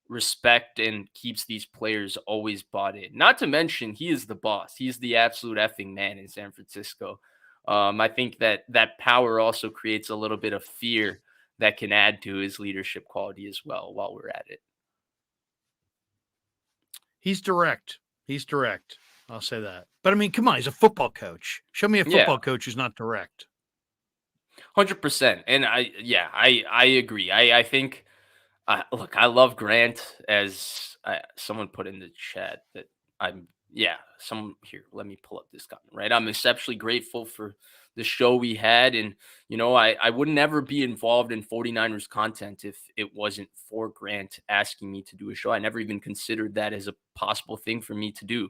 respect and keeps these players always bought in. Not to mention, he is the boss. He's the absolute effing man in San Francisco. I think that power also creates a little bit of fear that can add to his leadership quality as well. While we're at it, He's direct. He's direct. I'll say that. But I mean, come on, he's a football coach. Show me a yeah, football coach who's not direct. 100%. And I agree. I think look, I love Grant as someone put in the chat that some here. Let me pull up this comment, right? I'm exceptionally grateful for the show we had. And, I would never be involved in 49ers content if it wasn't for Grant asking me to do a show. I never even considered that as a possible thing for me to do.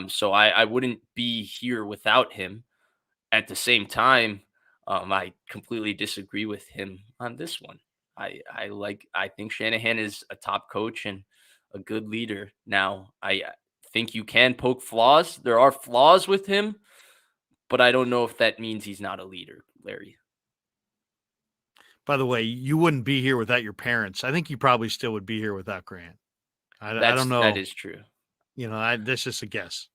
So I wouldn't be here without him. At the same time, I completely disagree with him on this one. I think Shanahan is a top coach and a good leader. Now, I think you can poke flaws. There are flaws with him, but I don't know if that means he's not a leader, Larry. By the way, you wouldn't be here without your parents. I think you probably still would be here without Grant. I don't know. That is true. That's just a guess.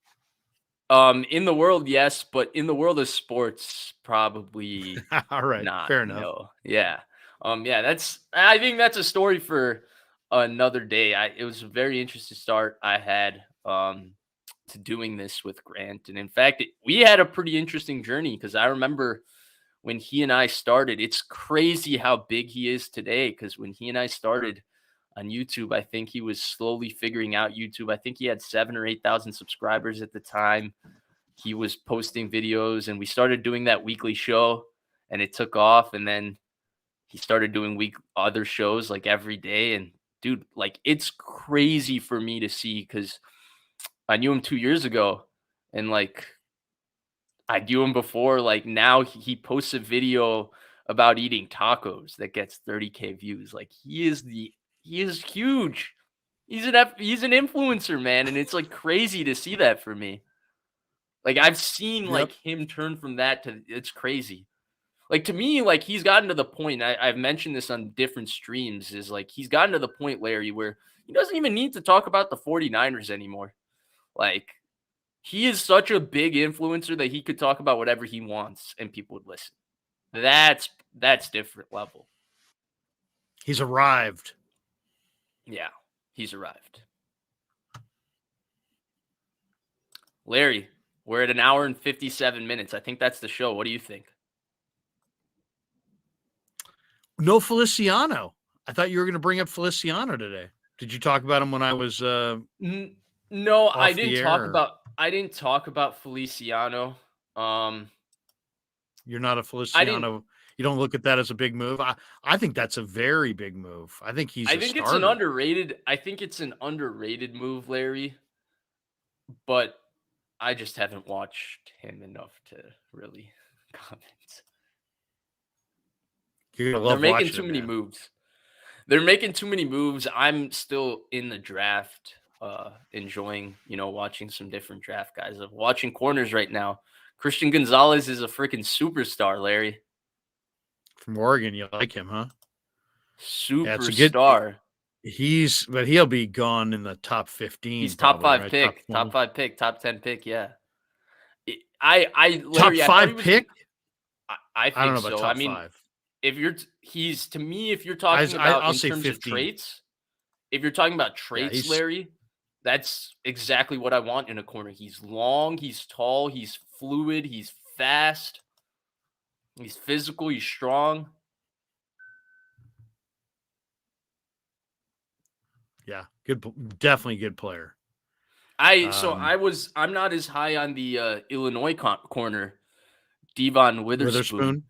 In the world, yes, but in the world of sports, probably All right, not. fair enough. No. Yeah. I think that's a story for another day. It was a very interesting start I had to doing this with Grant. And in fact, we had a pretty interesting journey because I remember when he and I started, it's crazy how big he is today. Because when he and I started on YouTube, I think he was slowly figuring out YouTube. I think he had 7,000 or 8,000 subscribers at the time. He was posting videos, and we started doing that weekly show, and it took off. And then he started doing other shows like every day. And dude, like it's crazy for me to see because I knew him 2 years ago, and like I knew him before. Like now he posts a video about eating tacos that gets 30K views. Like he is huge. He's an influencer, man, and it's like crazy to see that for me. Like I've seen like him turn from that to it's crazy. Like to me, like he's gotten to the point. I've mentioned this on different streams. Is like he's gotten to the point, Larry, where he doesn't even need to talk about the 49ers anymore. Like he is such a big influencer that he could talk about whatever he wants and people would listen. That's different level. He's arrived. Yeah, he's arrived. Larry, we're at 1 hour and 57 minutes. I think that's the show. What do you think? No Feliciano. I thought you were going to bring up Feliciano today. Did you talk about him when I was No, I didn't talk about Feliciano. You're not a Feliciano. You don't look at that as a big move. I think that's a very big move. I think it's an underrated. I think it's an underrated move, Larry. But I just haven't watched him enough to really comment. They're making too many moves. They're making too many moves. I'm still in the draft, enjoying, watching some different draft guys. I'm watching corners right now. Christian Gonzalez is a freaking superstar, Larry. From Oregon, you like him, huh? Superstar. But he'll be gone in the top 15. He's top 5 right? pick, top 5 pick, top 10 pick. Yeah. Larry, top 5 pick. I think I don't know so. about top 5. If you're talking about I'll in say terms 15. of traits, if you're talking about traits, Larry, that's exactly what I want in a corner. He's long, he's tall, he's fluid, he's fast, he's physical, he's strong. Yeah, good, definitely good player. I'm not as high on the Illinois corner, Devon Witherspoon.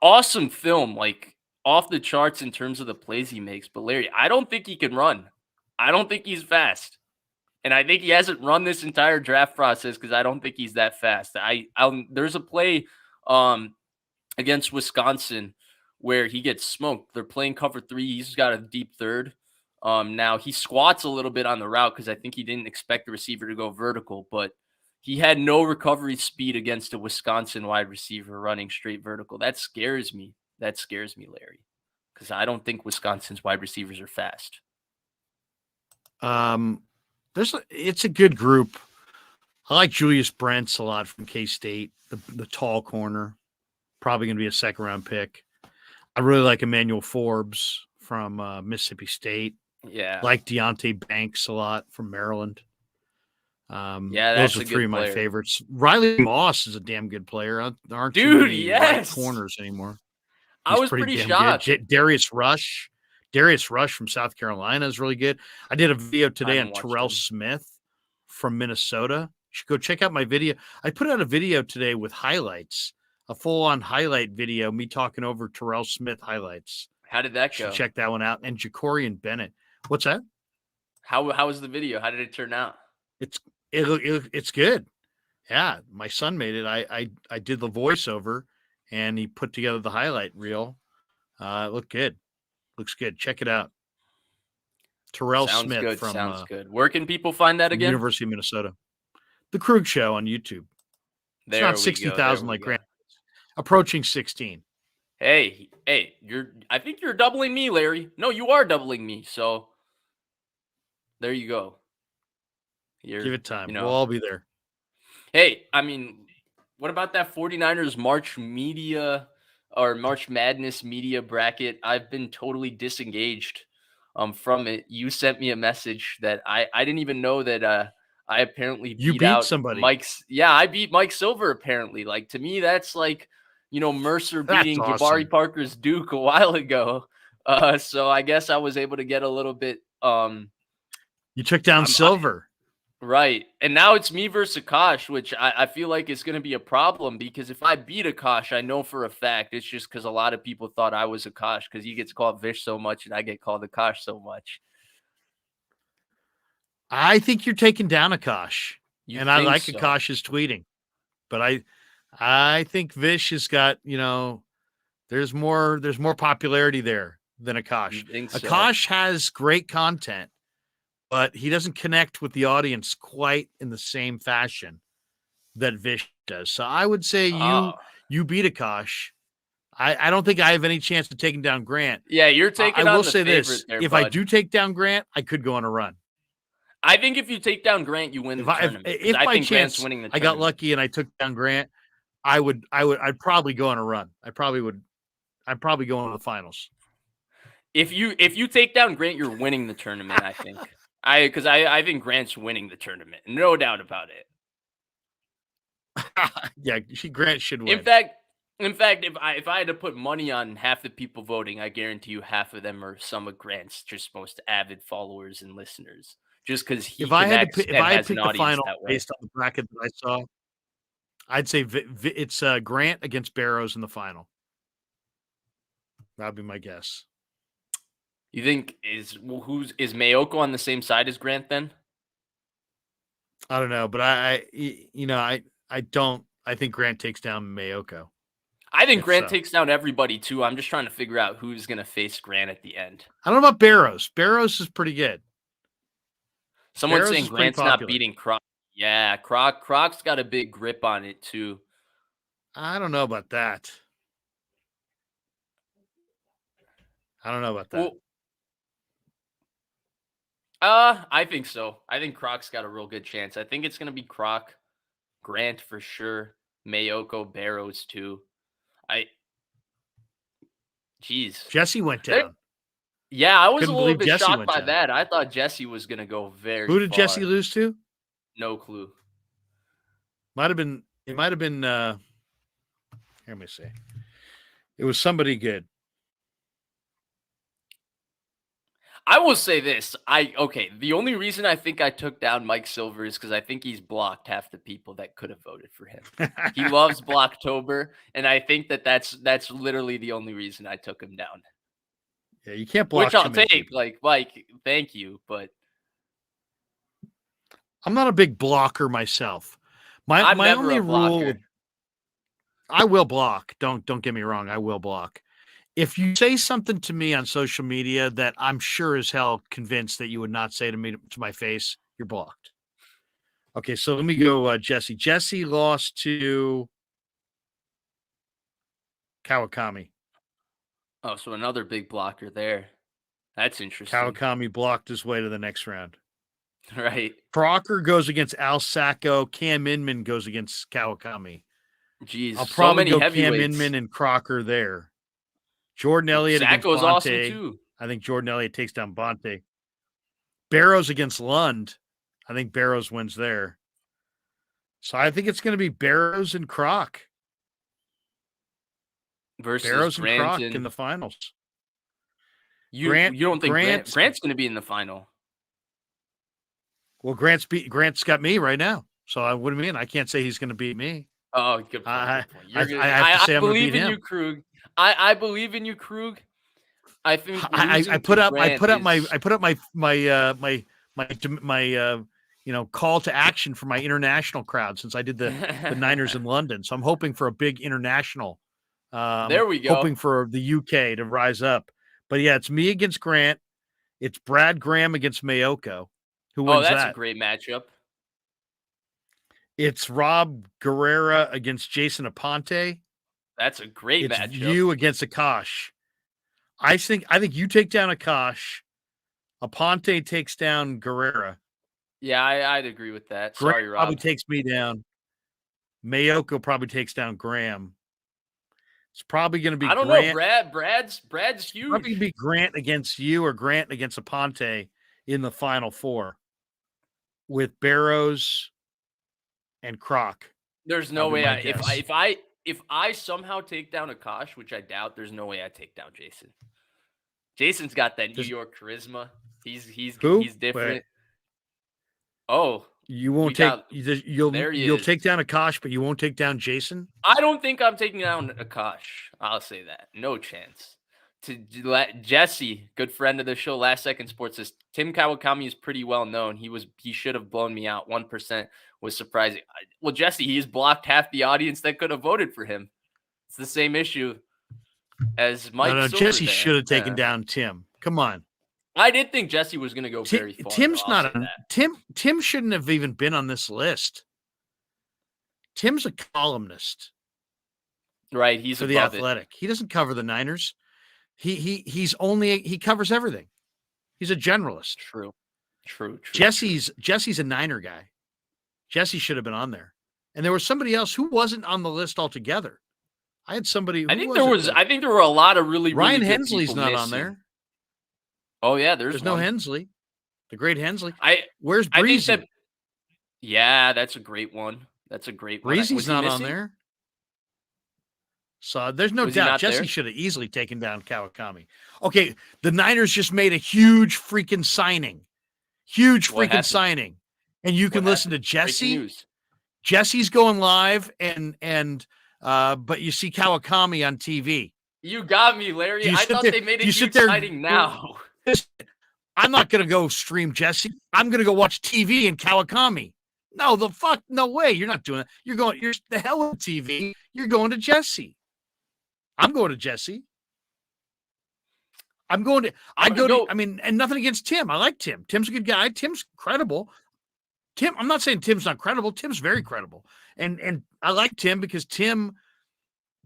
Awesome film, like off the charts in terms of the plays he makes. But Larry, I don't think he can run. I don't think he's fast. And I think he hasn't run this entire draft process because I don't think he's that fast. There's a play against Wisconsin where he gets smoked. They're playing cover 3. He's got a deep third. Now he squats a little bit on the route because I think he didn't expect the receiver to go vertical, but he had no recovery speed against a Wisconsin wide receiver running straight vertical. That scares me. Larry. Because I don't think Wisconsin's wide receivers are fast. It's a good group. I like Julius Brents a lot from K-State, the tall corner. Probably going to be a second-round pick. I really like Emmanuel Forbes from Mississippi State. Yeah. Like Deontay Banks a lot from Maryland. That's those are a three good of my player. favorites. Riley Moss is a damn good player. There aren't Dude, too many yes. white corners anymore. I was pretty damn shocked. good. Darius Rush from South Carolina is really good. I did a video today on Terrell Smith from Minnesota. You should go check out my video. I put out a video today with highlights, a full-on highlight video, me talking over Terrell Smith highlights. How did that go? Check that one out. And Jacorian Bennett. What's that? How was the video? How did it turn out? It's good. Yeah, my son made it. I did the voiceover, and he put together the highlight reel. It looked good. Looks good. Check it out. Terrell Smith from Sounds good. Where can people find that again? University of Minnesota. The Krueger Show on YouTube. It's not 60,000 like Grant. Approaching 16. Hey, I think you're doubling me, Larry. No, you are doubling me. So there you go. Give it time. We'll all be there. Hey, I mean, what about that 49ers March Madness media bracket? I've been totally disengaged from it. You sent me a message that I didn't even know that I apparently beat out somebody. I beat Mike Silver apparently. Like, to me, that's like, Mercer beating Jabari Parker's Duke a while ago. So I guess I was able to get a little bit you took down Silver. Right. And now it's me versus Akash, which I feel like is going to be a problem, because if I beat Akash, I know for a fact it's just because a lot of people thought I was Akash because he gets called Vish so much and I get called Akash so much. I think you're taking down Akash. I like Akash's tweeting. But I think Vish has got, there's more popularity there than Akash. Akash has great content, but he doesn't connect with the audience quite in the same fashion that Vish does. So I would say you beat Akash. I don't think I have any chance of taking down Grant. Yeah, you're taking I will say this. If I do take down Grant, I could go on a run. I think if you take down Grant, you win the tournament. If by chance I got lucky and I took down Grant, I'd probably go on a run. I'd probably go on the finals. If you take down Grant, you're winning the tournament, I think. Because I think Grant's winning the tournament. No doubt about it. Yeah, Grant should win. In fact, if I had to put money on half the people voting, I guarantee you half of them are some of Grant's just most avid followers and listeners. Just because he connects and has an audience that way. Based on the bracket that I saw, I'd say it's Grant against Barrows in the final. That'd be my guess. You think is Mayoko on the same side as Grant then? I don't know, but I don't. I think Grant takes down Mayoko. I think Grant takes down everybody too. I'm just trying to figure out who's going to face Grant at the end. I don't know about Barrows. Barrows is pretty good. Someone's saying Grant's not beating Croc. Yeah, Croc's got a big grip on it too. I don't know about that. Well, I think so. I think Croc's got a real good chance. I think it's going to be Croc, Grant for sure, Mayoko, Barrows too. Jesse went down. Yeah, I was a little bit shocked by that. I thought Jesse was going to go very Who did Jesse lose to? No clue. It might have been, let me see. It was somebody good. I will say this. The only reason I think I took down Mike Silver is because I think he's blocked half the people that could have voted for him. He loves Blocktober, and I think that's literally the only reason I took him down. Yeah, you can't block. Which I'll take. Like, Mike, thank you, but I'm not a big blocker myself. My only rule, I will block. Don't get me wrong. I will block. If you say something to me on social media that I'm sure as hell convinced that you would not say to me to my face, you're blocked. Okay, so let me go, Jesse. Jesse lost to Kawakami. Oh, so another big blocker there. That's interesting. Kawakami blocked his way to the next round. Right. Crocker goes against Al Sacco. Cam Inman goes against Kawakami. Jeez, I'll so probably many go Cam heavyweights. Inman and Crocker there. Jordan Elliott against Sacco's awesome Bonte. too. I think Jordan Elliott takes down Bonte. Barrows against Lund. I think Barrows wins there. So I think it's going to be Barrows and Croc. Versus Barrows and Croc Brandon. in the finals. You don't think Grant's going to be in the final? Well, Grant's got me right now. So what do you mean? I can't say he's going to beat me. Oh, good point. I Good point. I believe in you, Krug. I believe in you, Krug. I think I put up my call to action for my international crowd since I did the Niners in London. So I'm hoping for a big international. There we go. Hoping for the UK to rise up. But yeah, it's me against Grant. It's Brad Graham against Mayoko. Who wins that? Oh, that's a great matchup. It's Rob Guerrera against Jason Aponte. That's a great matchup. It's you against Akash. I think you take down Akash. Aponte takes down Guerrera. Yeah, I'd agree with that. Graham Sorry, Rob. probably takes me down. Mayoko probably takes down Graham. It's probably going to be. I don't know. Brad's huge. Probably going to be Grant against you or Grant against Aponte in the final four with Barrows and Croc. There's no way if I somehow take down Akash, which I doubt, there's no way I take down Jason. Jason's got that New York charisma. He's different. Wait. Oh, you won't you'll take down Akash, but you won't take down Jason? I don't think I'm taking down Akash. I'll say that. No chance. To Jesse, good friend of the show, Last Second Sports, says Tim Kawakami is pretty well known. He should have blown me out. 1% was surprising. Well, Jesse, he's blocked half the audience that could have voted for him. It's the same issue as Mike. No, Jesse should have taken down Tim. Come on. I did think Jesse was going to go very far. Tim's not Tim shouldn't have even been on this list. Tim's a columnist. Right, he's for the Athletic. He doesn't cover the Niners. He covers everything. He's a generalist. True. Jesse's a Niner guy. Jesse should have been on there. And there was somebody else who wasn't on the list altogether. I had somebody. I think there were a lot of really Ryan good Hensley's not missing. on there. Oh yeah, there's no Hensley. The great Hensley. Where's Breezy? Yeah, that's a great one. Breezy's not on there. So there's no doubt Jesse should have easily taken down Kawakami. Okay, the Niners just made a huge freaking signing. And you can listen to Jesse. Jesse's going live but you see Kawakami on TV. You got me, Larry. I thought they made a huge signing now. I'm not going to go stream Jesse. I'm going to go watch TV and Kawakami. No, no way. You're not doing it. You're the hell with TV. You're going to Jesse. I'm going to Jesse. I mean, and nothing against Tim. I like Tim. Tim's a good guy. Tim's credible. I'm not saying Tim's not credible. Tim's very credible. And I like Tim because Tim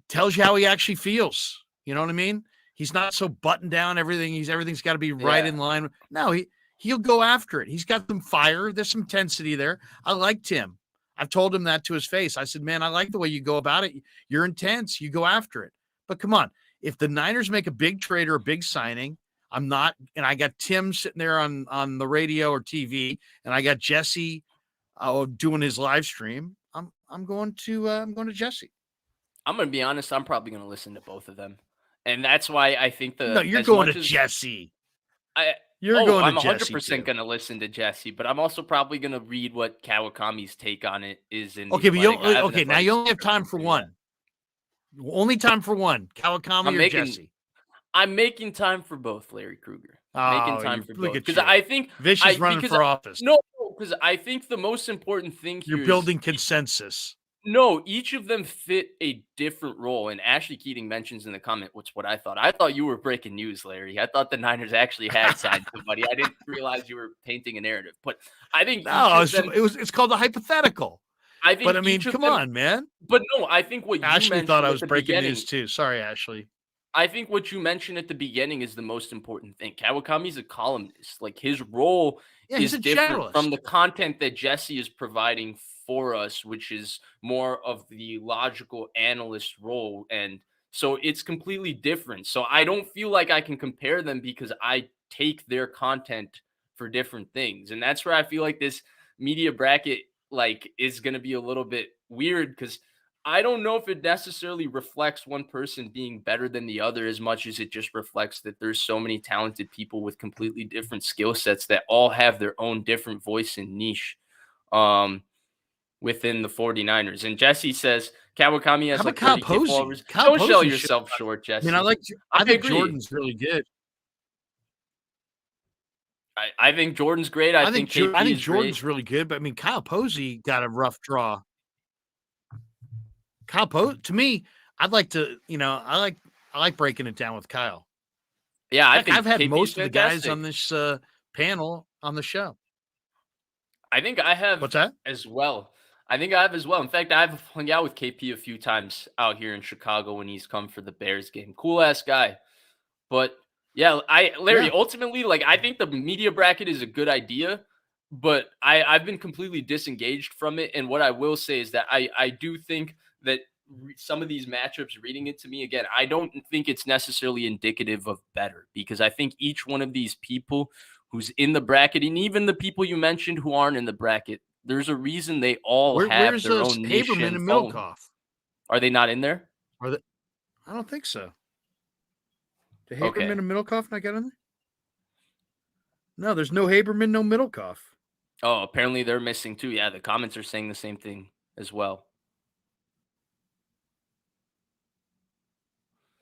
tells you how he actually feels. You know what I mean? He's not so buttoned down everything. Everything's got to be right in line. No, he'll go after it. He's got some fire. There's some intensity there. I like Tim. I've told him that to his face. I said, man, I like the way you go about it. You're intense. You go after it. But come on, if the Niners make a big trade or a big signing, and I got Tim sitting there on the radio or TV, and I got Jesse doing his live stream, I'm going to Jesse. I'm going to be honest. I'm probably going to listen to both of them, and that's why I think you're going to Jesse. I'm 100% going to listen to Jesse, but I'm also probably going to read what Kawakami's take on it is. Now you only have time for one. Only time for one. Kawakami or Jesse? I'm making time for both, Larry Krueger. Making time for both. Because I think Vish is running for office. No, because I think the most important thing here you're building consensus. No, each of them fit a different role. And Ashley Keating mentions in the comment, what I thought. I thought you were breaking news, Larry. I thought the Niners actually had signed somebody. I didn't realize you were painting a narrative. But I think it's called a hypothetical. Come on, man. But no, I think what Ashley you thought I was breaking news too. Sorry, Ashley. I think what you mentioned at the beginning is the most important thing. Kawakami's a columnist. Like his role Yeah, he's is a different from generalist. the content that Jesse is providing for us, which is more of the logical analyst role. And so it's completely different. So I don't feel like I can compare them because I take their content for different things. And that's where I feel like this media bracket like is going to be a little bit weird because I don't know if it necessarily reflects one person being better than the other as much as it just reflects that there's so many talented people with completely different skill sets that all have their own different voice and niche um, within the 49ers. And Jesse says Kawakami How has about like Kyle 30K Posey? followers. Kyle Don't sell Posey should. yourself short, I mean, Jesse. I I think agree. Jordan's really good. I think Jordan's great. I think I KP think is great. Jordan's really good, but I mean, Kyle Posey got a rough draw. Kyle Posey, to me, I'd like to, I like breaking it down with Kyle. Yeah, I Heck, I've think had KP is most of the guys on fantastic. this panel on the show. I think I have What's that? as well. I think I have as well. In fact, I've hung out with KP a few times out here in Chicago when he's come for the Bears game. Cool ass guy. But yeah, Larry, Yeah. ultimately, like I think the media bracket is a good idea, but I've been completely disengaged from it. And what I will say is that I do think that some of these matchups, reading it to me again, I don't think it's necessarily indicative of better because I think each one of these people who's in the bracket, and even the people you mentioned who aren't in the bracket, there's a reason they all have Where's their own niche Haberman and and phone. Milkoff? Are they not in there? Are they? I don't think so. Did Okay. Haberman and Middlecoff not get in there? No, there's no Haberman, no Middlecoff. Oh, apparently they're missing too. Yeah, the comments are saying the same thing as well.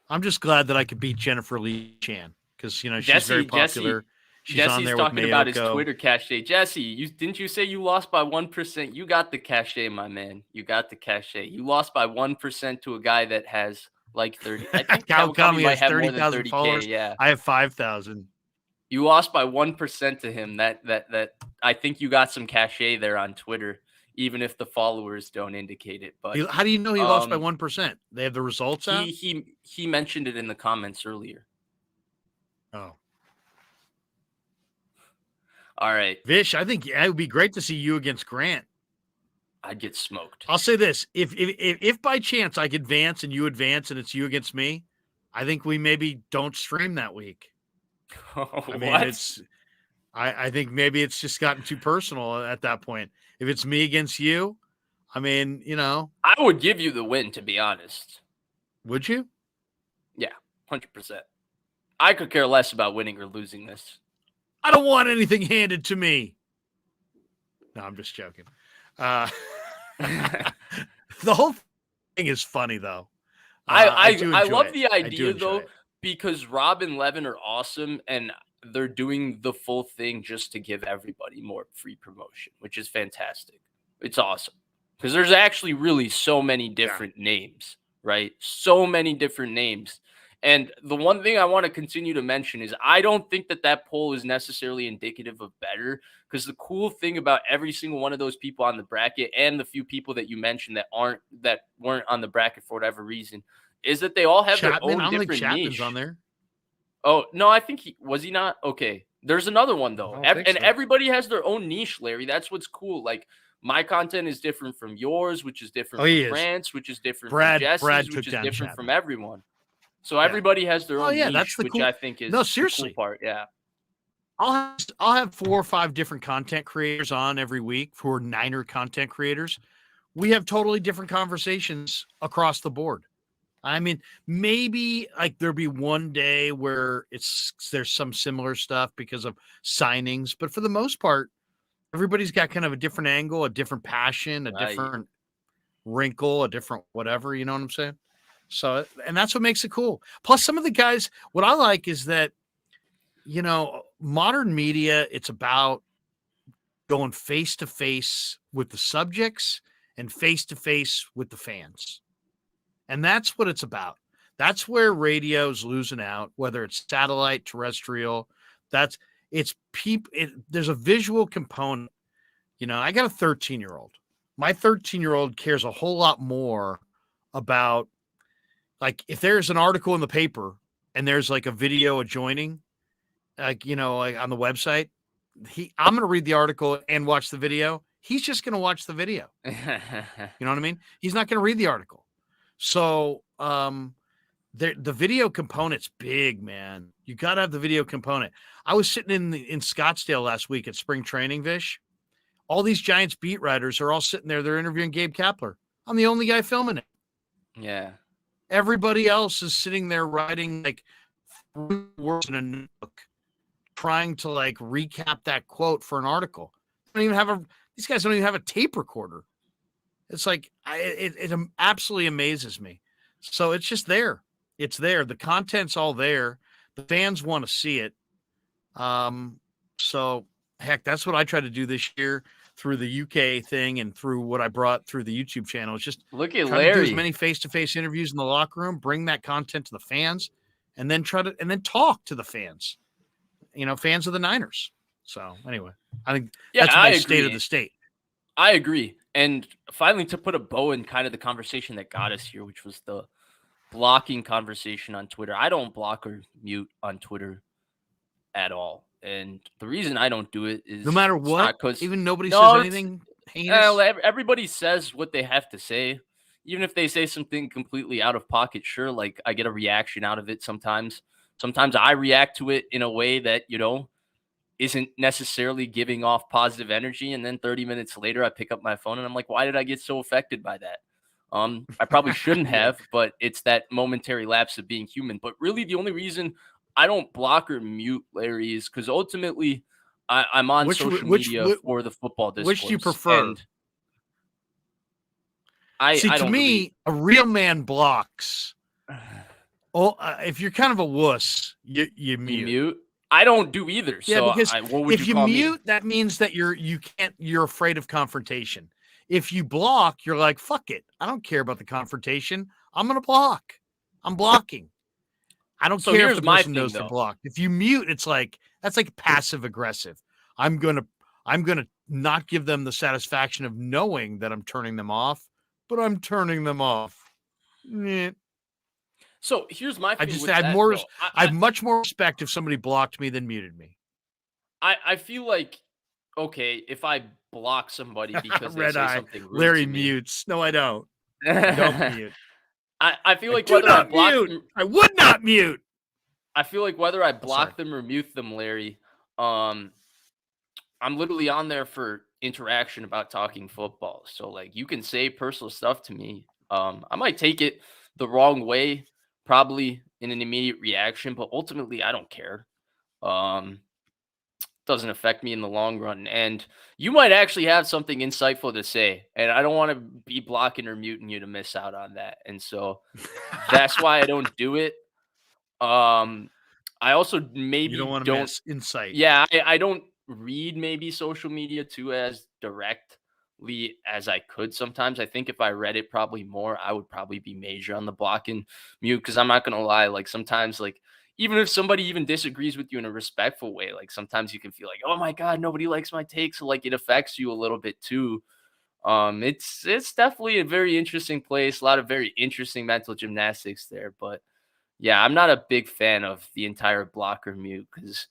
I'm just glad that I could beat Jennifer Lee Chan because she's very Jesse, popular. She's on Jesse's there with talking about his Mayoko. Twitter cachet. Jesse, didn't you say you lost by 1%? You got the cachet, my man. You got the cachet. You lost by 1% to a guy that has like 30. I think Kawakami Kawakami might has have more than 30,000 30K. followers. Yeah. I have 5,000. You lost by 1% to him. That I think you got some cachet there on Twitter, even if the followers don't indicate it. But How do you know he lost by 1%? They have the results out? he mentioned it in the comments earlier. Oh. All right. Vish, I think it would be great to see you against Grant. I'd get smoked. I'll say this. If by chance I advance and you advance and it's you against me, I think we maybe don't stream that week. I mean, I think maybe it's just gotten too personal at that point. If it's me against you, I mean, I would give you the win, to be honest. Would you? Yeah, 100%. I could care less about winning or losing this. I don't want anything handed to me. No, I'm just joking. The whole thing is funny, though. I enjoy love it. the idea, though, it. because Rob and Levin are awesome, and they're doing the full thing just to give everybody more free promotion, which is fantastic. It's awesome. Because there's actually really so many different names, right? So many different names. And the one thing I want to continue to mention is I don't think that poll is necessarily indicative of better, because the cool thing about every single one of those people on the bracket and the few people that you mentioned that weren't on the bracket for whatever reason is that they all have their own I don't think different Chapman's niche. on there. Oh, no, I think he not? Okay. There's another one though. Everybody has their own niche, Larry. That's what's cool. Like my content is different from yours, which is different from Grant's, which is different from Jesse's, which is different from everyone. So everybody has their own niche, that's the which cool. I think is seriously. the cool part. Yeah. I'll have 4 or 5 different content creators on every week for Niner content creators. We have totally different conversations across the board. I mean, maybe like there'll be one day where there's some similar stuff because of signings, but for the most part, everybody's got kind of a different angle, a different passion, a different wrinkle, a different whatever, you know what I'm saying? So, and that's what makes it cool. Plus some of the guys, what I like is that, modern media, it's about going face to face with the subjects and face to face with the fans. And that's what it's about. That's where radio's losing out, whether it's satellite, terrestrial. There's a visual component. I got a 13-year-old. My 13-year-old cares a whole lot more about, like if there's an article in the paper and there's like a video adjoining, like, like on the website, I'm going to read the article and watch the video. He's just going to watch the video. You know what I mean? He's not going to read the article. So, the video component's big, man. You got to have the video component. I was sitting in Scottsdale last week at spring training, Vish. All these Giants beat writers are all sitting there. They're interviewing Gabe Kapler. I'm the only guy filming it. Yeah. Everybody else is sitting there writing like 3 words in a notebook, trying to like recap that quote for an article. These guys don't even have a tape recorder. It's like, it absolutely amazes me. So it's just there. It's there. The content's all there. The fans want to see it. So heck, that's what I try to do this year through the UK thing and through what I brought through the YouTube channel. It's just look at try Larry. to do as many face-to-face interviews in the locker room, bring that content to the fans, and then talk to the fans. Fans of the Niners. So anyway, I think that's my state of the state. I agree. And finally, to put a bow in kind of the conversation that got us here, which was the blocking conversation on Twitter. I don't block or mute on Twitter at all. And the reason I don't do it is no matter what, even nobody says anything heinous. Everybody says what they have to say. Even if they say something completely out of pocket, sure, like I get a reaction out of it sometimes. Sometimes I react to it in a way that, isn't necessarily giving off positive energy. And then 30 minutes later, I pick up my phone and I'm like, why did I get so affected by that? I probably shouldn't have, but it's that momentary lapse of being human. But really, the only reason I don't block or mute Larry is because ultimately I'm on social media for the football discourse. Which do you prefer? To me, a real man blocks. If you're kind of a wuss, you mute. I don't do either. Yeah, so because if you mute, me? That means that you're afraid of confrontation. If you block, you're like, fuck it. I don't care about the confrontation. I'm going to block. I'm blocking. I don't care if the person knows they're blocked. If you mute, it's like, that's like passive aggressive. I'm going to not give them the satisfaction of knowing that I'm turning them off, but I'm turning them off. So here's my thing. I have much more respect if somebody blocked me than muted me. I feel like, okay, if I block somebody because they say something rude Larry to me, mutes. No, I don't. I don't mute. I feel like whether I block them, I would not mute. I feel like whether I block them or mute them, Larry, I'm literally on there for interaction about talking football. So like you can say personal stuff to me. I might take it the wrong way, probably in an immediate reaction, but ultimately I don't care. Doesn't affect me in the long run. And you might actually have something insightful to say, and I don't want to be blocking or muting you to miss out on that. And so that's why I don't do it. I also maybe you don't want to miss insight. Yeah, I don't read maybe social media too as directly as I could sometimes. I think if I read it probably more, I would probably be major on the block and mute, because I'm not gonna lie, like sometimes, like even if somebody even disagrees with you in a respectful way, like sometimes you can feel like, oh my God, nobody likes my take. So like it affects you a little bit too. It's definitely a very interesting place, a lot of very interesting mental gymnastics there. But yeah, I'm not a big fan of the entire block or mute, because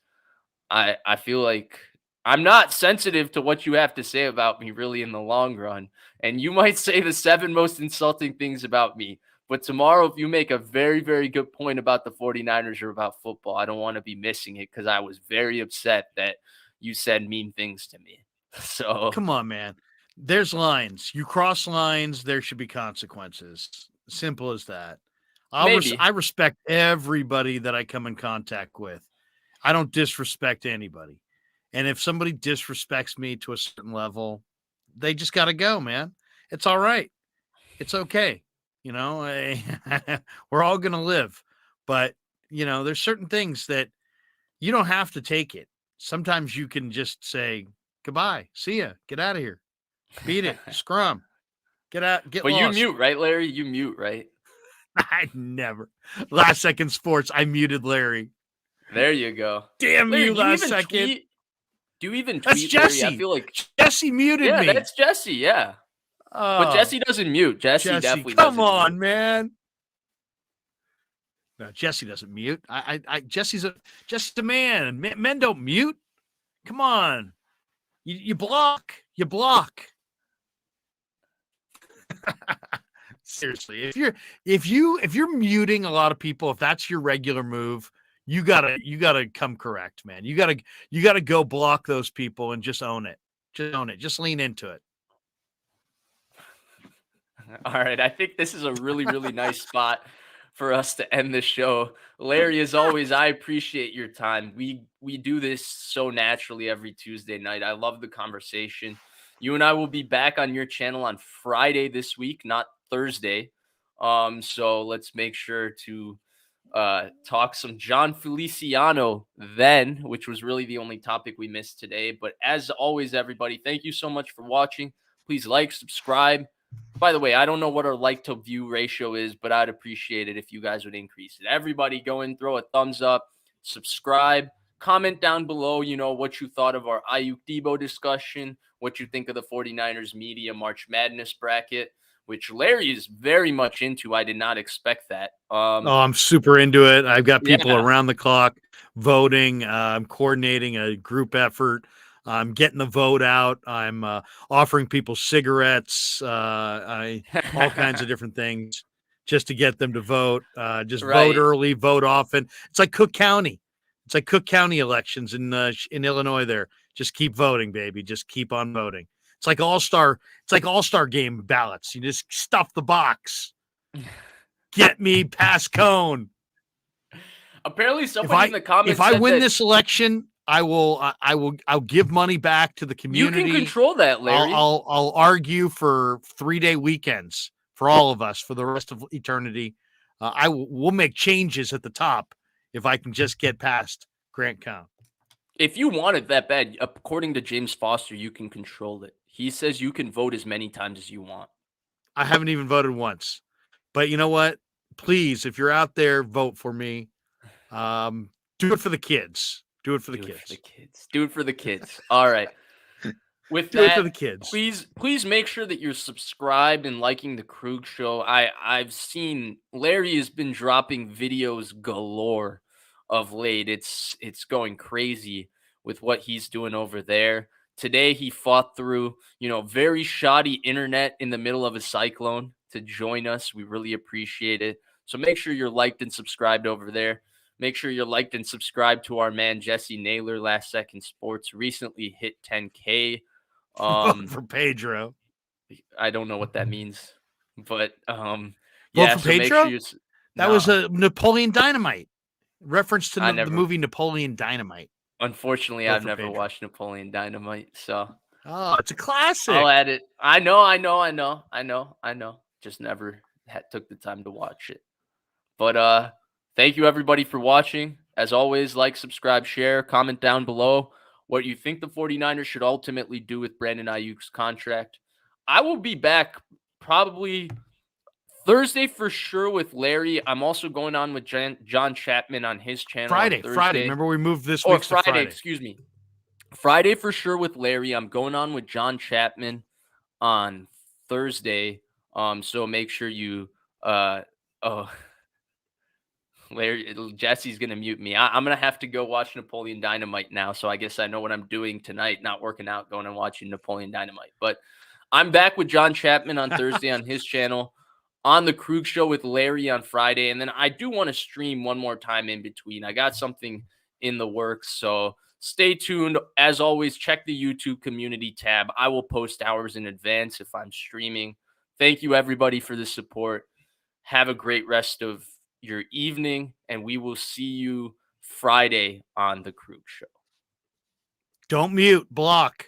I feel like I'm not sensitive to what you have to say about me really in the long run. And you might say the 7 most insulting things about me, but tomorrow, if you make a very, very good point about the 49ers or about football, I don't want to be missing it, because I was very upset that you said mean things to me. So come on, man. There's lines. You cross lines, there should be consequences. Simple as that. I respect everybody that I come in contact with. I don't disrespect anybody. And if somebody disrespects me to a certain level, they just got to go, man. It's all right. It's okay. We're all going to live. But, there's certain things that you don't have to take it. Sometimes you can just say, goodbye, see ya, get out of here, beat it, scrum, get out, get but lost. You mute, right, Larry? You mute, right? I never. Last Second Sports, I muted Larry. There you go. Damn Larry, you, Last Second. Do you even tweet, that's Jesse. Larry? I feel like Jesse muted me. Yeah, that's Jesse, yeah. But Jesse doesn't mute. Jesse definitely doesn't mute. Come on, man. No, Jesse doesn't mute. Jesse's a man. Men don't mute. Come on. You block. You block. Seriously, if you're muting a lot of people, if that's your regular move, you gotta come correct, man. You gotta go block those people and just own it. Just own it. Just lean into it. All right, I think this is a really, really nice spot for us to end the show. Larry, as always, I appreciate your time. We do this so naturally every Tuesday night. I love the conversation. You and I will be back on your channel on Friday this week, not Thursday. So let's make sure to talk some John Feliciano then, which was really the only topic we missed today. But as always, everybody, thank you so much for watching. Please like, subscribe. By the way, I don't know what our like to view ratio is, but I'd appreciate it if you guys would increase it. Everybody go and throw a thumbs up, subscribe, comment down below, what you thought of our Aiyuk Deebo discussion, what you think of the 49ers media March Madness bracket, which Larry is very much into. I did not expect that. I'm super into it. I've got people Yeah. around the clock voting. I'm coordinating a group effort. I'm getting the vote out. I'm offering people cigarettes, all kinds of different things just to get them to vote. Just vote Right. early, vote often. It's like Cook County. It's like Cook County elections in Illinois there. Just keep voting, baby. Just keep on voting. It's like all-star game ballots. You just stuff the box. Get me past cone. Apparently somebody in the comments if I said win that this election, I'll give money back to the community. you can control that, Larry. I'll argue for 3-day weekends for all of us for the rest of eternity. We'll make changes at the top if I can just get past Grant County. If you want it that bad, according to James Foster, you can control it. He says you can vote as many times as you want. I haven't even voted once. But you know what? Please, if you're out there, vote for me. Do it for the kids. Do it for the kids. Do it for the kids. All right. With Do it that, for the kids. please make sure that you're subscribed and liking the Krug Show. I've seen Larry has been dropping videos galore of late. It's going crazy with what he's doing over there. Today he fought through, very shoddy internet in the middle of a cyclone to join us. We really appreciate it. So make sure you're liked and subscribed over there. Make sure you're liked and subscribed to our man Jesse Naylor. Last Second Sports recently hit 10K. Vote for Pedro. I don't know what that means, but Vote yeah. for So Pedro? make sure that was a Napoleon Dynamite reference to the never, movie Napoleon Dynamite. Unfortunately, I've never watched Napoleon Dynamite, so it's a classic. I'll add it. I know. Just never took the time to watch it. But thank you everybody for watching. As always, like, subscribe, share, comment down below what you think the 49ers should ultimately do with Brandon Aiyuk's contract. I will be back probably Thursday for sure with Larry. I'm also going on with John Chapman on his channel. Friday. Remember we moved this week to Friday. Excuse me. Friday for sure with Larry. I'm going on with John Chapman on Thursday. So make sure you Larry, Jesse's gonna mute me. I'm gonna have to go watch Napoleon Dynamite now. So I guess I know what I'm doing tonight. Not working out, going and watching Napoleon Dynamite. But I'm back with John Chapman on Thursday on his channel, on the Krug Show with Larry on Friday, and then I do want to stream one more time in between. I got something in the works, so stay tuned. As always, check the YouTube community tab. I will post hours in advance if I'm streaming. Thank you everybody for the support. Have a great rest of your evening, and we will see you Friday on the Krug Show. Don't mute, block.